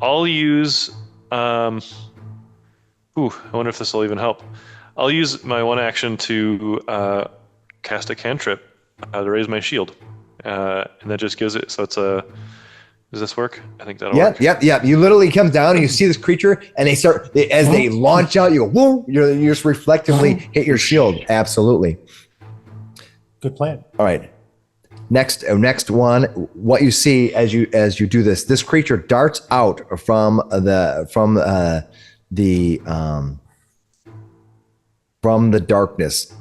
I'll use. I wonder if this will even help. I'll use my 1 action to cast a cantrip to raise my shield, and that just gives it. So it's a Does this work? I think that'll work. Yep. You literally come down and you see this creature, and as they launch out, you go, whoa! You just reflectively hit your shield. Absolutely. Good plan. All right. Next one. What you see as you do this creature darts out from the darkness.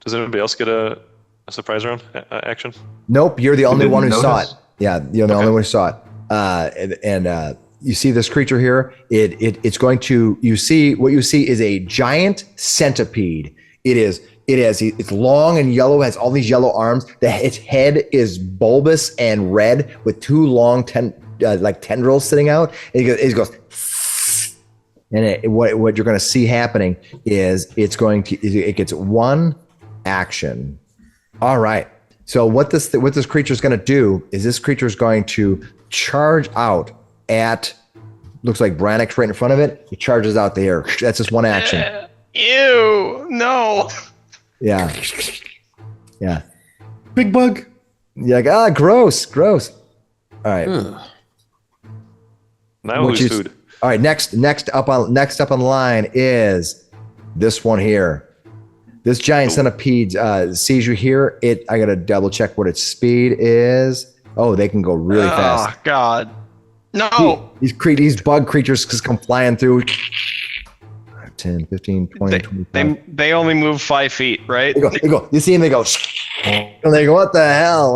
Does anybody else get a surprise round action? Nope, you're the only one who notice? saw it. Yeah, you're the only one who saw it. And you see this creature here. It's going to. What you see is a giant centipede. It's long and yellow. Has all these yellow arms. Its head is bulbous and red with two long tendrils sitting out. And it goes. And what you're going to see happening is it gets one action. All right. So what this creature is going to do is this creature is going to charge out at, looks like Brannok's right in front of it. It charges out there. That's just one action. Ew, no. Yeah. Big bug. You're like, gross. All right. Now who's food? All right. Next up on the line is this one here. This giant centipede sees you here. I gotta double check what its speed is. Oh, they can go really fast. Oh God, no! These bug creatures just come flying through. 10, 15, 20, 25. They only move 5 feet, right? They go. You see them? They go. And they go. What the hell?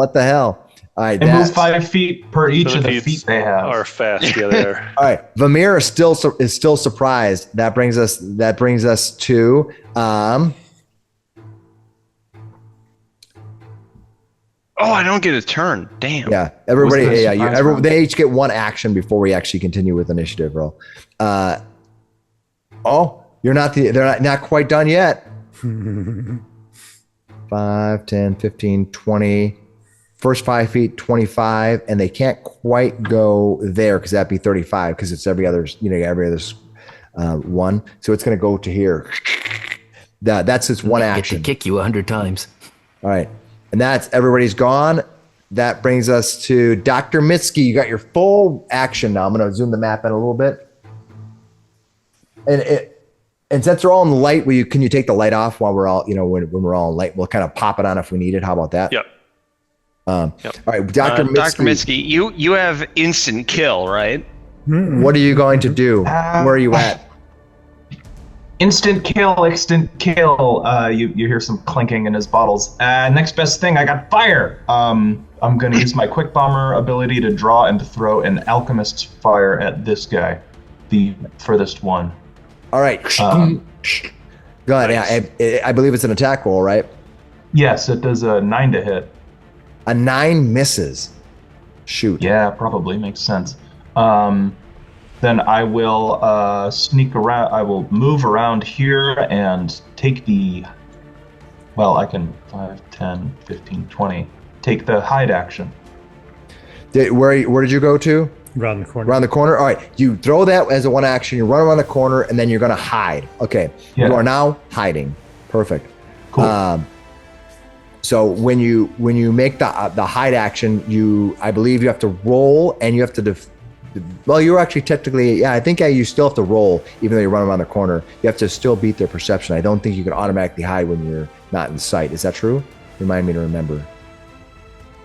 All right. They move 5 feet per each of the feet they have. Are fast. Yeah, they are. All right. Vamir is still surprised. That brings us to Oh, I don't get a turn. Damn. Yeah, everybody. They each get one action before we actually continue with initiative roll. You're not. They're not quite done yet. 5, 10, 15, 20. First 5 feet, 25, and they can't quite go there because that'd be 35 because it's every other one. So it's going to go to here. That's just one action. Get to kick you 100 times. All right. And that's everybody's gone. That brings us to Dr. Miksi. You got your full action now. I'm going to zoom the map in a little bit. And since they're all in the light, can you take the light off while we're all, when we're all in light? We'll kind of pop it on if we need it. How about that? Yep. All right, Dr. Miksi. Dr. Miksi, you have instant kill, right? What are you going to do? Where are you at? Instant kill. You hear some clinking in his bottles. Next best thing, I got fire. I'm going to use my quick bomber ability to draw and to throw an alchemist's fire at this guy, the furthest one. All right. Go ahead. Yeah, I believe it's an attack roll, right? Yes, it does a 9 to hit. A 9 misses. Shoot. Yeah, probably makes sense. Then I will sneak around. I will move around here and take I can 5, 10, 15, 20. Take the hide action. Where did you go to? Around the corner. Around the corner? All right. You throw that as a one action. You run around the corner, and then you're going to hide. Okay. Yeah. You are now hiding. Perfect. Cool. So when you make the hide action, I believe you have to roll, and you have to you're actually technically, I think you still have to roll, even though you run around the corner. You have to still beat their perception. I don't think you can automatically hide when you're not in sight. Is that true? Remind me to remember.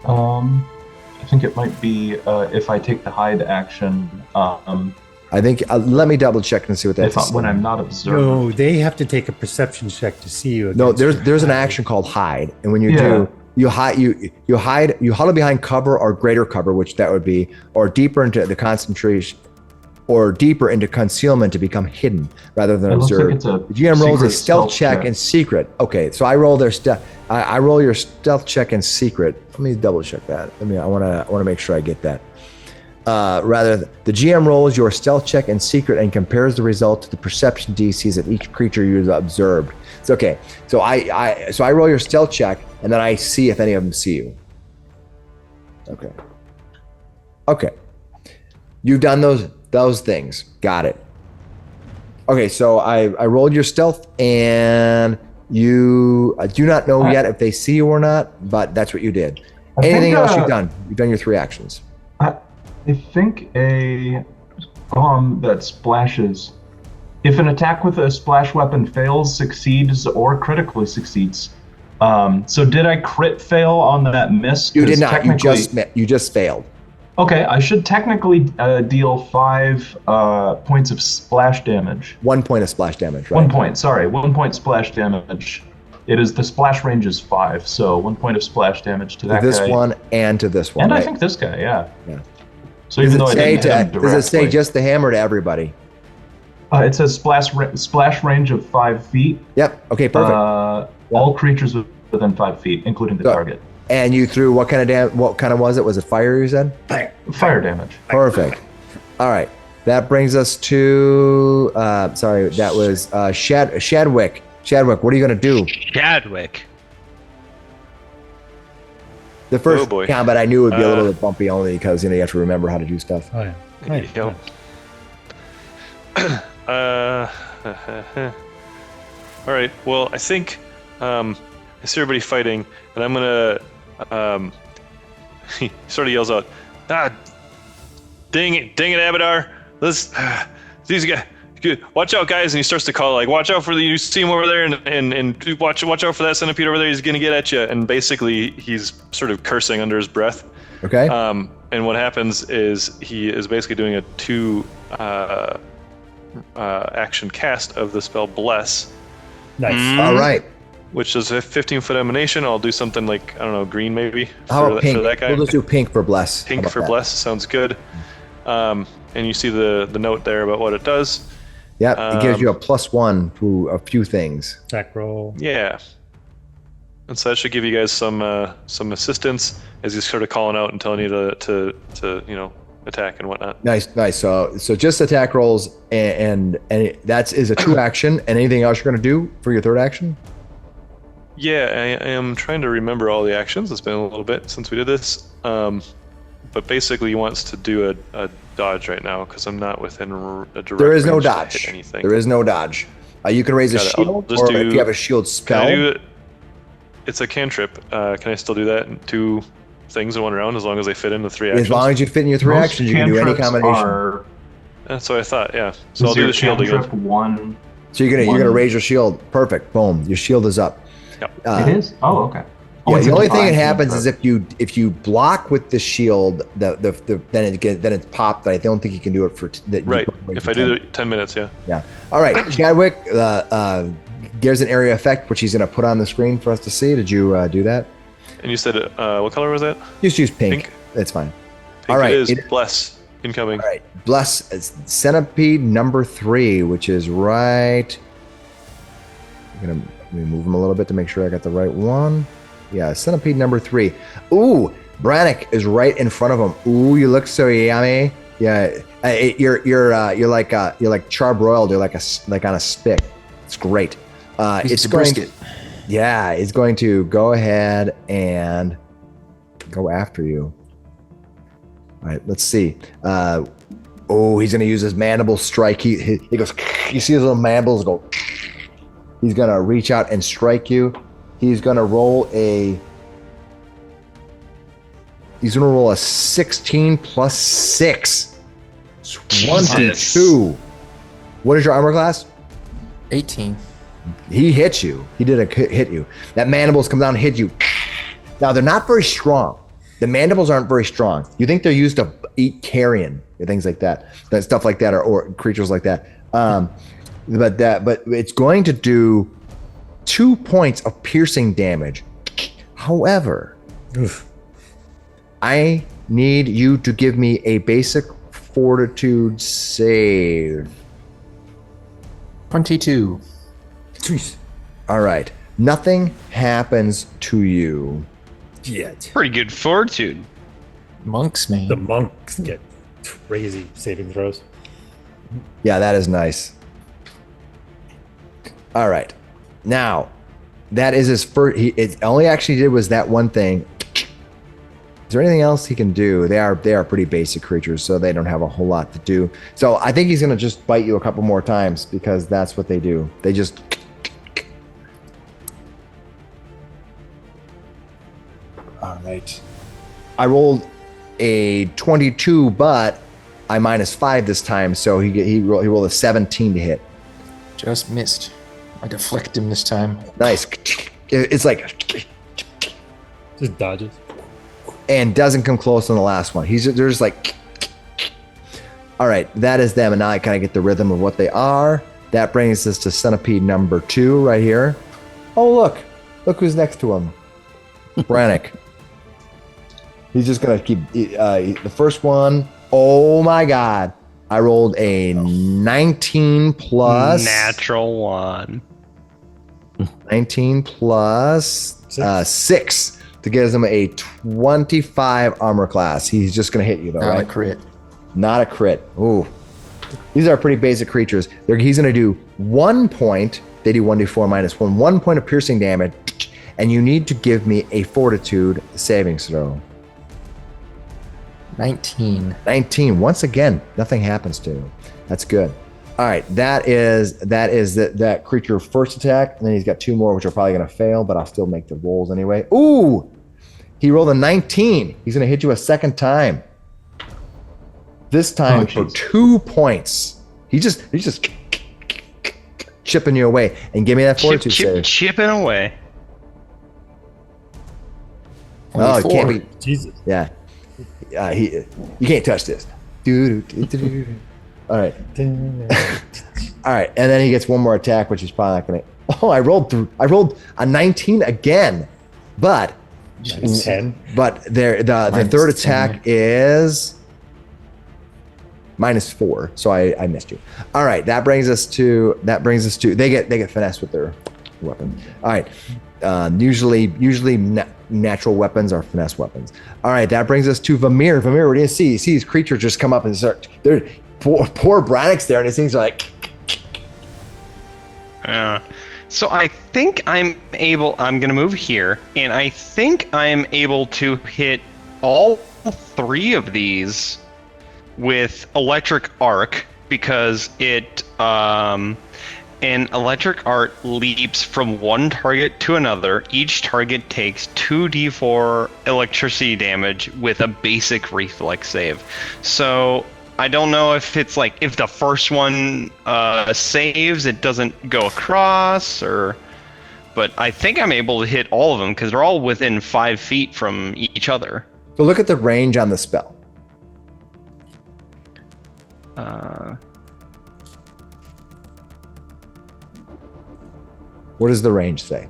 I think it might be if I take the hide action. I think let me double check and see what that's. When I'm not observed. No, they have to take a perception check to see you. No, there's an action called hide, and when you do, you huddle behind cover or greater cover, which that would be, or deeper into the concentration, or deeper into concealment to become hidden rather than observed. Like the GM rolls a stealth check and secret. Okay, so I roll I roll your stealth check and secret. Let me double check that. I want to make sure I get that. The GM rolls your stealth check and secret and compares the result to the perception DCs of each creature you've observed. It's okay. So I roll your stealth check and then I see if any of them see you. Okay. You've done those things. Got it. Okay, so I rolled your stealth and you do not know yet if they see you or not, but that's what you did. Anything else you've done? You've done your 3 actions. I think a bomb that splashes. If an attack with a splash weapon fails, succeeds, or critically succeeds. So did I crit fail on that miss? You did not. You just failed. Okay, I should technically deal 5 points of splash damage. 1 point of splash damage, right? 1 point, sorry. 1 point splash damage. It is, the splash range is 5, so 1 point of splash damage to that guy. To this one and to this one, and right? I think this guy, yeah. Yeah. So even though I didn't hit him does it say directly- just the hammer to everybody? It says splash range of 5 feet. Yep. Okay, perfect. All creatures within 5 feet, including the target. And you threw what kind of what kind of was it? Was it fire, you said? Fire damage. Perfect. All right. That brings us to sorry, that was Shadwick. Shadwick, what are you gonna do? Shadwick. The first Oh, boy. combat I knew would be a little bit bumpy only because you have to remember how to do stuff. Oh, yeah. Yep. All right. Well, I think I see everybody fighting, and I'm gonna. He sort of yells out, "Ah, dang it, Abadar! Let's these guys. Watch out, guys!" And he starts to call, like, "Watch out for the! You see him over there, and watch out for that centipede over there. He's gonna get at you." And basically, he's sort of cursing under his breath. Okay. And what happens is he is basically doing a 2 action cast of the spell Bless, Nice. All right. which is a 15-foot emanation. I'll do something like, I don't know, green maybe How for about pink? that guy. We'll just do pink for bless. How Pink about for that? Bless sounds good. And you see the note there about what it does. Yep. It gives you a +1 to a few things. Attack roll. Yeah. And so that should give you guys some assistance as he's sort of calling out and telling you to attack and whatnot. Nice. So just attack rolls, and that is a 2 action. And anything else you're going to do for your 3rd action? Yeah, I am trying to remember all the actions. It's been a little bit since we did this. But basically he wants to do a dodge right now because I'm not within a direct There is no range to dodge. hit anything. There is no dodge. You can raise a Got it. I'll shield, just or do- if you have a shield Can spell. I do it? It's a cantrip. Can I still do that in 2 things in 1 round as long as they fit into 3 actions? As long as you fit in your 3 Most actions, you can do any cantrips combination. are- That's what I thought, yeah. So I'll is do your the shield cantrip again. 1? So you're gonna One. raise your shield. Perfect. Boom. Your shield is up. Yep. It is? Oh, okay. Oh, Yeah, it's the a only thing that divine happens is cantrip. if you block with the shield, then it's popped. I don't think you can do it for Right. If I do the 10 minutes, yeah. Yeah. All right, Chadwick. There's an area effect which he's gonna put on the screen for us to see. Did you do that? And you said, what color was that? Just use pink. Pink. It's fine. Pink All right. It is. Bless. Incoming. All right. Bless centipede number 3, which is right. I'm gonna move him a little bit to make sure I got the right one. Yeah, centipede number 3. Ooh, Brannok is right in front of him. Ooh, you look so yummy. Yeah, you're like charbroiled. You're like on a stick. It's great. It's going. brisket. Yeah, it's going to go ahead and go after you. All right, let's see. He's going to use his mandible strike. He goes. You see his little mandibles go. He's going to reach out and strike you. He's going to roll a 16 plus 6. 22. What is your armor class? 18. He hit you. He did hit you. That mandibles come down and hit you. Now, they're not very strong. The mandibles aren't very strong. You think they're used to eat carrion or things like that. Stuff like that, or creatures like that. But it's going to do 2 points of piercing damage. However, I need you to give me a basic fortitude save. 22. All right. Nothing happens to you. Yeah. Pretty good fortitude. Monks, man. The monks get crazy saving throws. Yeah, that is nice. All right. Now, that is his first. It only actually did was that one thing. Is there anything else he can do? They are pretty basic creatures, so they don't have a whole lot to do. So I think he's gonna just bite you a couple more times because that's what they do. They just. All right. I rolled a 22, but I -5 this time, so he rolled a 17 to hit. Just missed. I deflect him this time. Nice. It's like, Just dodges. and doesn't come close on the last one. They're just like, all right, that is them, and now I kind of get the rhythm of what they are. That brings us to centipede number 2 right here. Oh, look who's next to him. Brannok. He's just gonna keep the first one. Oh my God! I rolled a 19 plus Natural 1. 19 plus 6 to give him a 25 armor class. He's just gonna hit you though, Not right? a crit. Not a crit. Ooh, these are pretty basic creatures. He's gonna do 1 point. They do 1d4 -1. 1 point of piercing damage, and you need to give me a Fortitude saving throw. 19. 19. Once again, nothing happens to him. That's good. All right, that is that creature first attack, and then he's got 2 more, which are probably going to fail, but I'll still make the rolls anyway. Ooh, he rolled a 19. He's going to hit you a second time. This time for 2 points. He's just chipping you away, and give me that fortitude save. Chipping away. Oh, it can't 24. be. Jesus. Yeah. You can't touch this. All right. All right, and then he gets 1 more attack, which is probably not going to. Oh, I rolled a 19 again, but 10. But the third attack is -4, so I missed you. All right, that brings us to they get finesse with their weapon. All right, usually natural weapons are finesse weapons. All right, that brings us to Vamir. Vamir, what do you see? You see these creatures just come up and start. They're poor Brannok's there, and his things are like. So I think I'm going to move here, and I think I'm able to hit all 3 of these with Electric Arc, because an electric arc leaps from one target to another. Each target takes 2d4 electricity damage with a basic reflex save. So I don't know if it's like if the first one saves, it doesn't go across, but I think I'm able to hit all of them because they're all within 5 feet from each other. So look at the range on the spell. What does the range say?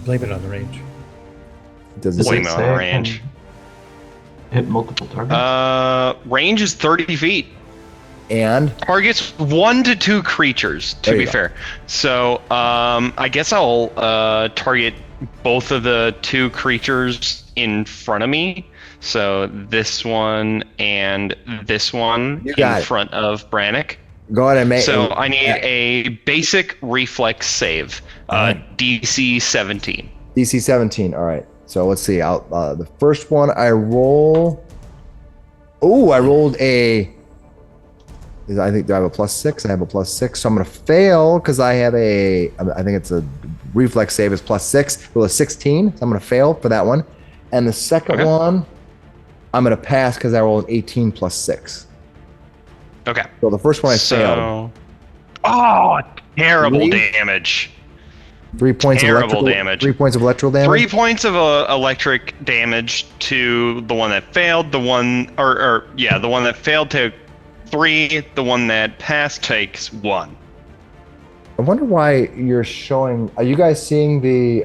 Blame it on the range. Does it Blame say? it on the range. Hit multiple targets. Range is 30 feet. And Targets 1 to 2 creatures, to There you be go. fair. So I guess I'll target both of the 2 creatures in front of me. So this one and this one You got in it. front of Brannok. go ahead and make. So I need a basic reflex save, Alright. DC 17. DC 17. All right. So let's see. The first one I roll. Oh, I rolled a. I think do I have a +6? I have a +6, so I'm gonna fail because I have a. I think it's a reflex save is +6. Roll a 16, so I'm gonna fail for that one. And the second Okay. one, I'm gonna pass because I rolled an 18 +6. Okay. So the first one I failed. Oh, terrible 3? damage. 3 points terrible of electrical damage. 3 points of electrical damage. 3 points of electric damage to the one that failed. The one that failed took 3. The one that passed takes 1. I wonder why you're showing. Are you guys seeing the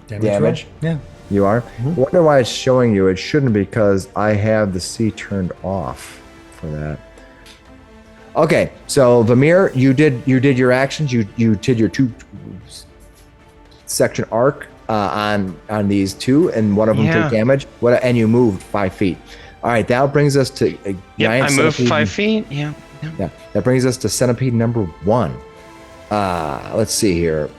damage? roll? Yeah. You are? I wonder why it's showing you. It shouldn't, because I have the C turned off for that. Okay, so Vamir, you did your actions. You did your 2 section arc on these 2, and one of them Yeah. took damage. And you moved 5 feet. All right, that brings us to a Yeah, giant I moved centipede. 5 feet. Yeah. Yeah, that brings us to centipede number 1. Let's see here.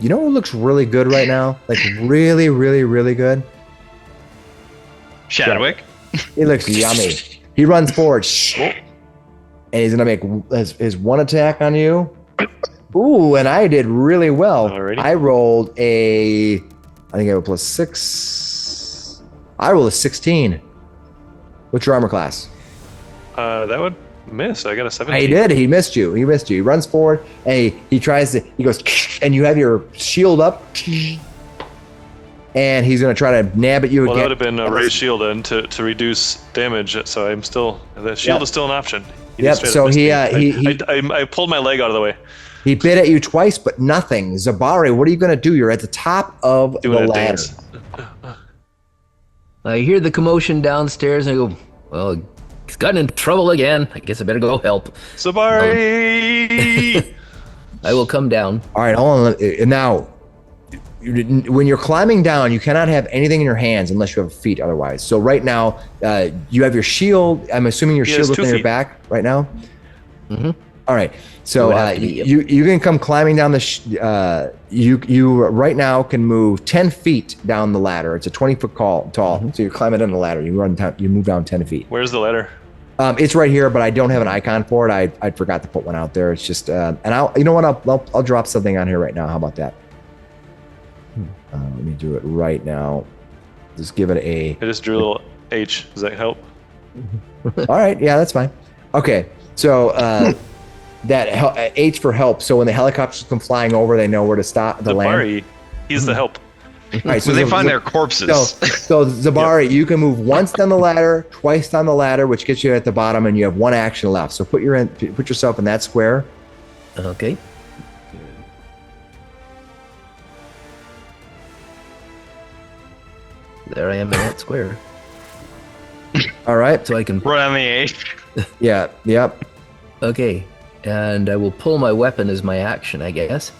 You know what looks really good right now? Like really, really, really good? Shadwick. It looks yummy. He runs forward, and he's gonna make his 1 attack on you. Ooh, and I did really well. Alrighty. I rolled I think I have a +6. I rolled a 16. What's your armor class? That would miss. I got a 17. He did. He missed you. He runs forward and he tries to. He goes, and you have your shield up, and he's going to try to nab at you Well, again. that would have been a raised shield then to reduce damage. So I'm still the shield is still an option. He just straight up missed me. I pulled my leg out of the way. He bit at you twice, but nothing. Zebari, what are you going to do? You're at the top of Doing the a ladder. dance. I hear the commotion downstairs, and I go, well, he's gotten in trouble again. I guess I better go help. Zebari! I will come down. All right, hold on. Now, when you're climbing down, you cannot have anything in your hands unless you have feet otherwise. So right now, you have your shield. I'm assuming your shield is on your back right now? Mm-hmm. All right. So you can come climbing down you right now can move 10 feet down the ladder. It's a 20-foot tall. Mm-hmm. So you're climbing down the ladder. You move down 10 feet. Where's the ladder? It's right here, but I don't have an icon for it. I forgot to put one out there. It's just and you know what? I'll drop something on here right now. How about that? Let me do it right now. Just give it a. I just drew a little H. Does that help? All right. Yeah, that's fine. Okay. So that H for help. So when the helicopters come flying over, they know where to stop the land. He's the help. All right, so when they find their corpses. So Zebari, you can move once down the ladder, twice down the ladder, which gets you at the bottom, and you have one action left. So put yourself in that square. Okay. There I am in that square. All right. So I can. Right on the H. Yeah. Yep. Okay. And I will pull my weapon as my action, I guess.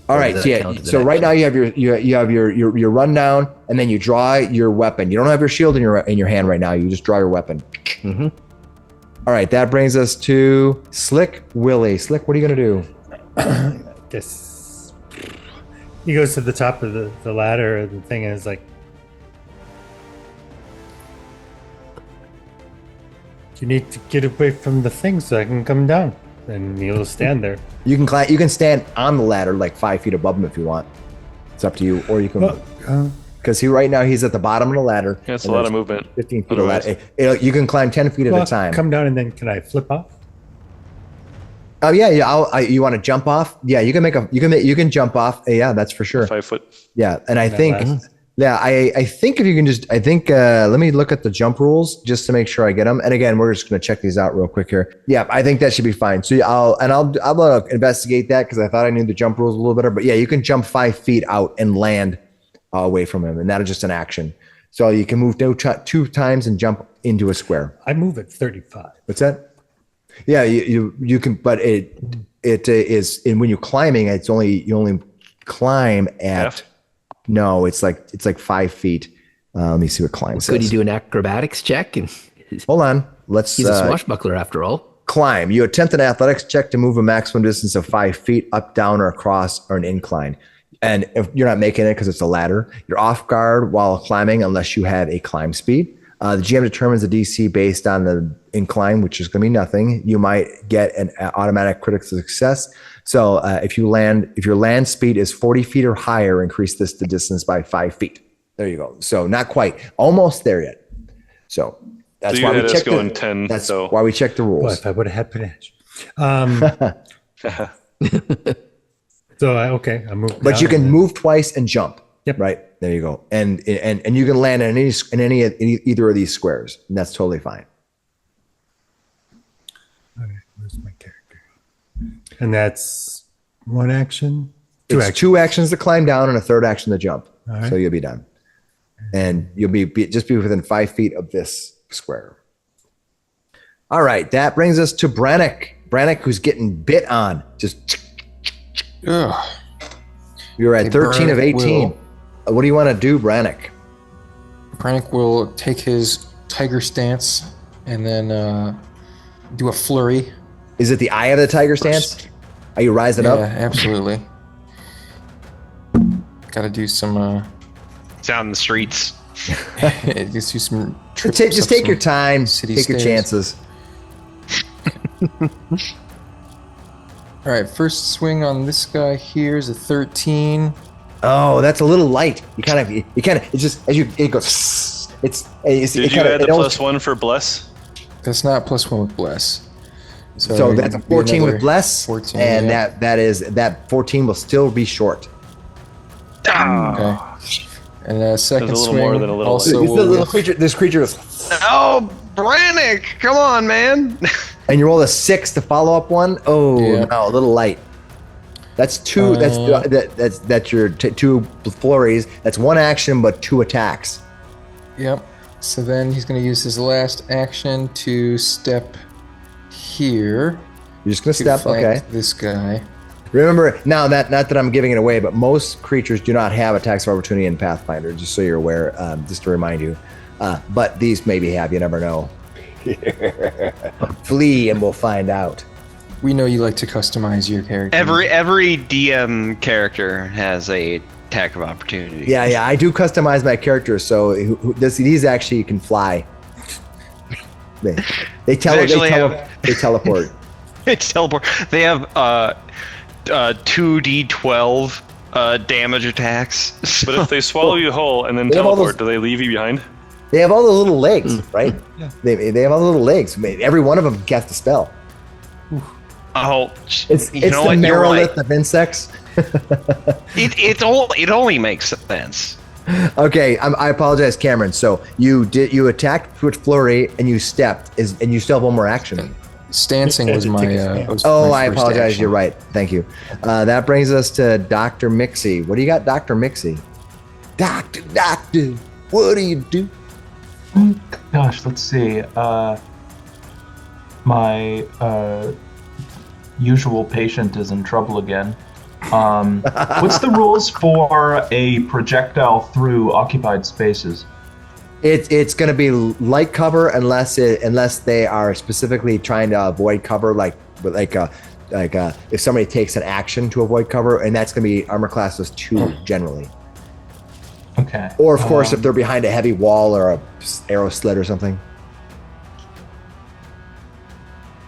All right. So yeah. So right now you have your rundown, and then you draw your weapon. You don't have your shield in your hand right now. You just draw your weapon. Mm-hmm. All right. That brings us to Slick Willy. Slick, what are you gonna do? Guess he goes to the top of the ladder or the thing and is like, you need to get away from the thing so I can come down. And he'll stand there. You can stand on the ladder like 5 feet above him if you want. It's up to you, or you can. Because right now he's at the bottom of the ladder. Yeah, it's a lot of movement. 15 feet of ladder. You can climb 10 feet at a time. Come down and then can I flip off? Oh yeah. You want to jump off? Yeah, you can jump off. Yeah, that's for sure. 5 foot. Yeah, and I think. Yeah, I think if you can just, let me look at the jump rules just to make sure I get them. And again, we're just going to check these out real quick here. Yeah, I think that should be fine. So I'll investigate that because I thought I knew the jump rules a little better. But yeah, you can jump 5 feet out and land away from him, and that is just an action. So you can move 2 times and jump into a square. I move at 35. What's that? Yeah, you can, but it is, and when you're climbing, you only climb at. F? No, it's like 5 feet. Let me see what climb says. Could he do an acrobatics check? Hold on. Let's. He's a swashbuckler after all. Climb. You attempt an athletics check to move a maximum distance of 5 feet up, down, or across, or an incline. And if you're not making it because it's a ladder, you're off guard while climbing unless you have a climb speed. The GM determines the DC based on the incline, which is going to be nothing. You might get an automatic critical success. So if your land speed is 40 feet or higher, increase the distance by 5 feet. There you go. So not quite, almost there yet. So that's why we check the 10. That's why we check the rules. Well, if I would have had potential. So okay, I moved. But you can move twice and jump. Yep. Right there you go, and you can land in either of these squares, and that's totally fine. Okay, where's my character? And that's one action. It's 2 actions to climb down and a 3rd action to jump. All right. So you'll be done, and you'll be within 5 feet of this square. All right, that brings us to Brannok. Brannok, who's getting bit on. Just. Ugh. You're at 13 of 18. What do you want to do, Brannok? Brannok will take his tiger stance and then do a flurry. Is it the eye of the tiger stance? Are you rising up? Yeah, absolutely. Got to do some. It's out in the streets. Just do some. Just take your time. Take your chances. All right, first swing on this guy here is a 13. Oh, that's a little light. It just as it goes, Did you add the +1 for bless? That's not +1 with bless. So that's a 14 with bless, 14, and yeah. that 14 will still be short. Okay. And second There's a little swing more than a little also This will little creature. This creature is, Oh, Brannok, come on, man. and you roll a 6 to follow up one. Oh Yeah. no, a little light. That's two. That's your two flurries. That's one action, but 2 attacks. Yep. So then he's going to use his last action to step here. You're just gonna to step. flank Okay. This guy. Remember now that not that I'm giving it away, but most creatures do not have attacks of opportunity in Pathfinder. Just so you're aware, just to remind you. But these maybe have. You never know. Flee, and we'll find out. We know you like to customize your character. Every DM character has a attack of opportunity. Yeah. I do customize my characters, so these actually can fly. They teleport. It's teleport. They have 2d12 damage attacks. But if they swallow you whole and then They have all teleport, those- do they leave you behind? They have all the little legs, right? Yeah. They have all the little legs. Every one of them casts a spell. Oh, It's you know the what? You're right. Merolith of insects. It only makes sense. Okay, I apologize, Cameron. So you attacked with flurry and you stepped, and you still have one more action. Stancing was my. Oh, my I first apologize. action. You're right. Thank you. That brings us to Dr. Miksi. What do you got, Dr. Miksi? Doctor, what do you do? Gosh, let's see. My usual patient is in trouble again. What's the rules for a projectile through occupied spaces? It's going to be light cover unless they are specifically trying to avoid cover, like if somebody takes an action to avoid cover, and that's going to be armor classes 2 generally. Okay. Or of course, if they're behind a heavy wall or a arrow slit or something.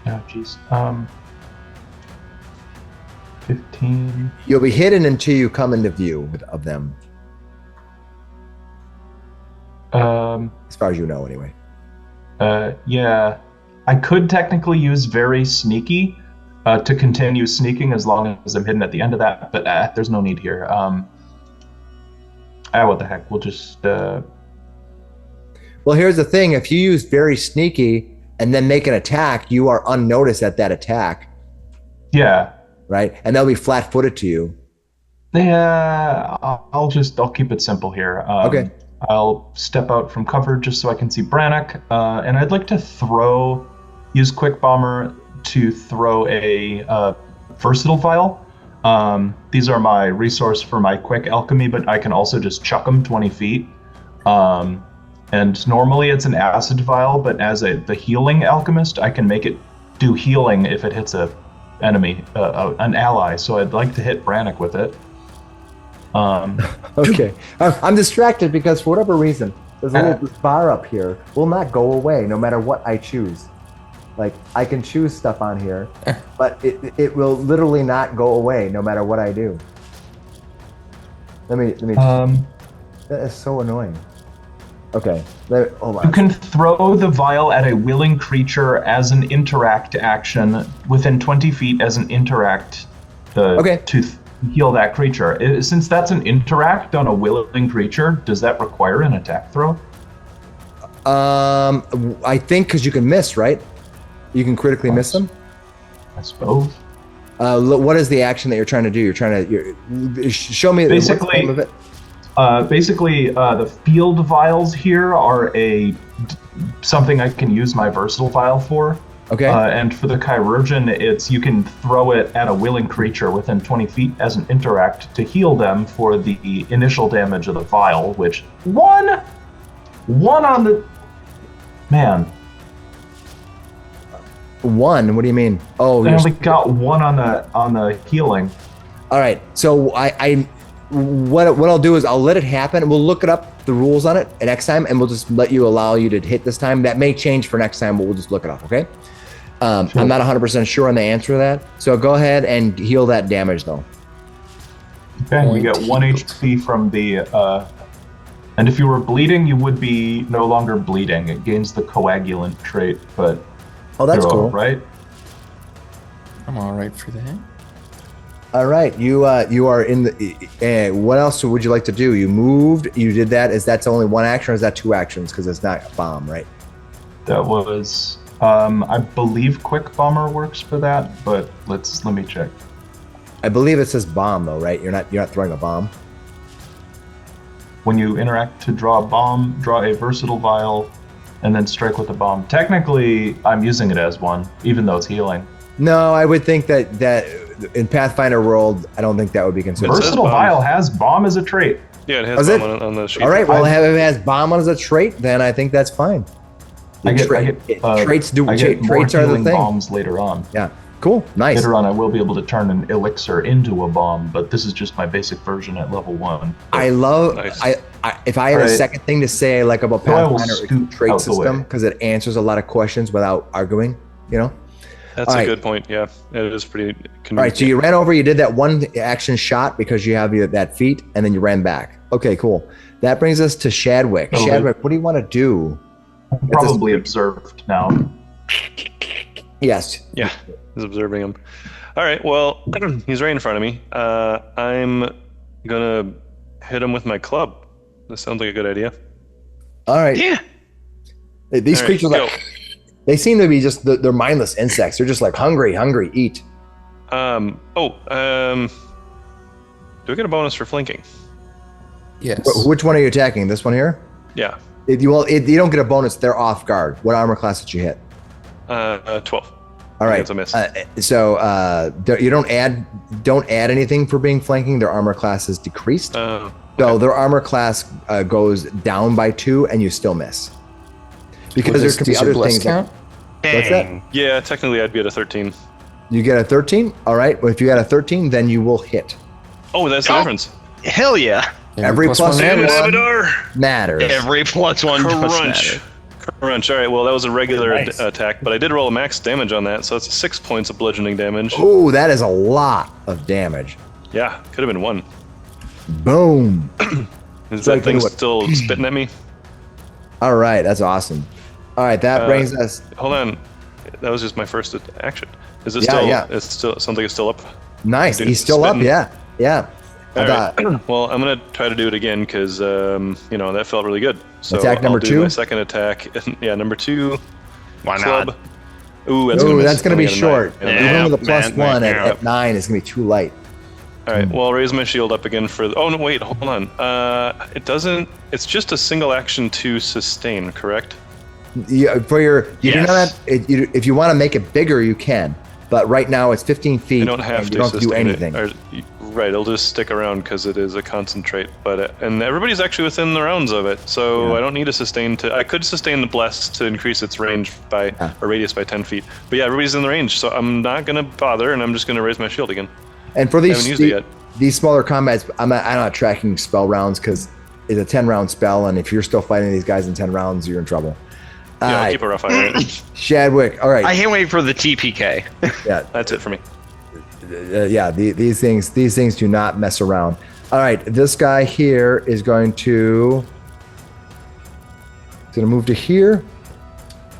Oh, jeez. 15. You'll be hidden until you come into view of them, as far as you know, anyway. Yeah. I could technically use very sneaky to continue sneaking as long as I'm hidden at the end of that, but there's no need here. What the heck? We'll just. Well, here's the thing: if you use very sneaky and then make an attack, you are unnoticed at that attack. Yeah. Right, and they'll be flat-footed to you. Yeah, I'll keep it simple here. Okay. I'll step out from cover just so I can see Brannok, and I'd like to use Quick Bomber to throw a versatile vial. These are my resource for my quick alchemy, but I can also just chuck them 20 feet. And normally it's an acid vial, but as the healing alchemist, I can make it do healing if it hits an ally. So I'd like to hit Brannok with it. Okay. I'm distracted because for whatever reason, there's a little bar up here will not go away no matter what I choose. Like, I can choose stuff on here, but it will literally not go away no matter what I do. Let me. That is so annoying. Okay. Hold on. You can throw the vial at a willing creature as an interact action within 20 feet as an interact to heal that creature. Since that's an interact on a willing creature, does that require an attack throw? I think because you can miss, right? You can critically miss them. I suppose. What is the action that you're trying to do? You're trying to show me what's the name of it. The field vials here are something I can use my versatile vial for. Okay. And for the chirurgeon, you can throw it at a willing creature within 20 feet as an interact to heal them for the initial damage of the vial, which one on the man. One? What do you mean? Oh, I only got one on the healing. All right. So what I'll do is I'll let it happen. We'll look it up, the rules on it, next time, and we'll just allow you to hit this time. That may change for next time, but we'll just look it up. Okay. Sure. I'm not 100% sure on the answer to that, so go ahead and heal that damage though. Okay, you get 1 HP from the And if you were bleeding, you would be no longer bleeding. It gains the coagulant trait, but Oh, that's you're cool. all right. I'm all right for that. All right, you are in the. What else would you like to do? You moved. You did that. Is that only one action, or is that two actions? Because it's not a bomb, right? That was, I believe, quick bomber works for that, but let me check. I believe it says bomb though, right? You're not throwing a bomb. When you interact to draw a bomb, draw a versatile vial, and then strike with a bomb. Technically, I'm using it as one, even though it's healing. No, I would think that in Pathfinder world, I don't think that would be considered. Versatile bomb. vial has bomb as a trait. Yeah, it Does has it? bomb on the sheet. All right, well, if it has bomb as a trait, then I think that's fine. I get traits more traits are the healing thing. bombs later on. Yeah, cool, nice. Later on, I will be able to turn an elixir into a bomb, but this is just my basic version at level 1. I love. Nice. If I had a Alright. second thing to say, I like about So I will Pathfinder, it's the scoot trait out the way. system because it answers a lot of questions without arguing. You know. That's All a right. good point. Yeah, it is pretty convenient. All right, so you ran over. You did that one action shot because you have that feat, and then you ran back. Okay, cool. That brings us to Shadwick. Okay. Shadwick, what do you want to do? Probably observed now. Yes. Yeah, he's observing him. All right, well, he's right in front of me. I'm gonna hit him with my club. This sounds like a good idea. All right. Yeah. These All right, creatures, go. they seem to be just they're mindless insects. They're just like hungry, eat. Do I get a bonus for flanking? Yes. Which one are you attacking? This one here? Yeah, You don't get a bonus. They're off guard. What armor class did you hit? 12. All right. It's a miss. You don't add anything for being flanking. Their armor class is decreased. Okay. So their armor class goes down by 2, and you still miss. Because there could be Does your other bless things. count? What's that? Dang. Yeah, technically I'd be at a 13. You get a 13. All right. Well, if you got a 13, then you will hit. Oh, that's the Oh. difference. Hell yeah. Every plus one one. matters. Matters. Every plus one does Crunch. matter. Crunch. All right, well, that was a regular Nice. attack, but I did roll a max damage on that, so it's 6 points of bludgeoning damage. Oh, that is a lot of damage. Yeah, could have been 1. Boom. Is Strike that thing into it. still spitting at me? All right. That's awesome. All right. That brings us. Hold on. That was just my first action. Is it Yeah, still? yeah. It's still something is still up. Nice. Dude, He's still up. spitting. Yeah. Yeah. I All thought- right. Well, I'm gonna try to do it again because that felt really good. So Attack number I'll do 2? my second attack. Yeah, number 2. Why Club. not? Ooh, that's Ooh, gonna miss. that's going to I'm be get a short. 9. Yeah. Even with a plus man, 1 yeah. at 9, it's going to be too light. All right. Well, I'll raise my shield up again for. Oh no! Wait. Hold on. It doesn't. It's just a single action to sustain. Correct? You do Yes. not have, if you want to make it bigger, you can. But right now it's 15 feet. I don't have and to you don't have to do sustain anything. it. Right. It'll just stick around because it is a concentrate. But and everybody's actually within the rounds of it, so Yeah. I don't need to sustain to. I could sustain the bless to increase its range by or radius by 10 feet. But yeah, everybody's in the range, so I'm not gonna bother, and I'm just gonna raise my shield again. And for I haven't used it yet. these smaller combats, I'm not tracking spell rounds because it's a 10-round spell, and if you're still fighting these guys in 10 rounds, you're in trouble. Yeah, I'll Alright, keep a rough eye on it. Shadwick. All right. I can't wait for the TPK. Yeah. That's it for me. These things do not mess around. All right, this guy here is going to move to here,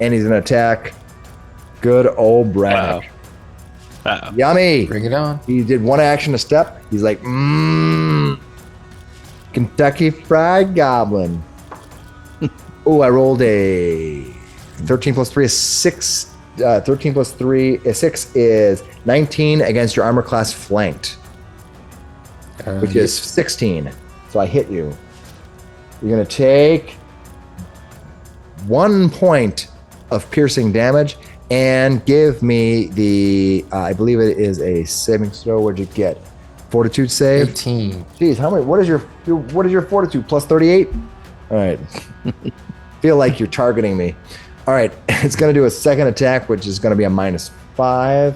and he's going to attack good old Brannok. Uh-oh. Yummy. Bring it on. He did one action a step. He's like, Kentucky Fried Goblin. Oh, I rolled a 13 plus 3 is 6. 13 plus 3 is 6 is 19 against your armor class flanked, which is 16. So I hit you. You're going to take 1 point of piercing damage and give me the, I believe it is a saving throw. What'd you get? Fortitude save? 18. Jeez, how many? What is your fortitude? Plus 38? All right. Feel like you're targeting me. All right, it's going to do a second attack, which is going to be a -5.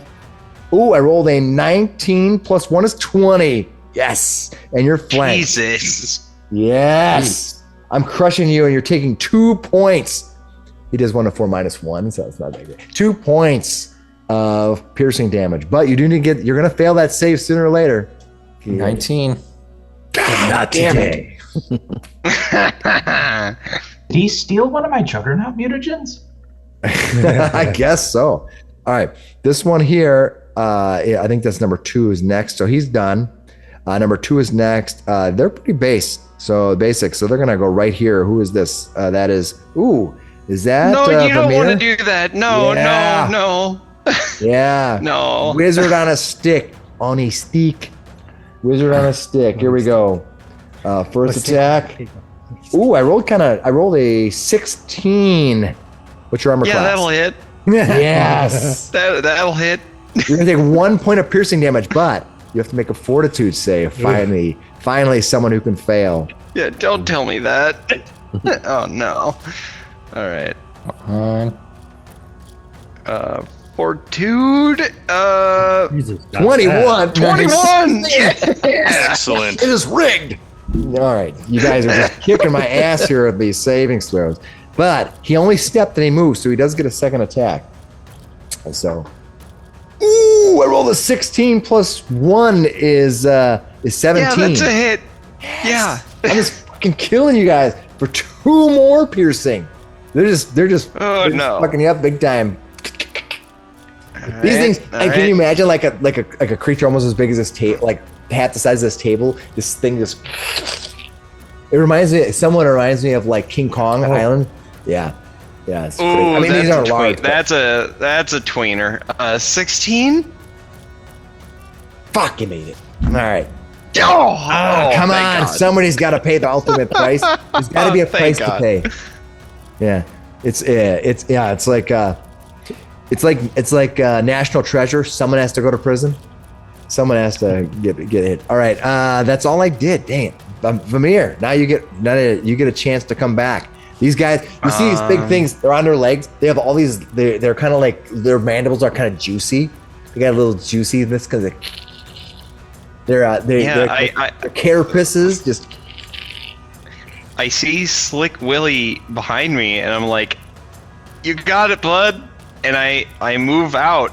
Ooh, I rolled a 19 plus 1 is 20. Yes, and you're flanked. Jesus. Yes, I'm crushing you, and you're taking 2 points. He does 1 to 4 -1, so it's not that great. 2 points of piercing damage, but you do need to get. You're going to fail that save sooner or later. 19. Not Damn today. Did he steal one of my Juggernaut mutagens? I guess so. All right, this one here, I think that's number 2 is next. So he's done. Number 2 is next. They're pretty basic. So they're gonna go right here. Who is this? That is. Ooh, is that? No, you don't Vamir? want to do that. No, Yeah. no. Yeah. No. Wizard on a stick. On a stick. Wizard on a stick. Here we go. First attack. Ooh, I rolled a 16. What's your armor Yeah, class? that'll hit. Yes. That'll hit. You're gonna take 1 point of piercing damage, but you have to make a fortitude save. Finally, someone who can fail. Yeah, don't tell me that. Oh no. All right. Fortitude. Jesus, 21. 21. Excellent. It is rigged. All right, you guys are just kicking my ass here with these savings throws. But he only stepped and he moved, so he does get a second attack. And so, ooh, I rolled a 16 plus 1 is 17. Yeah, that's a hit. Yeah. I'm just fucking killing you guys for 2 more piercing. They're just fucking you up big time. These things, and can you imagine like a creature almost as big as this table, like half the size of this table? This thing just. It reminds me of like King Kong Island. Yeah. It's pretty, Ooh, I mean, these aren't large. That's a tweener. 16. Fuck, you made it. All right. Oh, Come thank on! God. Somebody's got to pay the ultimate price. There's got to be a Thank price to God. pay. Yeah, it's like national treasure. Someone has to go to prison. Someone has to get hit. All right, that's all I did. Dang it, Vamir. Now you get a chance to come back. These guys, you see these big things. They're on their legs. They have all these. They're kind of like their mandibles are kind of juicy. They got a little juiciness because their carapaces just. I see Slick Willy behind me, and I'm like, "You got it, bud." And I move out.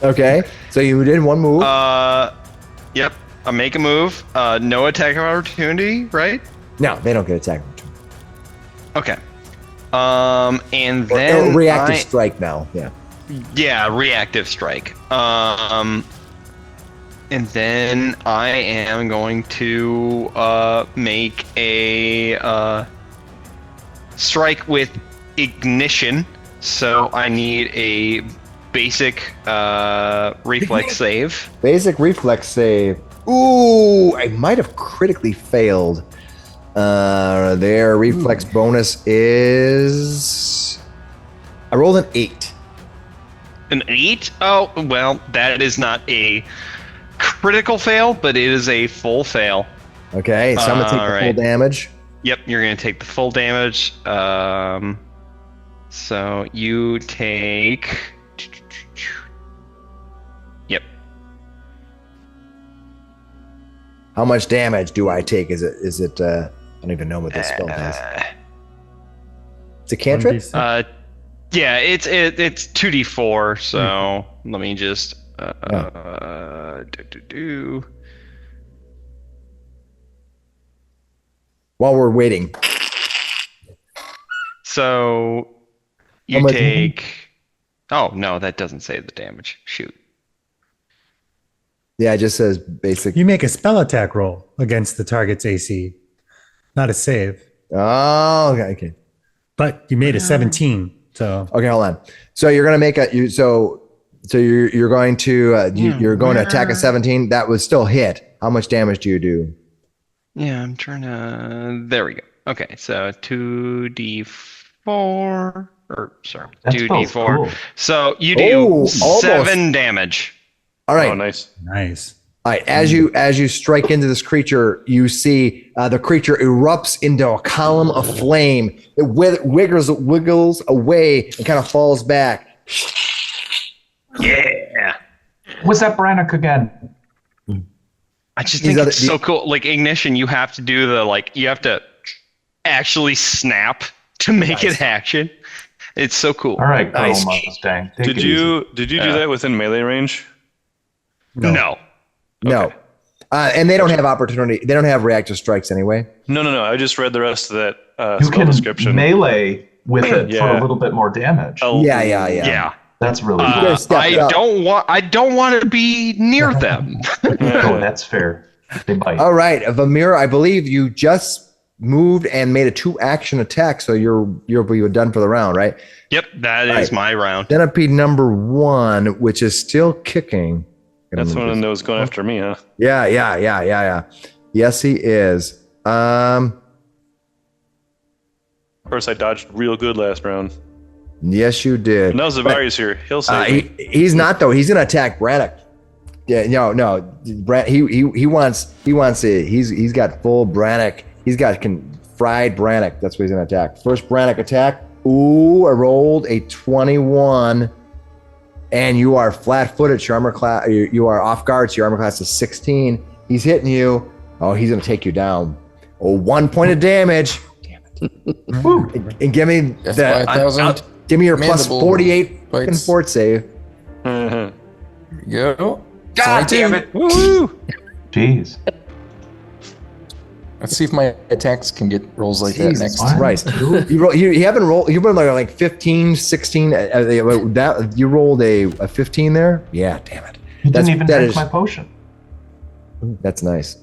Okay, so you did one move. Yep. I make a move. No attack of opportunity, right? No, they don't get attack. Okay. And then Reactive strike now. Yeah. Yeah, reactive strike. And then I am going to make a strike with ignition. So I need a basic reflex save. Basic reflex save. Ooh, I might have critically failed. Their reflex bonus is. I rolled an 8. An 8? Oh, well, that is not a critical fail, but it is a full fail. Okay, so I'm gonna take the full damage. Yep, you're gonna take the full damage. So you take. Yep. How much damage do I take? Is it? I don't even know what this spell does. It's a cantrip. Yeah, it's 2d4. So let me just While we're waiting. So you take. Oh no, that doesn't say the damage. Shoot. Yeah, it just says basic. You make a spell attack roll against the target's AC, not a save. Oh, okay. But you made a 17, so Okay, hold on. So you're gonna make you're going to you're going to attack a 17. That would still hit. How much damage do you do? Yeah, I'm trying to. There we go. Okay, so 2d4. Or sorry, That 2d4. spell's cool. So you do almost. 7 damage. All right. Oh, nice. nice. All right, as you strike into this creature, you see the creature erupts into a column of flame. It wiggles away and kind of falls back. Yeah. What's that Brannok again? I just think it's so cool. Like ignition, you have to do you have to actually snap to make it action. It's so cool. All right, Colonel Nice. Mustang. Take Did it you do that within melee range? No. No. Okay. And they don't have opportunity. They don't have reactive strikes anyway. No. I just read the rest of that You spell can description. melee with it for Yeah. a little bit more damage. Oh, Yeah. That's really You good. guys stepped I up. don't want to be near them. Oh, that's fair. They bite. All right, Vamir, I believe you just moved and made a 2-action attack, so you're done for the round, right? Yep, that is Right. my round. Centipede number 1, which is still kicking. That's one that was going after me, huh? Yeah. Yes, he is. Of course, I dodged real good last round. Yes, you did. Now Zebari's here. He'll save me. He's not though. He's gonna attack Brannok. Yeah, no. He wants it. He's got full Brannok. He's got fried Brannok. That's what he's gonna attack. First Brannok attack. Ooh, I rolled a 21, and you are flat-footed. Your armor class. You are off guard. So your armor class is 16. He's hitting you. Oh, he's gonna take you down. Oh, 1 point of damage. Damn it. And give me That's the 5,000. give me your plus Mandible 48 fucking bites. fort save. Here we go. God 22. damn it. Woo! Jeez. Let's see if my attacks can get rolls like that Jesus next. Christ. You haven't rolled. You've been like 15, 16. You rolled a 15 there. Yeah, damn it. You didn't even that drink is- my potion. That's nice.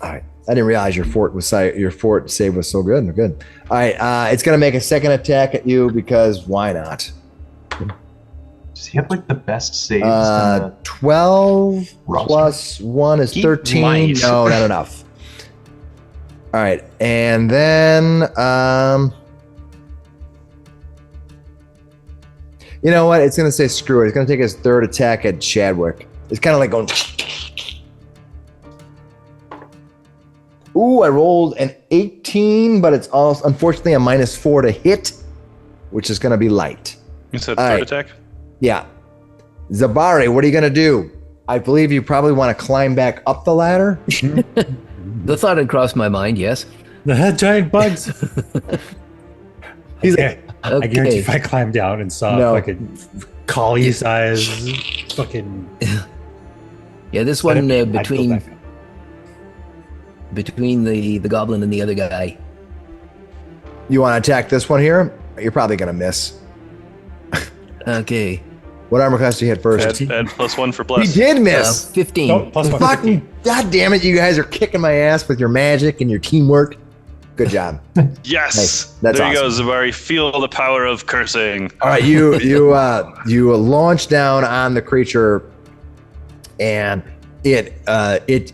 All right. I didn't realize your fort save was so good. Good. All right. It's gonna make a second attack at you because why not? Does he have like the best saves? in the 12 roster? plus 1 is He 13. might. No, not enough. All right. And then you know what? It's gonna say screw it. It's gonna take his third attack at Shadwick. It's kind of like going. Ooh, I rolled an 18, but it's also unfortunately a -4 to hit, which is gonna be light. You said All third right. attack? Yeah. Zebari, what are you gonna do? I believe you probably want to climb back up the ladder. The thought had crossed my mind, yes. The giant bugs. He's Yeah, I guarantee Okay. if I climbed down and saw No. a fucking collie size fucking Yeah, this one I'd go between back. the goblin and the other guy. You want to attack this one here? You're probably gonna miss. Okay. What armor class do you hit first? Add +1 for He bless. did miss. 15. Oh, plus one. Fucking god damn it! You guys are kicking my ass with your magic and your teamwork. Good job. Yes! Nice. That's there you go, Zebari. Feel the power of cursing. All right, you launch down on the creature, and it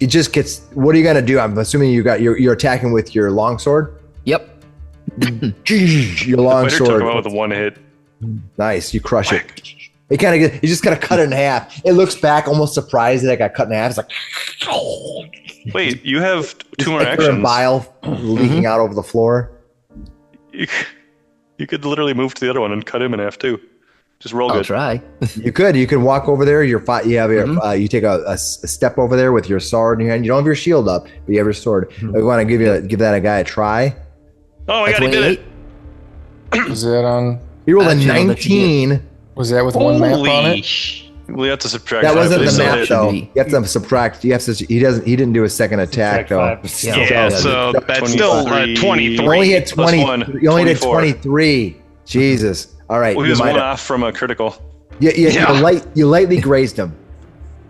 just gets. What are you gonna do? I'm assuming you're attacking with your longsword. Yep. Your Fighter took him out longsword. with one hit. Nice, you crush it. It kind of you just gotta cut it in half. It looks back, almost surprised that it got cut in half. It's like Wait, you have two more liquor and actions. bile leaking out over the floor. You could literally move to the other one and cut him in half too. Just roll I'll good. try. You can walk over there. You have you take a step over there with your sword in your hand. You don't have your shield up, but you have your sword. I want to give that guy a try. Oh my god, he did it! Was that on? He rolled a Actually, I'll let you 19. Was that with one map on Holy it? sh- We have to subtract. That five, wasn't but the he still map hit. though. be. You have to subtract. You have to. He didn't do a second attack Subtract though. five. Yeah, so that's still 23. You only 23. hit 20. Plus one, You only did 24. 23. Jesus. All right. Well, he you was might one have- off from a critical. Yeah. You lightly grazed him.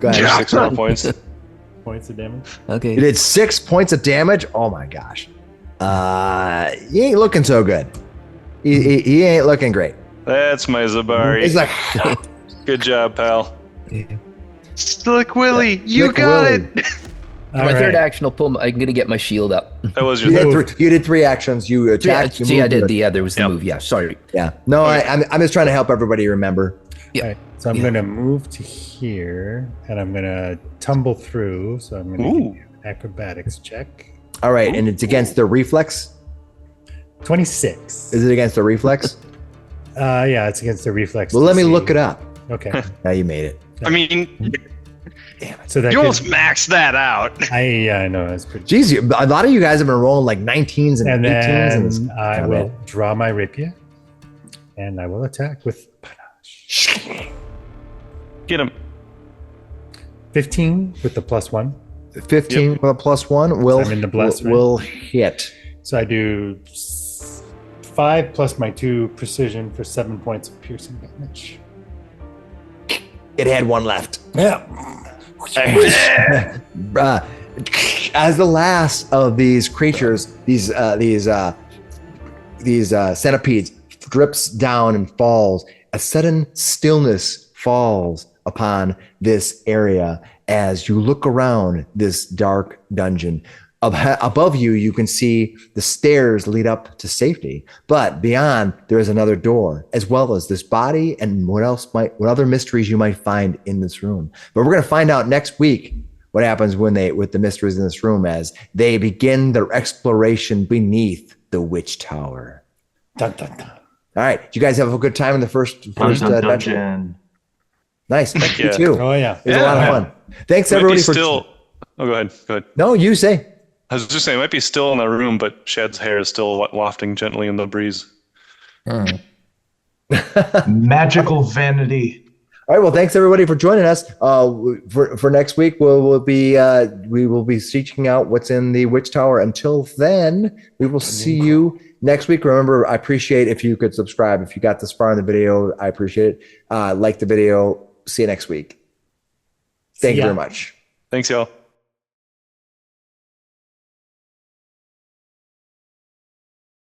Go ahead. Yeah. 6 more points. points of damage. You Okay. did 6 points of damage. Oh my gosh. He ain't looking so good. He ain't looking great. That's my Zebari. He's like, Good job, pal. Slick Willy, you Slick got Willy. it. All My third right. action will pull. I'm going to get my shield up. That was your you did 3 actions. You Yeah, attacked. you see, I moved, did. you- The other was the Yep. move. Yeah, sorry. Yeah. No, I'm just trying to help everybody remember. Yeah. All right, so I'm Yeah. going to move to here, and I'm going to tumble through. So I'm going to Ooh. give you an acrobatics check. All right, and it's against the reflex. 26. Is it against the reflex? Yeah, it's against the reflex. Well, let me look it up. Okay. Now you made it. I mean, So that you could, almost maxed that out. I know that's pretty. Jeez, a lot of you guys have been rolling like 19s and, And 18s. then I will draw my rapier, and I will attack with panache. Get him. 15 with the +1. 15 with a +1 will, I'm in the bless, right? will hit. So I do 5 plus my 2 precision for 7 points of piercing damage. It had one left. Yeah. As the last of these creatures, these centipedes drips down and falls, a sudden stillness falls upon this area as you look around this dark dungeon. Above you, you can see the stairs lead up to safety, but beyond there is another door, as well as this body and what other mysteries you might find in this room. But we're going to find out next week what happens with the mysteries in this room as they begin their exploration beneath the witch tower. Dun, dun, dun. All right, you guys have a good time in the first dungeon. Nice, thank you too. Oh yeah, it was a lot of fun. Thanks everybody for. Oh, go ahead. No, you say. I was just saying, it might be still in the room, but Shad's hair is still wafting gently in the breeze. Magical vanity. All right. Well, thanks everybody for joining us. For next week, we will be seeking out what's in the witch tower. Until then, we will see you next week. Remember, I appreciate if you could subscribe. If you got this far in the video, I appreciate it. Like the video. See you next week. Thank you very much. Thanks, y'all.